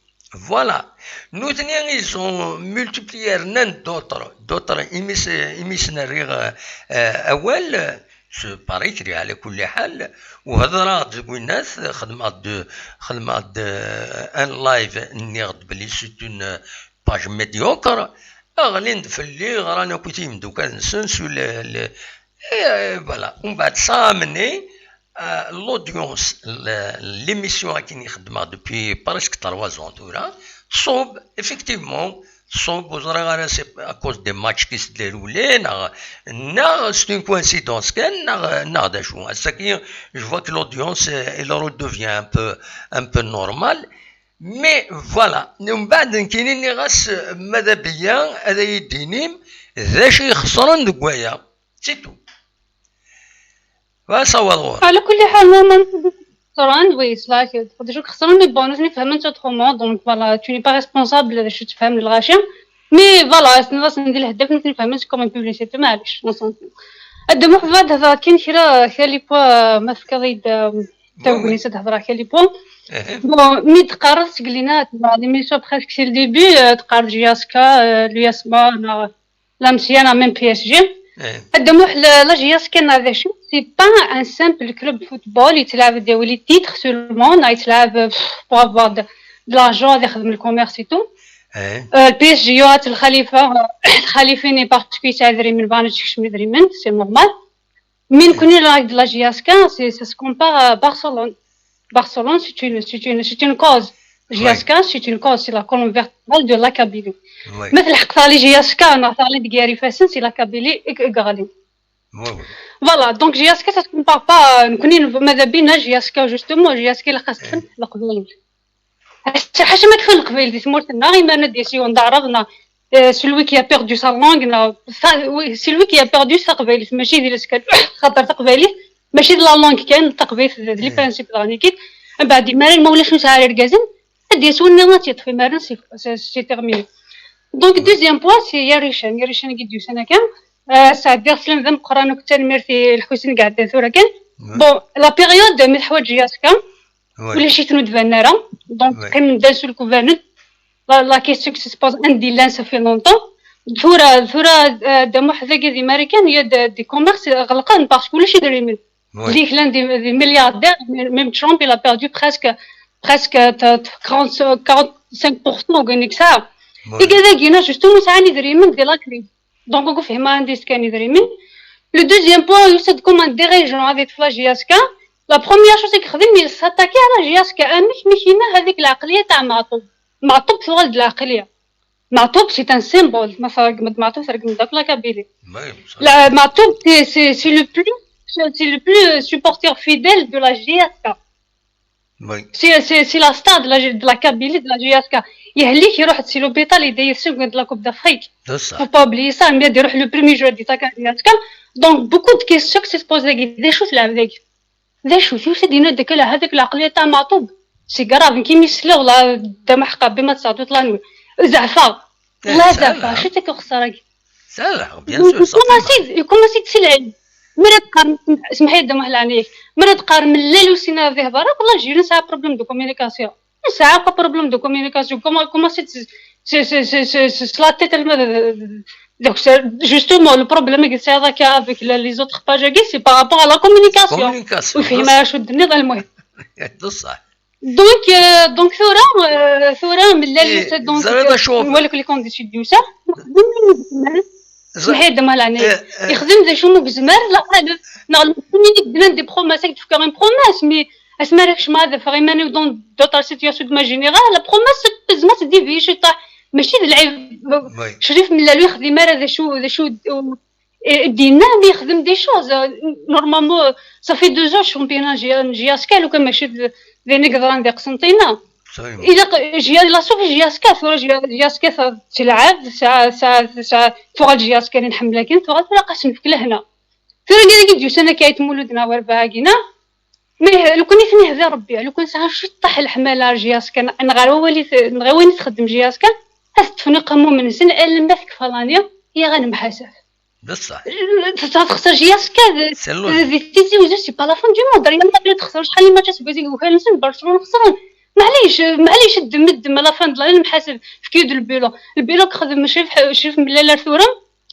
فوالا نو ثنيا ils ont multiplié نان دوتر إميسنا ريغ أول سو باريكري على كل حال وهضرات الناس خدمات ان لايف نيغد بلي سي اون باج ميديوكر اغلين في اللي رانا كنت مدوكا نسنسو فوالا ومن بعد صامني لودونس ليميسيون كي نخدمها دوبي بريسك 3 ans تورا صوب افيكتيفمون صوب وزرا سي ا كوز دي ماتش كي سديرولي نا سي اون كوانسيدونس كان نا داشو هساكي جو فوا كو لودونس il redevient un peu normal مي فوالا من بعد كاينين غاس ماذا بيا هذا يديني ذا شي خسران دكوايا سي تو وصور على كل حال ما خسران وي سلاك تقدر شو خسران مي بون ني فهمت اوترومون دونك فوالا تو ني با ريسبونسابل باش تفهم الغاشي مي فوالا ناس ندير الهدف نكون فهمت كوم بوبليسيتي معليش هاد محفظات هذا كاين خالي بوا ما فكريد تاوبني تهضر خالي بوا بون مي تقارص قلينا لي ميسيون بريسك سي الديبي تقارص جياسكا الياسما لا مزيانه ميم بي اس جي هاد لا جياسكا هذا شي سي با ان سامبل كلوب فوتبول يتلعب ديال لي تيتر سولمون يتلعب بو افوار دو لارجون يخدم الكوميرس اي تو البي اس جي يوات الخليفه ني بارتيكولي تاع دريمن بانتش مي دريمن سي نورمال مين كوني لا جياسكا سي سا كومبار Barcelone, c'est une cause. GSK, c'est une cause, c'est la colonne vertébrale de la Kabylie. مثل حق لي GSK نعطي لي دياري فاسن سي لا كابيلي غالي. فوالا دونك GSK ça se compare pas نكوني ماذا بينا GSK جوستومون GSK اللي خاص تفهم القبيل. حاجه ما تفهم القبيل دي مورتنا غير ما نديسيون ضربنا celui qui a perdu sa langue celui qui a perdu sa قبيل ماشي ديال سكات خاطر تقبيلي ماشي لا لونغ كاين تقبيل لي برانسيب راني كيت من بعد مارين ما ولاش نسعى ركازن هادي سولنا ما تيطفي مارين سي تيرميني دونك دوزيام بوان سي ياريشان كيديو سنه كان ساعه دير سلم ذم قرانو كتنمر في الحسين قاعد ثورة كان بون لا بيريود من حوايج جياسكا ولا شي تنود فنارا دونك كان دانسو الكوفانت لا كيسيون كي سبوز عندي لان سافي لونطون ثورة دمو حدا كي امريكان هي دي كوميرس غلقان باسكو ولا شي دريمين ديك لان دي ملياردير ميم ترامب il a perdu presque 45% وكانيك ساعه كذا كاينه جوستومون ساعه دريمين ديال لاكري دونك نقول فيه ما عنديش كان دريمين لو دوزيام بوين يوسد كوم ديريجون افيك فلا جياسكا لا بروميير شوز كيخدم يساتاكي على جياسكا مش كاينه هذيك العقليه تاع معطوب في الولد العقليه معطوب سي ان سيمبول ما فرق معطوب فرق من داك لا كابيلي لا معطوب سي le plus supporter fidèle de la GSK. Oui. C'est la star de la Kabylie, de la GSK. يهليك يروح تسي لوبيطال يدير سيكون لا كوب دافريك. Faut pas oublier ça, mais يروح le premier joueur de la GSK. Donc beaucoup de questions qui se posent des choses là avec. Des choses شو دينا داك هذاك العقلية تاع معطوب. سي غراف كي ميسلا ولا دم حقا بما تصادو طلانوي. زعفا. لا زعفا شتي كخسرك. سهل bien sûr. كوماسي تسلعي. مرات قارن اسمحي دم واحد عليك مرات قارن من الليل وسينا فيه برا والله جينا ساعه بروبليم دو كومونيكاسيون ساعه بروبليم دو كومونيكاسيون كوما سي لا تيت دونك جوستومون لو بروبليم كي سي هذاك افيك لي زوتر باج كي سي بارابور لا كومونيكاسيون وفهم شد النظام المهم بصح دونك ثوره من الليل دونك ولك لي كونديسيون ديو سا سمحي دم على يخدم ذا شنو بزمار لا نعلم مني بدنا دي بروماس كيف كان بروماس مي اسمع راكش ما هذا فريماني دون دوطال سيتياسيون ما جينيرال لا بروميس زعما تديفي شي طاح ماشي العيب شريف من لو يخدم راه شو دينا اللي يخدم دي شوز نورمالمون صافي 2 زور شامبيون جياسكا لو كان ماشي ذي نقدر ندير قسنطينه اذا لا سوف جياسكا ثورة جياسكا تلعب ساعه ثورة جياسكا اللي نحملها كاين ثورة قاسم في لهنا ثورة قال لي جوج انا كايت مولودنا وربعه كينا مي لو كان يثني هذا ربي لو كان ساعه شو طاح الحماله جياسكا نغاوي تخدم جياسكا تفني قامو من سن لما فيك فلانيا هي غنمحاسب بصح تخسر جياسكا ذي تيزي وزو سي با لا فون دو موند راه ما تخسر شحال اللي ماتشات بغيتي وكان برشلونه خسران معليش الدم لا فان لا المحاسب في كيد البيلو خدم شريف من لا ثورة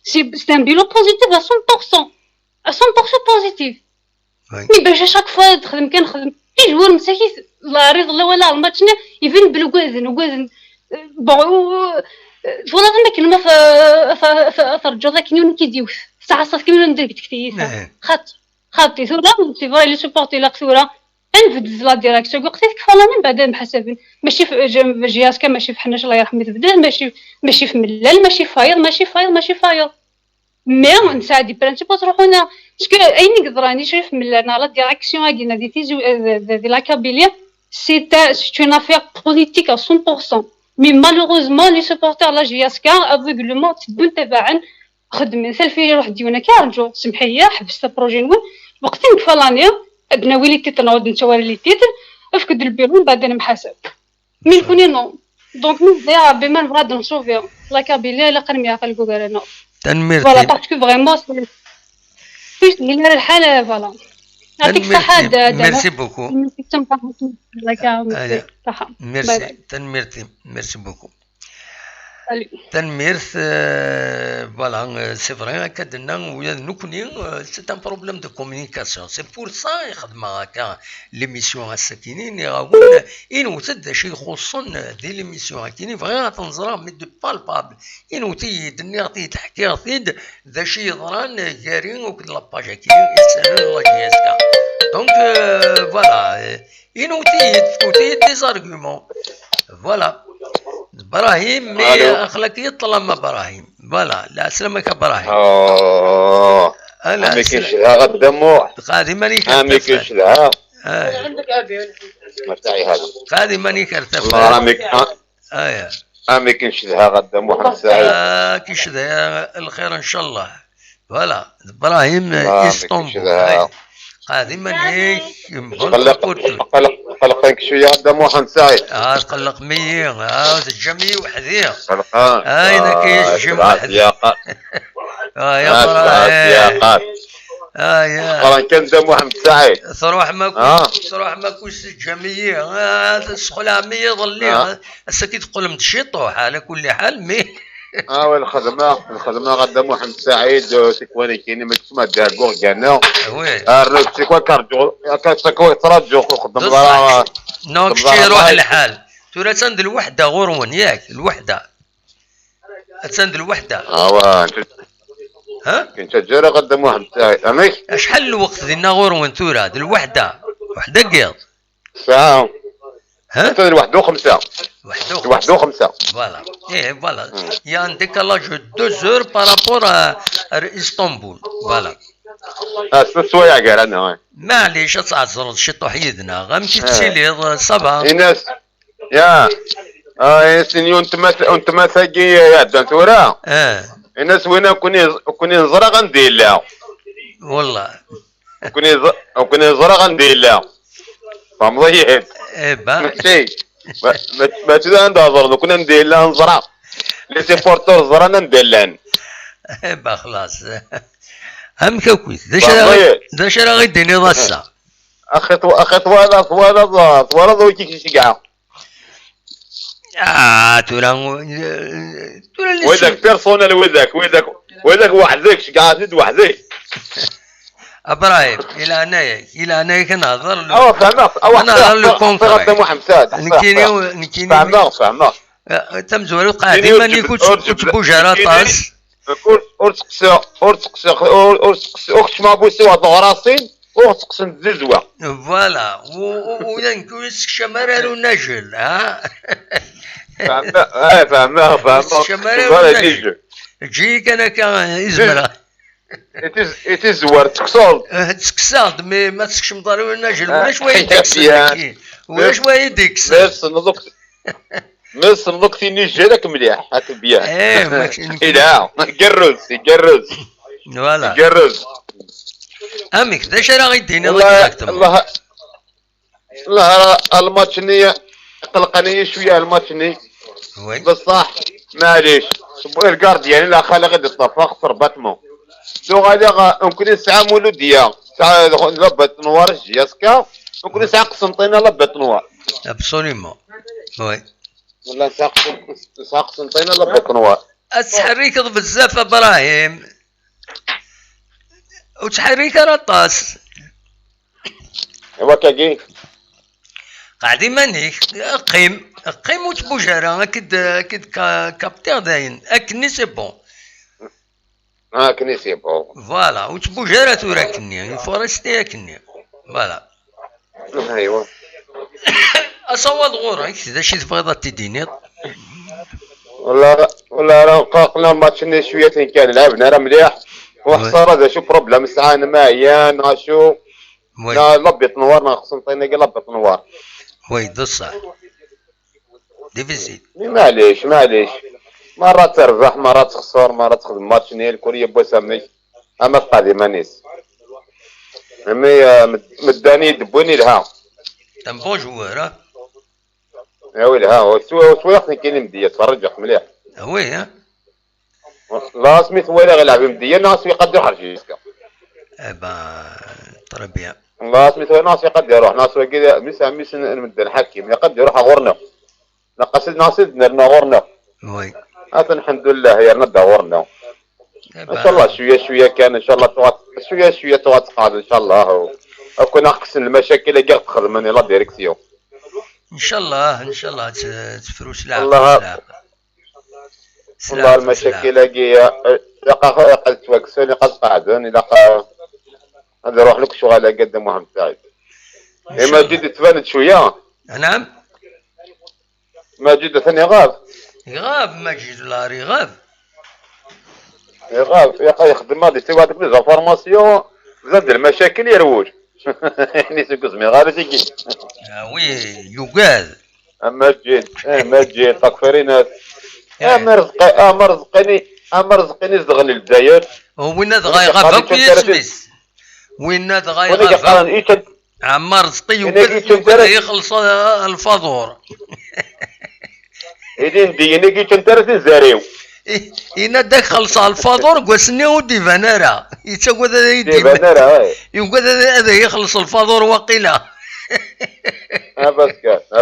سي ان بيلو بوزيتيف 100% بوزيتيف مي باش شاك فوا تخدم كنخدم اي جوار مساكين لا ريض لا ولا الماتشنا يفين بالكوازن فوالا ما كلمه فرجو ذاك نيون كيديوث ساعه صافي كيما ندير كتكتيسه خاطي ثورة سي فري لي سوبورتي لا ثورة نبدل لا ديريكسيون قلت لك فوالا من بعد محسبين ماشي في جياسكا ماشي في حناش الله يرحمه تبدل ماشي في ملال ماشي فايض مي نساعد برانسيبو تروحونا باسكو اين نقدر راني شريف ملال لا ديريكسيون هادينا دي تيزو دي لا كابيليا سي اون افير بوليتيك 100% مي مالوغوزمون لي سوبورتور لا جياسكا افوغلومون تبون تبعا خدمين سالفي روح ديونا كارجو سمحيه حبست بروجي نون وقتين فلانيا ابناوي لي تيتر نعاود نتوالي لي تيتر افقد البيرون بعدين محاسب مي كوني نو دونك نزيع بما نبغى نشوفي لا كابيلي لا قرمي عقل كوغارنا تنمير فوالا باسكو فريمون فيش هنا الحاله فوالا يعطيك الصحه ميرسي بوكو ميرسي تنميرتي ميرسي بوكو تنميرت فوالا سي فري كدنا ويا نكوني سي ان بروبليم دو كومونيكاسيون سي بور سا يخدم هكا ليميسيون الساكنين يراون ينوتد شي يخصن دي ليميسيون هاكيني فري تنظرا مي دو بالبابل ينوتي دنيا تحكي ثيد ذا شي يضران جارين وكل لاباج هاكيني يسالون لا جياسكا دونك فوالا ينوتي دي زارغومون فوالا ابراهيم اخلاقيه طالما ابراهيم فوالا لا سلامك ابراهيم انا ما كاينش لها غد دموع قادما ما كاينش لها عندك ابي متاعي هذا قادما يكرتف الله رامك ما كاينش لها غد دموع سعيد كاينش لها الخير ان شاء الله فوالا ابراهيم اسطنبول قادما هيك قلقك شويه دموع سعيد قلق 100 الجميع وحديه انا كيجم واحد يا يا راه كان دم واحد سعيد تروح ما كوش الجميع تسخلها 100 ظلي هسه كي تقول متشيطوح على كل حال مي الخدمه غدا محمد سعيد سيكواني كاين ما تسمى دار كورغانا وي سيكوا كارجو كاسكو تراجو خدم نوك شي روح الحال ترى تند الوحده غرون ياك الوحده تند الوحده ها كنت جاري غدا محمد سعيد اميك شحال الوقت ديالنا غرون تورا الوحده وحده قيض ساعه ها تند الوحده وخمسه واحد وخمسة فوالا فوالا يا عندك لاج 2 زور بارابور اسطنبول فوالا سوايع كاع انا معليش تعذر شي طحيدنا غمشي تسيلي صبا الناس يا سينيو انت ما ثاقي يا دانتورا الناس وين كوني نزرا غندير لها والله كوني نزرا غندير لها فهم ضيعت ماشي ما تدا ندهضر لو كنا ندير لها نزرع لي سيبورتور زرانا ندير لهن با خلاص هم كوكويت داش راه غيديني ضاسه اخي طوالا ضويتي شي كاع تورا وذاك بيرسونال وذاك وحدك كاع زيد وحدك ابراهيم الى انايا كنهضر نهضر لو كونكريت محمد سعد نكيني فهمنا تمزوري قادما يكون تبوج على طاس أرتقسي أختش ما بوسي واحد الغراصين وتقسم ززوة فوالا وينكو الشمارة ونجل ها فهمها الشمارة ونجل جيك انا كإزمرة يتزور تكسر تكسر ما تسكش مضاري ونجل ولا شوية تكسر ولا شوية تكسر مس الوقت نجلك مليح هات بيان ايه ماشي لا يقرز فوالا يقرز امك ذا شرا غيديني الله الماتش نية قلقني شويه الماتش ني بصح معليش الكارديان لا خلى غادي طفا خسر باتمون لو غادي نكون ساعه مولوديه ساعه لبت نوار جياسكا نكون ساعه قسنطينه لبت نوار ابسوليمون وي ولا ساعه قسنطينه لبت نوار تحريك بزاف ابراهيم وتحريك رطاس ايوا كاكي قاعدين مانيك قيم وتبوجارة اكيد كابتير داين اكني سي بون كني سي بون فوالا وتبوجارة توراكني فورستي اكني فوالا ايوا اصوات غورك اذا شي تبغي تديني ولا راه قلنا الماتش شويه كان لعبنا راه مليح وخساره هذا شو بروبليم الساعه معايا ناشو لا لبيت نوار ناقص نعطينا كاع لبيت نوار وي دصح ديفيزيت معليش مرات تربح مرات تخسر مرات تخدم ماتش نيل كوريا بوسامي اما القادمه نيس امي مداني دبوني لها تم بون جوار يا ويلي ها سويقني كاين مديه تفرجك مليح وي ها لا سميت ولا غيلعب مديه ناس يقدر حرجيسكا طري بيان الله سميت ناس يقدر يروح ناس كذا ميس نمد الحكيم يقدر يروح غورنا نقصد ناس نرنا غورنا وي هذا الحمد لله يا رنا غورنا ان شاء الله شويه كان ان شاء الله شويه تقعد ان شاء الله اكون اقسم المشاكل اللي تخدمني لا ديريكسيون ان شاء الله تفروش لعب والله المشاكل هي قد توكسوني قد قعدوني لقى هذا روح لك شغل قدام محمد سعيد ماجد تبان شويه نعم ماجد ثاني غاب ماجد لاري غاب يا اخي يخدم هذه سوا هذيك لي فورماسيون زاد المشاكل يروج يعني سكزمي غير تيجي وي يوغاد ماجد تكفرينات مرزقني زغني البدايات وين هذا غايغاب يا سميس وين هذا غايغاب عمار رزقي وبدا يخلص الفاضور إذن ديني كي تنترس زاريو إنا داك خلص الفاضور قوسني ودي فنارا يتسوى هذا يدي فنارا يقول هذا يخلص الفاضور وقيلا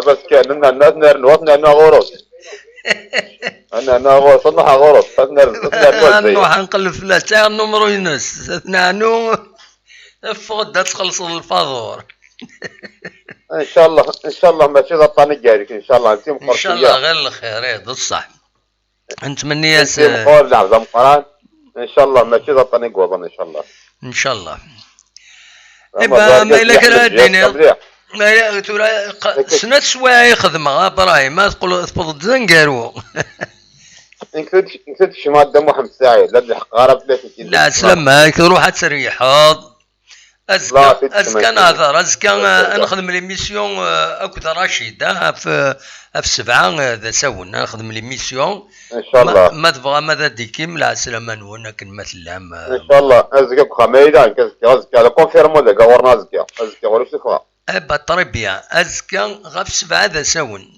بس كان الناس نوصلنا غروس انا غروس صنع غروس نروح نقلب في لا النمرو ينس نانو فوق تخلص الفاضور ان شاء الله ماشي ضطاني جاريك ان شاء الله انت ان شاء الله غير الخير هذا الصح نتمنى يا ان شاء الله ماشي ضطاني قوضن ان شاء الله إبا ما إلا كان الدنيا ما سنة سوايع يخدمها براهيم ما تقول تفضل زنقارو نكتب شي مادة محمد سعيد لا تلحق غرب لا سلام تروح تريح أزكى ناظر أزكى نخدم ليميسيون أكثر رشيد في 7 ذا سون نخدم ليميسيون إن شاء الله ما تبغى ماذا ديكيم لا سلام نونا كنمثل لهم إن شاء الله أزكى خميدان أزكى على كونفيرمو ذا قورنا أزكى ولا شو تفهم بطريبيا أزكى غف 7 ذا سون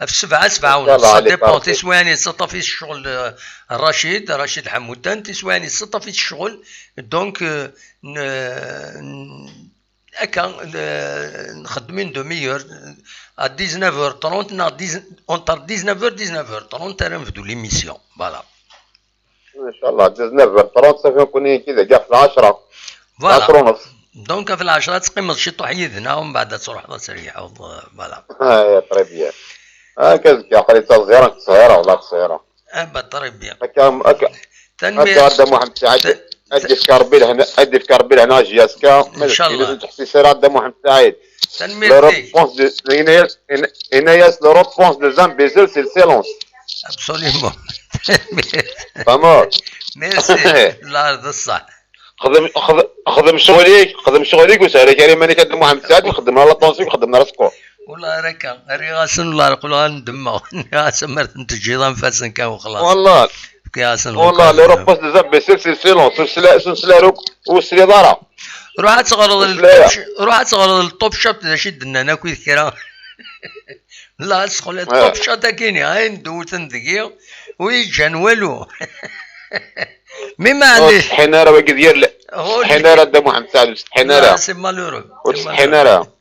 في 7 ونص ديبون تسواني 6 في الشغل رشيد الحمودان تسواني 6 في الشغل دونك هكا نخدمين دوميور à 19h30 entre 19h30 تنفذوا ليميسيون فوالا ان شاء الله 19h30 صافي نكون كذا كاع في 10 10 ونص دونك في 10 تقيم تشطوا حيدنا ومن بعد تروح تريح فوالا يا طريبيا هكا يا اخي تصغيره قصيره ولا قصيره طريبيا هكا تنمية محمد سعيد ادي في كاربيل هنا، ادي في كاربيل هنا جياسكا ان شاء الله تحسي سيرات د محمد سعيد. تنميرتي هنا ياس لو روبونس دو زامبيزل سي سيلونس ابسوليومون. فهمت. ميرسي الارض الصح. خدم شغليك وسهل كريم ماني كدم محمد سعيد وخدم على طونسي وخدم على سكور. والله راك ريغاسن والله نقولوا ندمغ ريغاسن مرت انت جيران فاسن كان وخلاص. والله كياسن والله لو روبونس دو زامبيزل سي سيلونس سلسله روك وسري دارا. روح تغرض الطوب شوب تاع شد لنا ناكل كرا. لا تسخل الطوب شوب تاع كيني هاي ندوتن دقيقة ويجان والو. مي معليش حنارة وقت ديال حنارة دا محمد سعد حنارة سي مالورو حنارة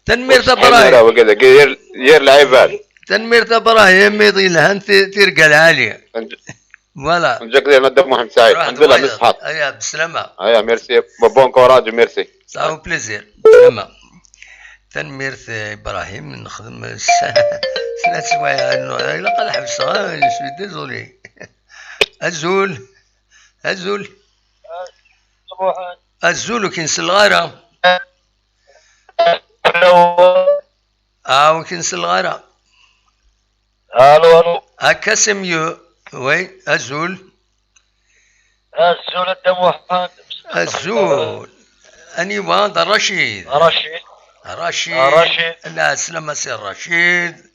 تنمير تبراهيم حنارة وقت ديال العباد تنمير تبراهيم يضي لها ترقى العالية فوالا نجاك ديال دا محمد سعيد الحمد لله مصحات. ايا بسلامة. ايا ميرسي بون كوراج ميرسي. صافي بليزير بسلامة. تنمير ابراهيم نخدم سنة سوايع الا قال حبسها سوي ديزولي. الزول وكنس الغارة وكنس الغارة. الو هكا سميو وي الزول الدم الزول اني واد رشيد لا سلامة سي رشيد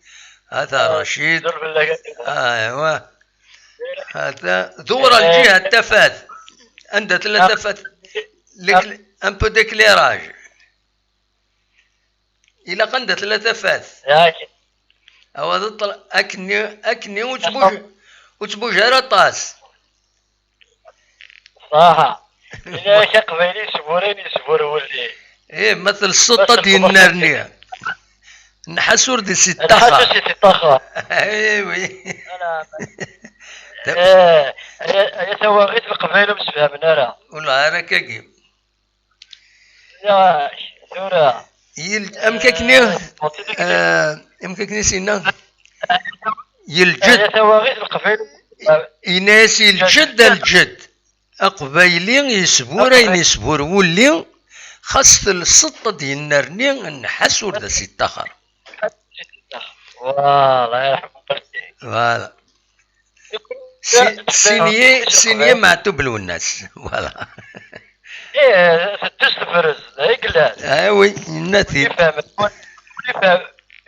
هذا رشيد. ايوا هذا ثورة الجهة التفات عندها ثلاثة تفات لك ان بو ديكليراج الى قندة ثلاثة تفات او هذا طلع اكني وتبوج على طاس صح. الا شقبيلي سبور ولي ايه مثل السلطة ديال النارنية نحسور دي ستاخا. ايوي يا تواغيت القبيله مسفهمنا راه والله راك كيف يا ثورة امكاكني سينا يلجد يا تواغيت القبيله يناسي الجد اقبايلين يسبور ولي خاص السلطة ديال النارني نحسور دا ستاخر. والله يرحم والديك. فوالا سينية معتوب الناس فوالا. ايه تستفرز هيك لا. ايوي النتي.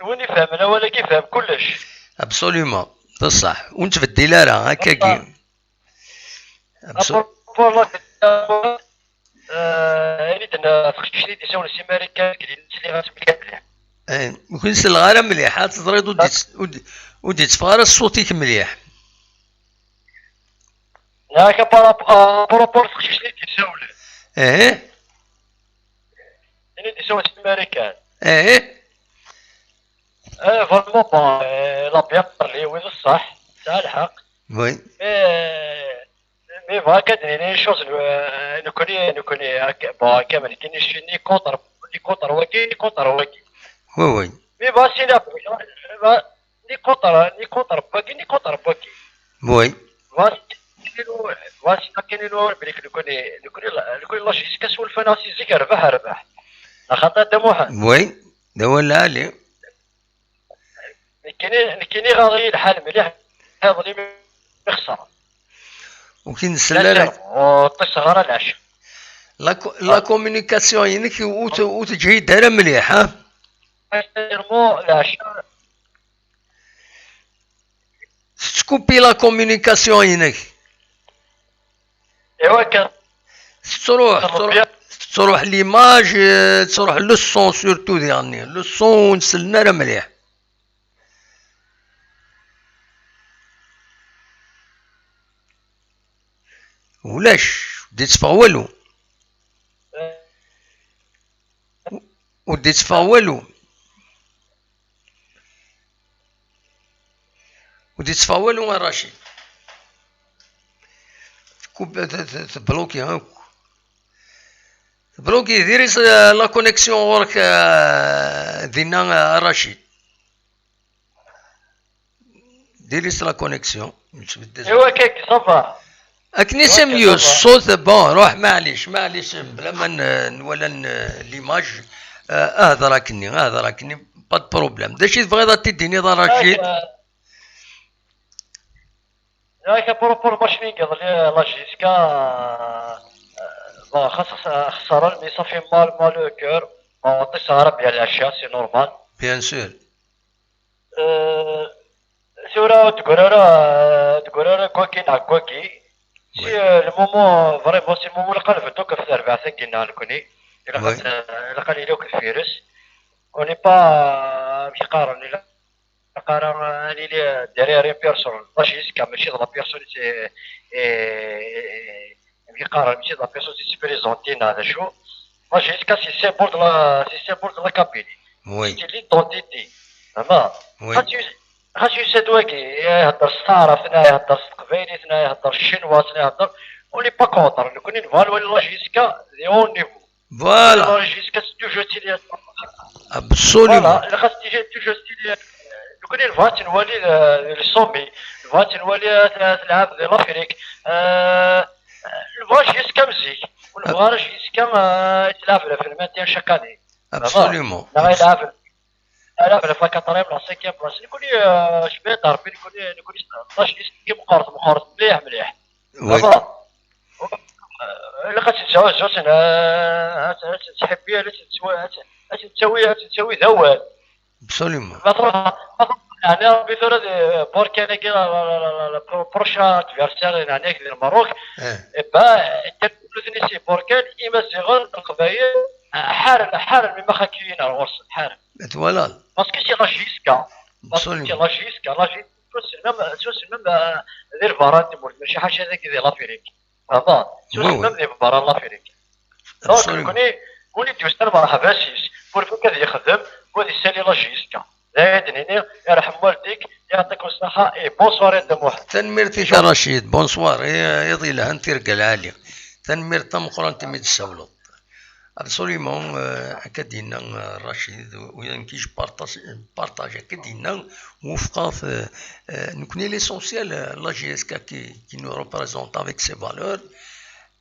وين يفهمنا ولا كيفهم كلش. ابسوليومون بصح وانت في الديلارة هكا كي. والله اريد ان تخشي دي سون سي امريكان كي اللي غتبقى مليح. وكل الغاره مليحه تضريد ودي تفارس صوتك مليح. ياك بارابور تخشي دي سون. يعني دي سون امريكان. فريمون لا بيقدر لي وين الصح تاع الحق. وي. مي فا كدني شوز نكوني كامل كاينش ني كونتر واكي. وي. مي فا سينا ني كونتر باكي. وي. فاسي كاين نور بليك نكوني لاش كسول فناسي زيك ربح خاطر دموحه. وي دول علي. كايني غادي الحال مليح هذا اللي يخسر. وكاين السلالة وتصغر العشاء لا كومونيكاسيون ينك وتجهي دايره مليح ها مو العشاء تكوبي لا كومونيكاسيون ينك ايوا كان تروح ليماج تروح لو سون سورتو يعني لو سون نسلنا راه مليح. ولاش بديت تفا والو وديت تفا والو راشد تبلوكي هاك بلوكي ديري لا كونيكسيون ورك دينا رشيد ديري لا كونيكسيون ايوا كيك صافا اكني سميو الصوت بون روح معليش بلا ما ولا ليماج هضركني با بروبليم. داكشي تبغي تديني رشيد؟ ياك بروبور باش نقض لا جيسكا خاص خساره مي صافي مال لو كور عطي سهره بيا العشاء سي نورمال بيان سور. سورا تقرر كوكي سي المومون فريمون سي المومون اللي قال فتوك في الاربعه كينا نكوني الا قال لي الفيروس اوني با مش قارن الا قارن اني لي ديرير بيرسون باش يسكا ماشي لا بيرسون سي مش قارن ماشي لا بيرسون سي بريزونتينا هذا شو باش يسكا سي سيمبول لا كابيني وي سي لي دونتيتي اما خاص يسدواكي يهضر الصحراء ثنا يهضر القبيلي ثنا يهضر الشينوا ثنا يهضر ولي با كونتر نكون نفالو لا جيسكا دي اون نيفو فوالا لا جيسكا توجو تيلي ابسوليومون فوالا خاص تيجي توجو تيلي نكون الفات نولي الصومي الفات نولي تلعب دي لافريك الفات جيسكا مزيك والفات جيسكا تلعب في المانتين شاكاني ابسوليومون لا في الكاتريم لا سيكيام بلاص نكوني شبيه ضاربي نكوني 12 كي مقارط مليح الا كتتزوج تحبيها تسوي ذوال ابسوليومون يعني ربي ثورة بوركينا كي بروشا ادفيرسير يعني في الماروك تبلوثني سي بوركان إما صغار القبايل حارن مما خاكيين الغرس حارن فوالا باسكو سي لا جيسكا توصل ميم دير فاران تموت ماشي حاجه هذاك ديال لافريك هذا توصل ميم دير فاران لافريك دونك كوني توصل مرحبا سيس بور فوق كذا يخدم كون يسالي لا جيسكا زايد يرحم والديك يعطيك الصحه اي بونسوار يا دموح تنميرتي يا رشيد بونسوار يضي لها انت رجال عاليه تنمير تم قران تميد السولط ابسوليومون كدينا رشيد وين كيش بارطاج كدينا وفقا في نكوني ليسونسيال لا جي اس كي نو ريبريزونط افيك سي فالور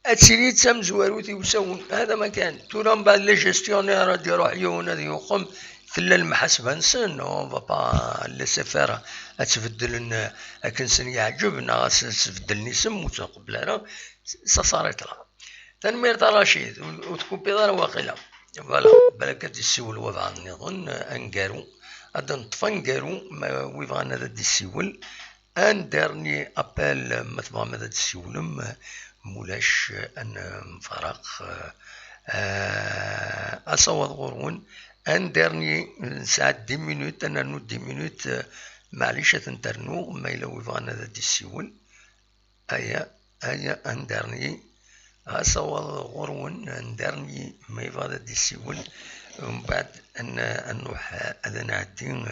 هادشي تسام زواروتي وساون هذا ما كان تونا من بعد لي جيستيونير ديرو عيون هذا يقوم في المحاسبه نسن اون فا با ليسي فير تبدل لنا كنسن يعجبنا تبدلني سم وتقبل انا صارت لها تنمير تاع رشيد وتكون بيضاره واقيلا فوالا بالك تسول وضع نظن انكارو هذا نطفى نكارو وي بغانا هذا يسول ان ديرني ابل مثلا ماذا تسولم مولاش ان مفرق اصوات غرون ان ديرني ساعه 10 مينوت انا نو 10 مينوت معليش تنترنو ما الا وي بغانا هذا يسول ايا ان ديرني أصوات غرون ندرني ما يفضل ديسيول ومن بعد نروح هذا نعدي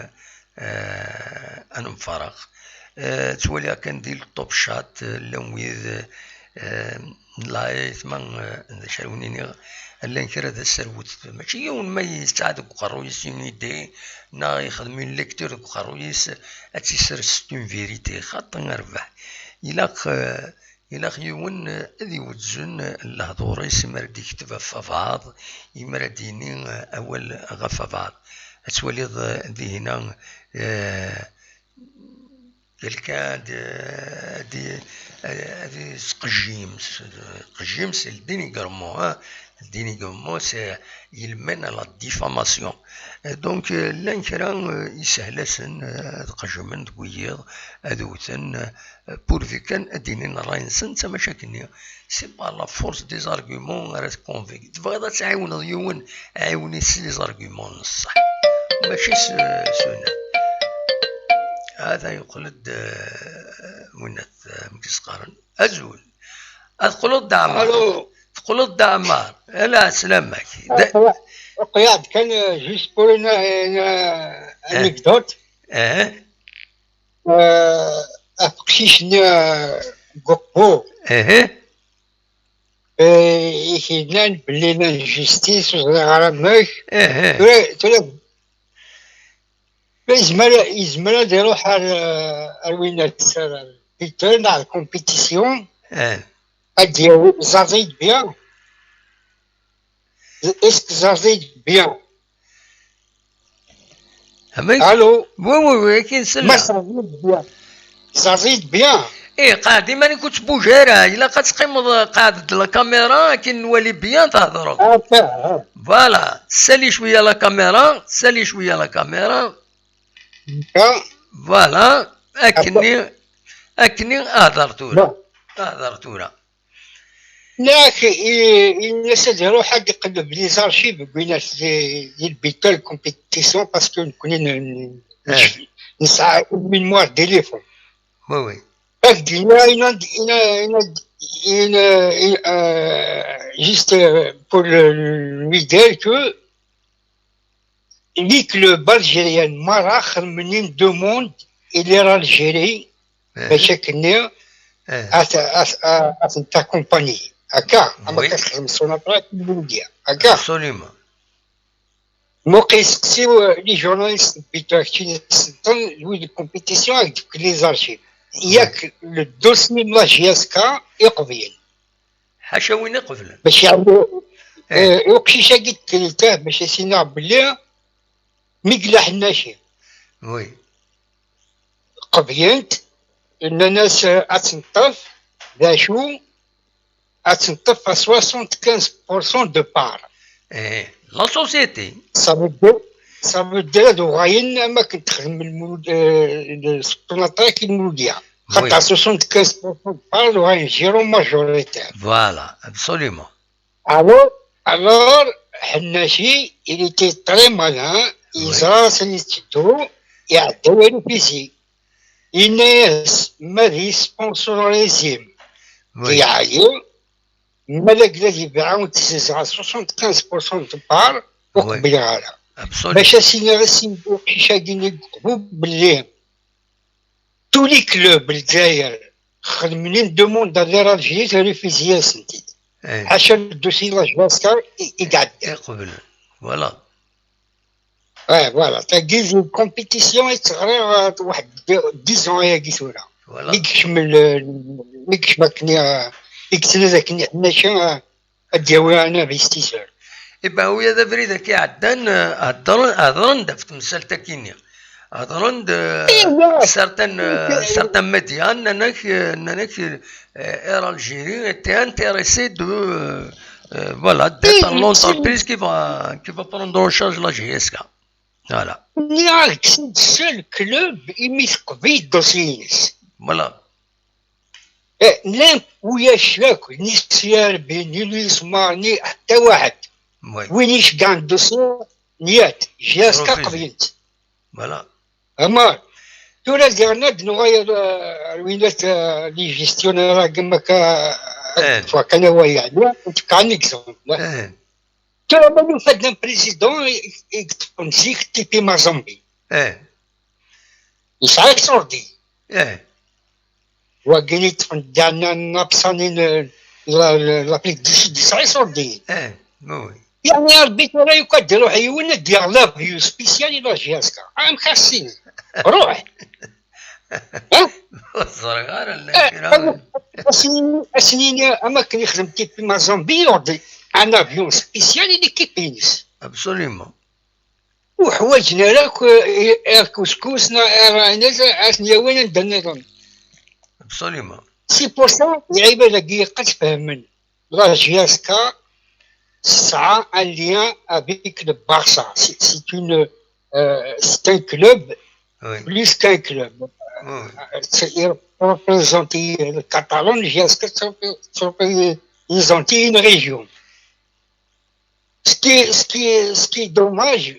أنا مفرغ تولي كندير طوب شات لويذ لايث من شاونيني اللي نكر هذا السروت ماشي يوم ما يساعدك قرويس يدي نا يخدمين ليكتور قرويس اتيسر ستون فيريتي خاطر نربح إلا خيون أذي وتزن الهضور يسمر دي كتب ففاض يمر ديني أول غففاض أتولي ذي هنا كان دي قجيمس الديني قرمو سي يلمن على الديفاماسيون دونك لانكرا يسهلسن قجمن تقويض أذوثن بورفي كان أدينين راينسن تما شاكني سي با لا فورس دي زارغومون راه كونفيك تبغي تعاون ضيون عاوني سي لي زارغومون الصح ماشي سنة هذا يقلد ونث مكس قارن أزول أدخل دعمار تقول دعمار لا سلامك قياد كان جيست بور انكدوت أقشيشنا قبو يخيدنان بلي جيستيس وغير ماك يزمل يروح الوينات بيترن على الكومبيتيسيون Adieu, Zazid bien. Est-ce que Zazid bien? Allô? Oui, كاين سلة. ما Zazid bien. Zazid bien. ايه قاعد ديما راني كنت بوجيرة الا كتقيمض قاعد الكاميرا كاين نولي بيان تهضروا. فوالا سالي شوية لا كاميرا فوالا اكني هضرتولا لا الناس يديروا حاجه يقلب لي زارشيف بين ديال بيتال كومبيتيسيون باسكو نكون نسعى ميموار تليفون. وي juste pour lui dire que les clubs algériens marach منين demande il est algérien باش كنا t'accompagner هكا اما كتخدم السوناطرات المولوديه هكا absolument مو كيسقسيو لي جورناليست بيتو كيتسطن لوي دي كومبيتيسيون avec les archives ياك الدوسمي من جياسكا يقبل حاشا وين يقبل باش يعملوا وقتيش قلت لته باش يسينا بلي مقلح الناشي وي قبينت ان الناس اتنطف ذا شو اتنطف 75% دو بار لا سوسيتي صافي دو غاين ما كنت تخدم المولود السلطات المولوديه خاطر 75% بار غاين جيرو ماجوريتير فوالا ابسوليومون alors حناشي il était très malin يزرع سنتو يعدو البيسي الناس ما سبونسوريزيم يعيو مالك الذي يبيعون تسعة 75% بار وقبل هذا باش سينا رسمو شاقين يقبو باللي تولي كلوب الجزائر خدمين دوموند ديال الجزائر ريفيزيا سنتي عشان الدوسي لاجواسكا يقعد يقبل فوالا فوالا تاكيز الكومبيتيسيون يتغير واحد 10 يا كيسولا ميكش ماكني يكتنا ذاك النشا ديالو انا باستيسار إبا هو هذا فريدة كي عدان هضرن في تمثال تاكينيا هضرن سارتان ميديان نانك اير الجيري تي انتيريسي دو فوالا ديت لونتربريز كي فا بروندر ان شارج لا جيسكا فوالا نياك سول كلوب يميت قبيل دوسينس فوالا لا ويا الشاك نسيار بيني ليسمارني حتى واحد وينيش كاع الدوسير نيات جاسكا قبيلت فوالا اما تولا ديالنا نغير وينات لي جيستيونير كما كان هو يعني كنت كان اكزومبل تولا مانو فادنا بريزيدون يكتبونسيك تيبي مازومبي يسعى صوردي وكاين ديالنا نابسانين لابليك دي سعي صوردي وي يعني البيت راه يقدروا حيوانات ديال لافيو سبيسيال لا جياسكا عام خاصين روح الزرقاء اسنين اما كان يخدم تيب مازومبي يوردي ان افيون سبيسيال اللي كيبينس ابسوليومون وحوايجنا راك كوسكوسنا رانا اسنيا وين درنا ابسوليومون سي بور سا اللعيبه اللي كتفهمن لا جياسكا ça a un lien avec le Barça. C'est un club plus qu'un club. Il représente le Catalogne jusqu'à représenter une région. Ce qui est dommage,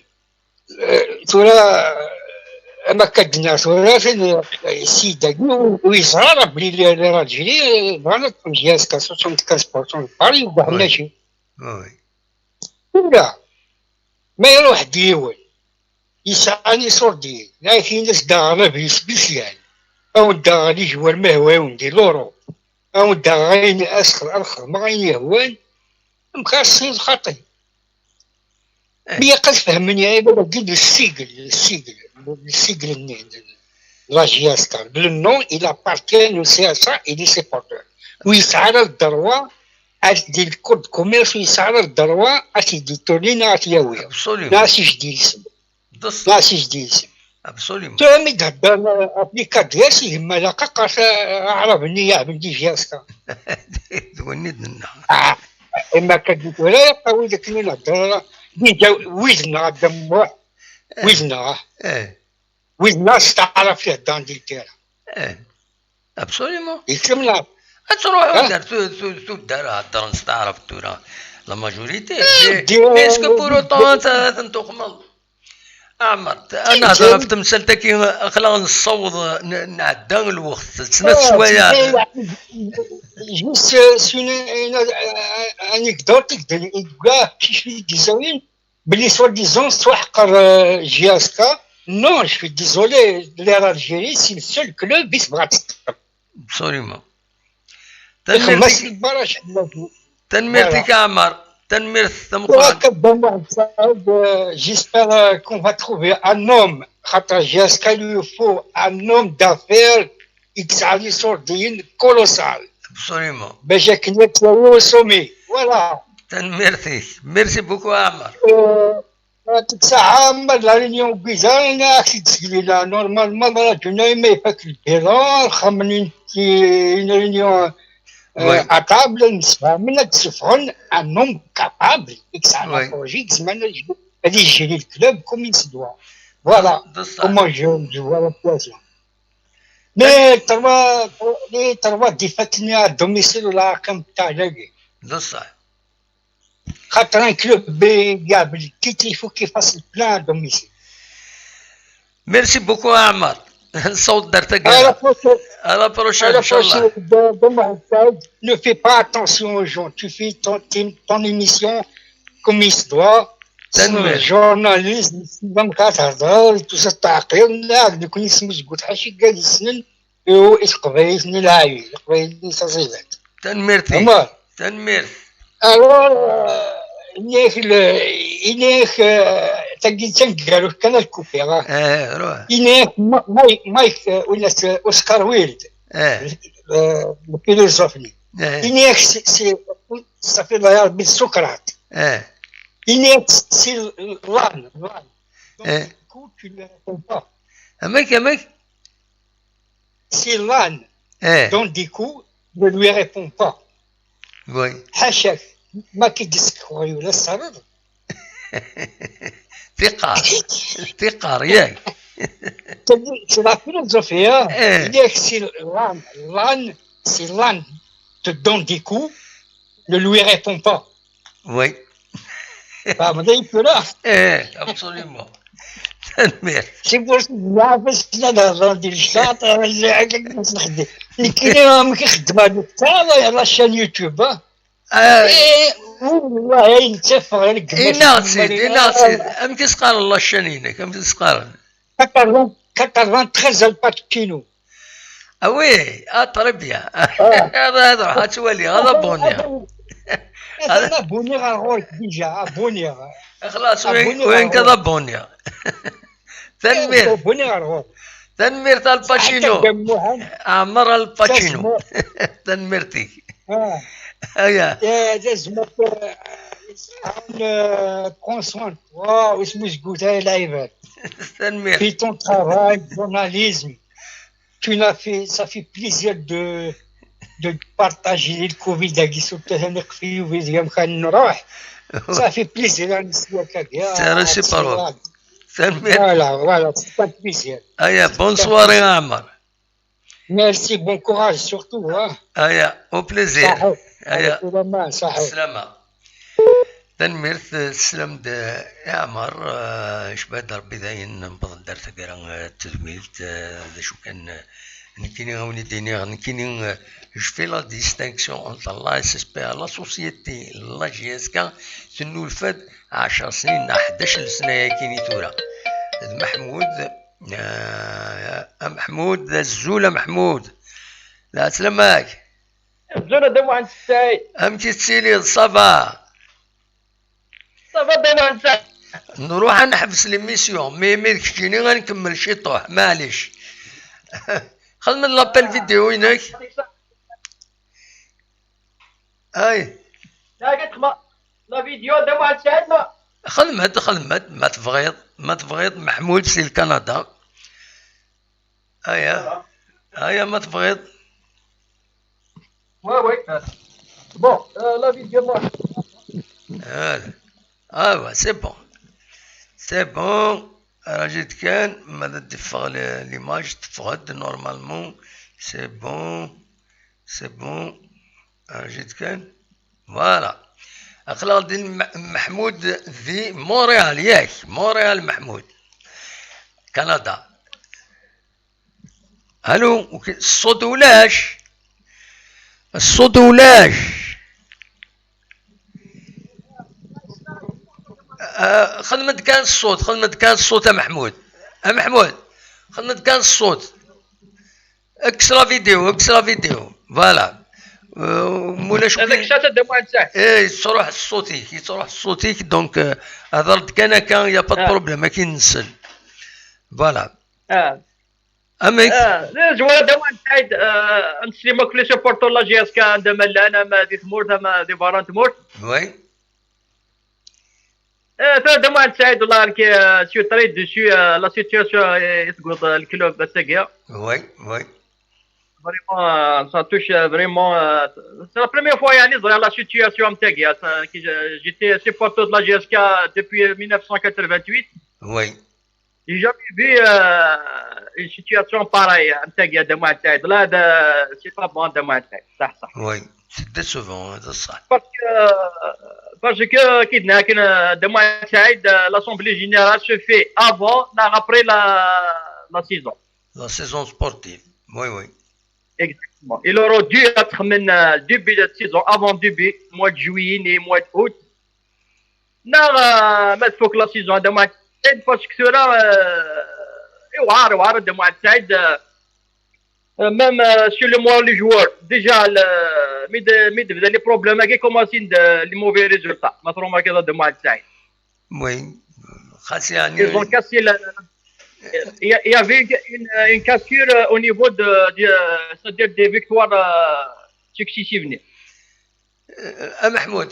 ما كدناش ولكن سيدنا ويصرا بلي الجيري بغانا جياسكا 75% باري وبحنا شي لا ما يروح ديوان يسعني صوردي لكن ناس داغنا بيه سبيسيال او داغني جوال ما هو وندي لورو او داغين اخر ما غين يهوان مخاصين خاطي بيا قد فهمني عيبا قد السيقل لا جياسكا بالنون il appartient au CSA et les supporters ويسعر الدروة ديال الكود كوميرس ويسعر الدروة دي تولينا ياوي ناسي جديد اسم ناسي جديد اسم ابسوليوم تامي تهدر ابليكات ديالسي هما لاقا قاش عرب النية بندي جاسكا تونيدنا اما كديت ولا يبقى ويدك نهضر ديجا ويزنا دم ويزنا ويزنا استعرف فيه الدان ديال تيرا ابسوليوم يكرم لها تروح دار هضر نستعرف تورا لا ماجوريتي اسكو بور اوتون تنتقمل عمر انا هضر في تمثال كي خلا نصوض نعدى الوقت تسنى شويه جوست سين انيكدوتيك كاع كي ديزاين بلي سوا ديزون توحقر جياسكا نو جو ديزولي لالجيري سي السول كلوب بيس بغات ابسوليومون تنميرتك عمر تنميرت j'espère qu'on va trouver un homme خاطر جاسكا lui faut un homme d'affaires يتسعى صوردين كولوسال ابسوليومون باش يكون سومي فوالا تنميرتك ميرسي بوكو عمر تسعى لا رينيون بيزانا تسجلنا نورمالمون راه جونا ما يفك البيرون خمنين une réunion à table, un homme capable et que ça a forgé, que ça a dirigé le club comme il se doit. Voilà comment je vois la situation. Mais tu vas défaitiner à domicile là comme tu as dit. C'est ça. Quand un club bégable, il faut qu'il fasse le plein à domicile. Merci beaucoup, Amar. الصوت درتك على بروشين ان شاء الله. Ne fais pas attention aux gens, tu fais ton émission comme il se doit. journaliste نظام كتهضر تستعقل لا نكون اسمك قلت حاشي قال السنن يو اسقبيت نلاعي قبيت نصيبات تنميرتي تنمير الوغ إنيك تجي تنقالو كان الكوبي روح إنيك مايك ولا أوسكار ويلد الفيلوسوفي إنيك سي صافي الله يربي سقراط إنيك سي لان كنت لا أمك سي لان دون ديكو ne lui répond pas. Oui. حاشاك ما كيدسكوري ولا الصرر ثقار ياك سي لا فيلوزوفيا ياك سي لان te donne des coups ne lui répond pas. Oui. فهمتي كلا absolument. سي بوش نعرفش لا نهضر ندير الشاطر ولا هكاك نخدم كاين ما كيخدم هذوك حتى على الشان يوتيوب والله ينتفع عليك ناصي ام كيسقال الله الشانينك ام كيسقال 93 الباتشينو وي طربيا هذا راح تولي هذا بونيا هذا بونيا غير ديجا بونيا خلاص وين كذا بونيا تنمير تنمير تاع الباتشينو عمر الباتشينو تنميرتي يا لازم prends soin de toi واسمو قلت هاي العباد تنمير في ton travail journalisme tu l'as fait ça fait plaisir de partager le Covid avec surtout هنقفي ويزيام خلينا نروح ça fait plaisir نسيك يا سير بارول تنمير voilà c'est pas plaisir ايا بونسوار يا عمر merci bon courage surtout ايا au plaisir ايا سلامة تنمير تسلم يا عمر شباد ربي داين نبض دار تقرا التزويلت هذا شو كان نكيني غوني ديني نكيني je fais la distinction entre la SSP la société la GSK سنو الفد 10 سنين 11 سنة كيني تورا محمود الزولة محمود لا سلامك الزولة دمو عن الساي امتي تسيلي صافا دمو عن الساي نروح نحبس ليميسيون مي تجيني غنكمل شي طوح معليش خذ من لابيل فيديو هناك اي قلت لا فيديو دو واحد ساعد خدمت ما تبغيض محمود سي الكندا هيا ما تبغيض وي بون لا فيديو ايوا سي بون راه جيت كان ماذا تدفغ ليماج تفغد نورمالمون سي بون راه جيت كان فوالا اخلاق دين محمود ذي مونريال ياك مونريال محمود كندا الو الصوت ولاش خدمت كان الصوت يا محمود خدمت كان الصوت اكسرا فيديو فوالا مولاش هذاك الشاشه دو واحد ساعه يتروح صوتيك دونك هضرت كان يا با بروبليم ما كاين نسل فوالا اميك جوار دو واحد ساعه نسلمك لي سوبورتور لا جي اس كا عندما انا ما دي تمورت ما دي فارانت مورت وي دو واحد ساعه والله كي سو تري ديسو لا سيتياسيون يسقط الكلوب تاعي وي فريمون ça touche vraiment c'est la première fois يعني ظهر la situation نتاعي كي جيتي سيبورتور de la GSK depuis 1988 oui j'ai jamais vu une situation pareille نتاعي هذا ما تاعي لا هذا سي با بون هذا ما تاعي صح oui c'est décevant هذا صح parce que كي هذا ما تاعي l'assemblée générale se fait avant après la saison sportive oui Exactement. Il aurait dû être le début de la saison, avant le début, mois de juillet et mois d'août. Non, mais il faut que la saison de mois de parce que cela, de mois de même sur le mois les joueurs, déjà, les problèmes qui commencent les mauvais résultats. Ma remarque de mois de oui. Ils ont cassé il y avait une cassure au niveau c'est-à-dire des victoires successives. محمود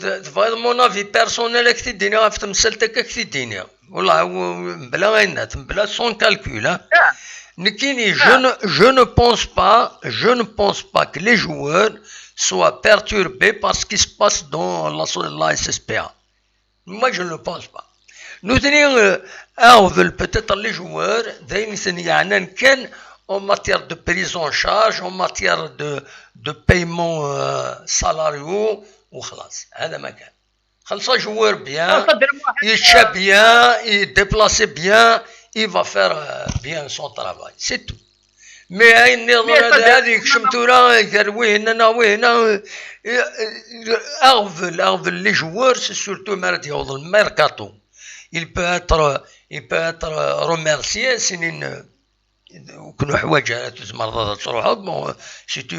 mon avis personnel كي تديني في تمثلتك كي تديني والله بلا غينات بلا سون كالكول نكيني je ne pense pas que les joueurs soient perturbés par ce qui se passe dans la SSPA. Moi je ne le pense pas. Nous tenons peut-être les joueurs en matière de prise en charge, en matière de paiement salariaux ou خلاص هذا ما كان خلص joueur bien il chante bien il déplace bien il va faire bien son travail c'est tout mais هذيك شمتونا وهنا أغفل les joueurs c'est surtout مرة الميركاتو il peut être remercié سنين وكنوا حوايج تزمر تروح bon si tu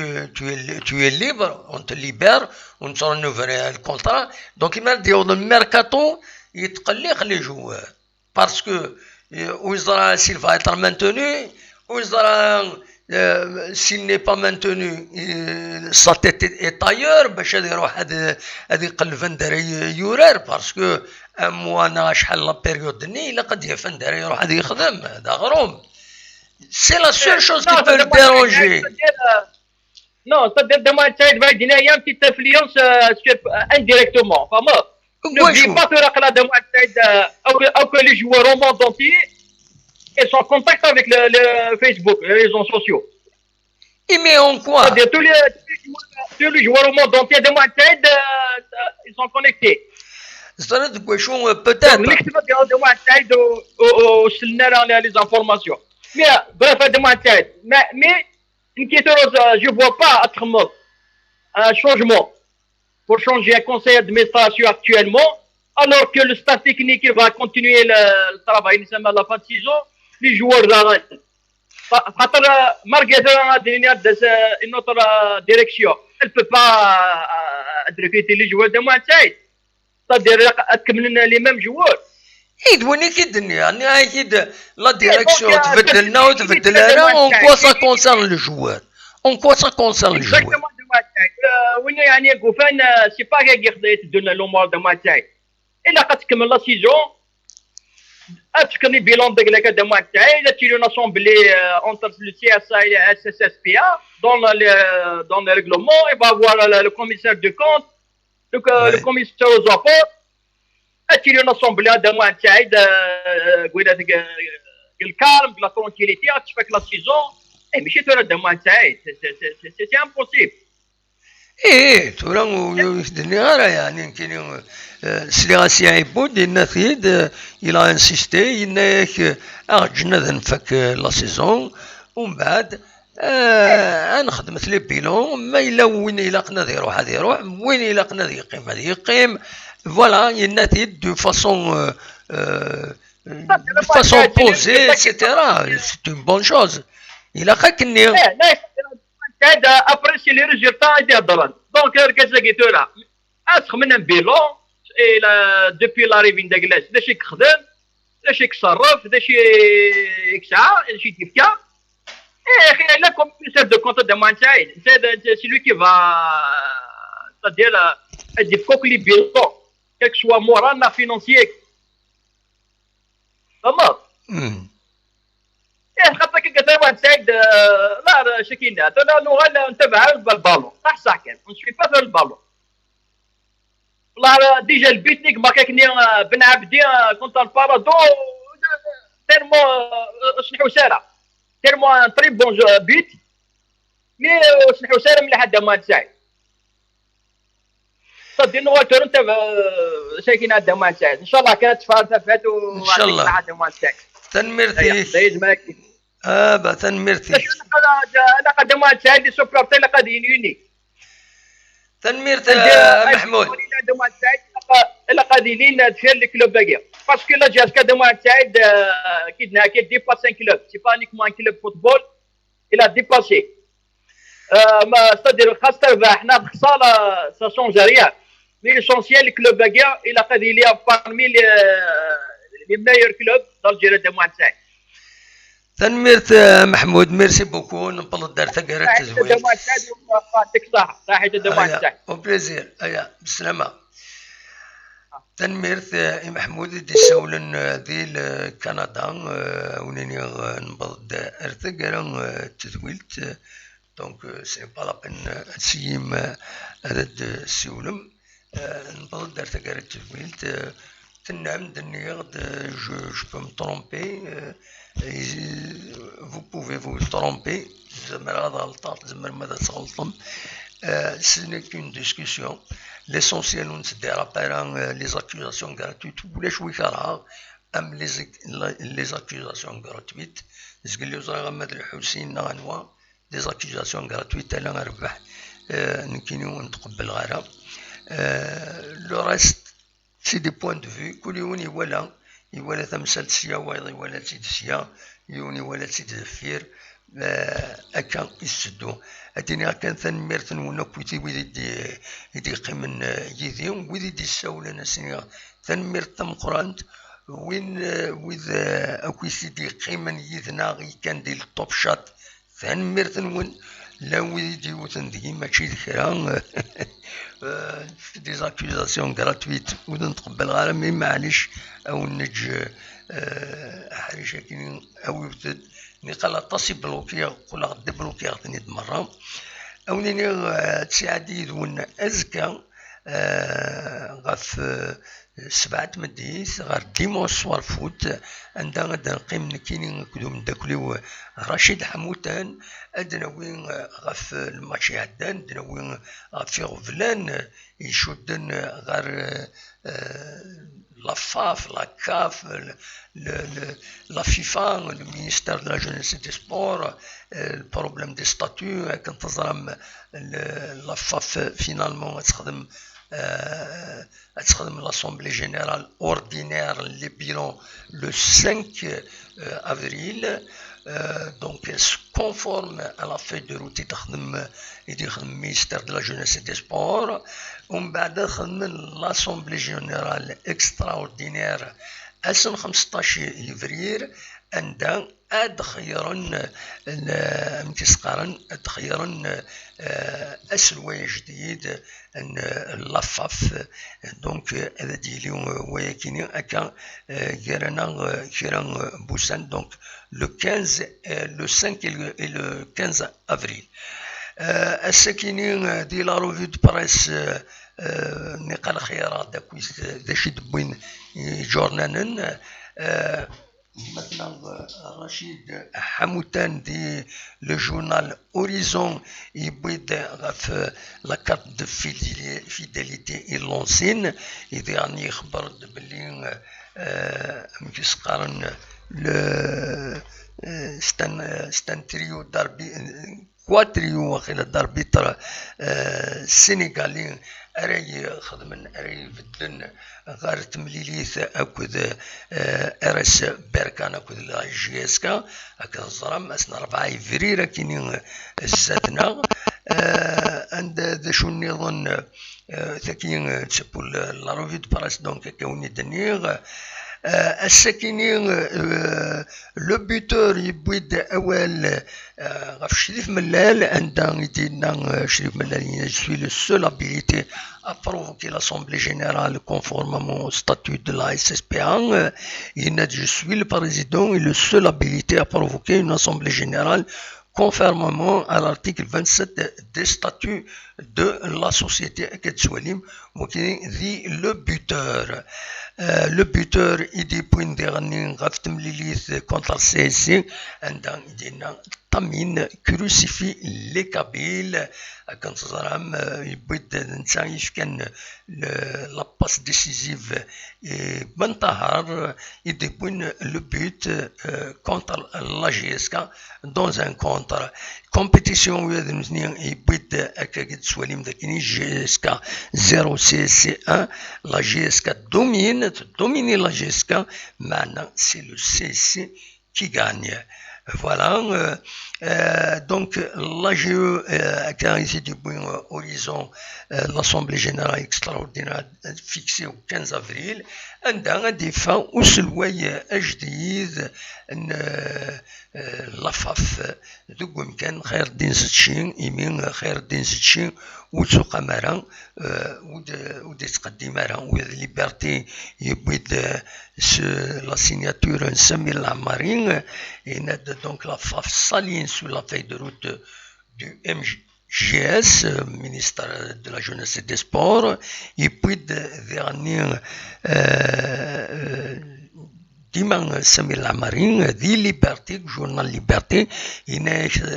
es libre on te libère on te renouvelle le contrat donc il m'a dit au mercato يتقلق les joueurs parce que s'il va être maintenu s'il n'est pas maintenu sa tête est ailleurs باش يروح هذا يقلب يورير parce que انا شحال لا بيريود دني الا قد يفندر يروح هذا يخدم هذا غروم c'est la seule chose qui peut le déranger non c'est-à-dire demain تاعي بعد هنايا petite influence indirectement فما n'oublie pas que la demain تاعي او que les joueurs au monde entier ils sont en contact avec le Facebook les réseaux sociaux et mais en quoi c'est-à-dire tous les joueurs au monde entier demain تاعي ils sont connectés peut-être les informations mais bref mais je vois pas un changement pour changer un conseil d'administration actuellement alors que le staff technique va continuer le travail à la fin de saison les joueurs malgré une autre direction elle peut pas recruter les joueurs de Marseille c'est-à-dire تكملنا les mêmes joueurs وين كيدني يعني اكيد لا ديريكسيون تبدلنا وتبدل لنا اون كوا سا كونسيرن لو جوار وين يعني كوفان سي با كي يدونا الامور دو موا تاعي الا قد تكمل لا سيزون اتكني بيلون ديك لا دو موا تاعي لا تيلو ناسومبلي اونتر لو سي اس اي et اس اس بي ا dans le règlement il va voir le commissaire de compte le commissaire aux affaires اتيلو ناسومبلي دو موا تاعي قولت الكالم لا ترونكيليتي تفك لا سيزون ماشي تورا دو موا تاعي سي امبوسيبل تورا ويخدني غير يعني كاين سليغاسي عيبود إن ثيد إلا انسيستي إنك أرجنا نفك لا سيزون ومن بعد نخدم لي بيلون ما إلا وين إلا قنا ذي يروح هذا يروح وين إلا قنا ذي يقيم هذا يقيم فوالا إن ثيد دو فاسون بوزي إتسيتيرا سي اون بون شوز إلا خاكني هذا ابري سي لي ريزولتا يهضرون دونك كازاكي تورا اسخ من بيلون الى دوبي لاريفين داكلاس داش يخدم داش يتصرف داش يكسع داش يتفكا اخي لا كوميسير دو كونت دو مانتاي سي لوي كي فا c'est-à-dire دي فوق لي بيلون كيك سوا مورالنا فينانسييك تمام خاطر كي قلت واحد سعيد لا شكينا انا نوغال نتبع بالبالون صح كان نشوف با في البالون والله ديجا البيتنيك ما كاكني بن عبدي كنت البارادو تيرمو شنو ساره تيرمو تري بون بيت مي شنو ساره من لحد ما تسعي صدق نوغال تور نتبع شاكينا هذا ما تسعي ان شاء الله كانت فات ان شاء الله هذا ما تسعي تنمرتي تنمرتي انا قد ما تساعد سوبرتي لقد يوني تنمرت محمود الا قادرين تفير لي كلوب باقي باسكو لا جاز كاد ما تساعد كيدنا كي ديباسي كلوب سي با نيكمون كلوب فوتبول الى ديباسي ما استدير خاصه حنا خساره سا شونج ريان مي ليسونسيال كلوب باقي الى قاد يلي بارمي لي ميور كلوب دال جيرو دو ما تساعد تنميرت محمود ميرسي بوكو نبل دار تقرا التزوير يعطيك الصحة صحيح دوما وبليزير بالسلامة تنميرت محمود دي سولن ذي كندا ونيني نبل دار تقرا التزويلت دونك سي با لا بين تسيم هذا السولم نبل دار تقرا التزويلت تنعم دني غد جو بو me tromper vous pouvez vous tromper ce n'est qu'une discussion l'essentiel c'est de rappeler les accusations gratuites ou les chouïkara les accusations gratuites ce que les Ahmed al-Hussein نغنوا des accusations gratuites elle a ربح نكينو نتقبل غيرها le reste c'est des points de vue كل يوم يولا تمثال سيا ولا تيد سيا يوني ولا تيد زفير أكان يسدو أديني كان ثنميرت ونكوتي ويدي قيمن يدي ويدي الساولة نسينا ثنميرت تمقرانت وين أكويسي دي قيمن يذنا كان دي الطوب شات ثنميرت وين لا ويدي وتندي ماشي ذكران دي زاكوزاسيون غراتويت ونتقبل غير مي معليش او نج حريشه كاين او يبتد نقال طاسي بلوكي ولا غد بلوكي غادي مرة او نيني تساعدي دون ازكى غف 7 مديس غير ديمونس سوار فوت عندها غادا نقيم كاينين كدوم داكليو رشيد حموتان ادناوين غف الماتش عدان دناوين غفي غفلان يشدن غير لافاف لا كاف لا فيفا لو مينيستير دو لا جونيس دي سبور البروبليم دي ستاتيو كنتظرم لافاف فينالمون تخدم l'Assemblée générale ordinaire les bilans le 5 avril donc elle se conforme à la feuille de route تخدم ministère de la jeunesse et des sports ومن بعد خدم l'Assemblée générale extraordinaire السنة 15 فبراير عندها أدخيرن متسقرن أدخيرن أسلوي جديد أن لافاف دونك هذا ديالي وياكيني أكا كيران بوسان دونك le 15 le 5 et le 15 avril الساكنين ديال لا روفي دو بريس نقال خيارات داكويس داشي دبوين جورنالن مثلا رشيد حموتان دي لو جورنال اوريزون يبيض غف لا كارت دو فيداليتي لونسين يعني يخبر باللي مكيسقارن ستان تريو داربي كواتريو واخيلا داربيتر سينيغالي أراي خدمن أراي بدلن غير تمليليث أكد أرس بركان أكد لا جي اس كا أكد الظلام أسنا 4 فيريرا كينين الزادنا عند دشو نظن ثكين تسبو لا روفي دو باراس دونك كوني دنيغ الساكنين لو بوتور يبويد أول غف شريف ملال عندنا يدينا شريف ملال je suis le seul habilité à provoquer l'Assemblée Générale conformément au statut de la SSP1. Je suis le président et le seul habilité à provoquer une Assemblée Générale conformément à l'article 27 des statuts de la société Aketswalim, qui dit le buteur. Le buteur, il dit pour une dernière contre la CSC, il dit Tamine crucifie les Kabyles. Quand il dit la passe décisive et Bantahar, il dépouille le but contre la GSK dans un contre. Compétition, il dit GSK 0 CSC1, la GSK domine la GSK, maintenant c'est le CSC qui gagne. Voilà, donc l'AGE a caractérisé du point horizon l'Assemblée Générale Extraordinaire fixée au 15 avril, عندها دفاع وسلوية أجديد لافاف دوكم كان خير الدين زتشين يمين خير الدين زتشين وتسوق مرا ودي تقدم مرا وذ ليبرتي يبيد لا سيناتور نسمي العمارين يناد دونك لافاف صالين سو لا فاي دو روت دو ام GS, ministre de la Jeunesse et des Sports, et puis dernier dimanche Samir Lamarin, dit Liberté, journal Liberté,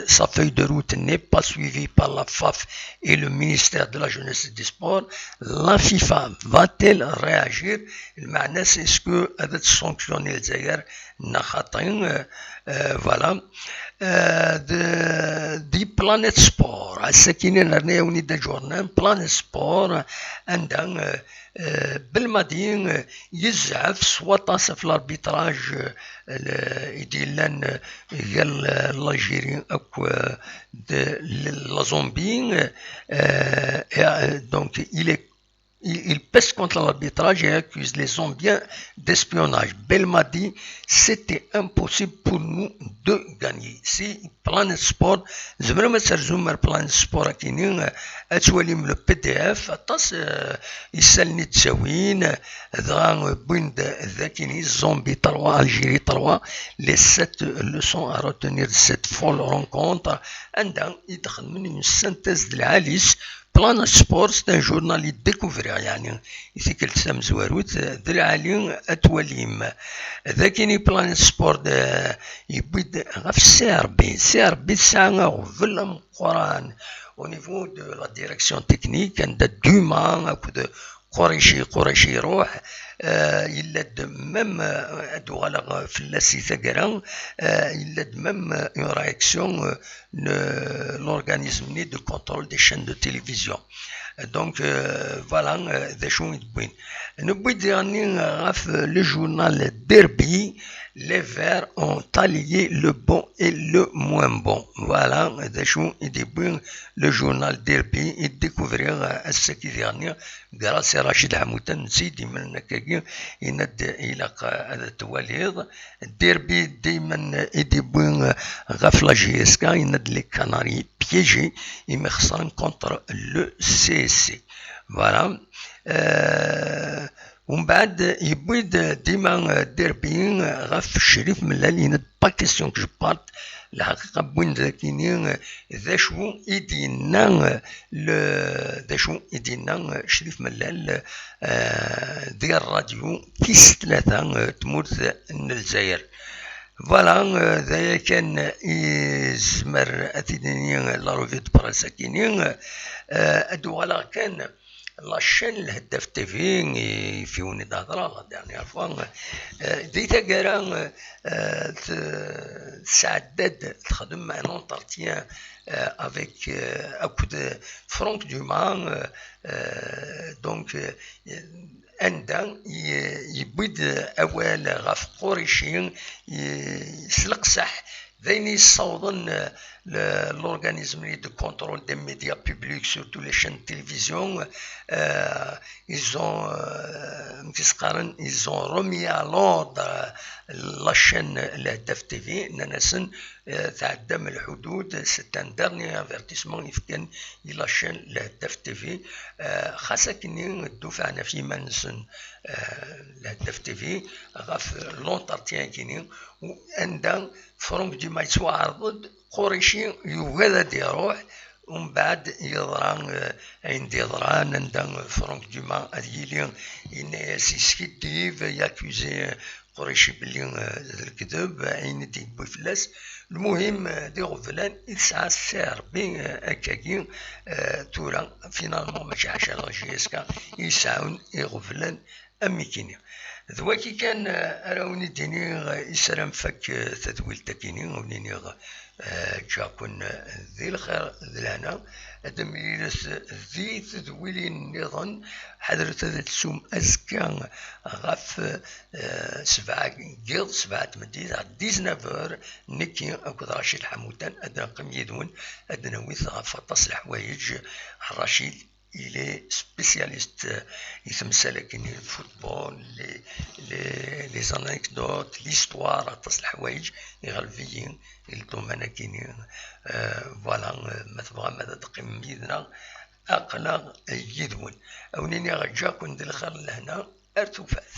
sa feuille de route n'est pas suivie par la FAF et le ministère de la Jeunesse et des Sports. La FIFA va-t-elle réagir? Est-ce que elle va sanctionner le Zaïre? Voilà. دي بلانيت سبور الساكنين هنا ونيدا جورنال بلانيت سبور عندها بالمدين يزعف سواطاس في الاربيتراج يديلان قال لاجيري اكو لا زومبي دونك il pèse contre l'arbitrage et accuse les Zambiens d'espionnage. Belmadi, c'était impossible pour nous de gagner. Si Planet Sport, je vais mettre sur Planet Sport à Kinin, اتوليم le PDF, atas يسالني تساوين ذا بويند ذاكيني زومبي 3 Algérie 3 les 7 leçons à retenir de cette folle rencontre عندها يدخل من une synthèse de l'Alice. Planet Sport, c'est un journal découvert يعني ici كل سام زواروت درعالي اتوليم ذاكيني Planet Sport يبيد غف سي ار بي ساعه في القران au niveau de la direction technique عند دوما de قريشي يروح il aide même أدوغلا في اللاسي ثقرا il aide même une réaction l'organisme de contrôle des chaînes de télévision دونك فوالا ذا شو يتبين نبغي ديرني غاف لو جورنال ديربي les verts ont allié le bon et le moins bon. Voilà, le journal Derby et découvrir ce qui dernier grâce à Rachid Hamoutan, Sidi Melnakagi, il a تواليض Derby دايما يدبون غفلة GSK, il a les Canaries piégés et مخسرين contre le CSC. Voilà. ومن بعد يبيد ديما ديربيين غاف الشريف ملالين با كيسيون كو جو بارت الحقيقه بوين ذاكينين ذا شو يدينا ذا شو يدينا شريف ملال ديال الراديو كيس ثلاثه تمورت الجزائر فوالا ذايا كان يزمر اثنين لا روفي دو براسا كينين ادوالا كان لا شين الهداف تيفي فيوني دهضرا ديرنيير فوا ديتا كارا سعداد تخدم مع لونتارتيان افيك اكود فرانك دومان دونك عندها يبيد اوال غاف قريشين يسلقسح ذين يصوضن l'organisme de contrôle des médias publics, surtout les chaînes de télévision, ils ont remis à l'ordre la chaîne الهداف TV ناسن تعدى من الحدود. c'est un dernier avertissement يفكن la chaîne الهداف TV خاصة كني الدفعنا في منسن الهداف TV غاف لونتارتيان كيني وعندها فرونك ديما يتواعرض قريشي يوغاد يروح ومن بعد يضران عند يضران عندنا فرانك دوما هذيلي سيسكيديف ياكوزي قريشي بلي الكذب عين دي بوفلاس. المهم دي غفلان يسعى السعر بين هكاكي تورا فينالمون ماشي حاشا غاشيسكا يسعون يغفلان اميكيني ذواكي كان راوني ديني يسرم فك تدويل تاكيني ونيني جاكون ذي الخير ذلانا أدميلس ذي تدويلين نظن حضرت ذات سوم أزكا غاف سبعة جيض سبعة مديد على 19 نكي أكد رشيد حمودان أدنا قم يدون أدنا ويث غاف تصلح حوايج الرشيد il est spécialiste, il se مسالك le football, les anecdotes, l'histoire, الحوايج يغلفيين الدومانا كينين فوالا ما تبغى ماذا تقيم بيدنا أقلا يدون أو نيني غجاكم دي الخير لهنا أرتوفاث.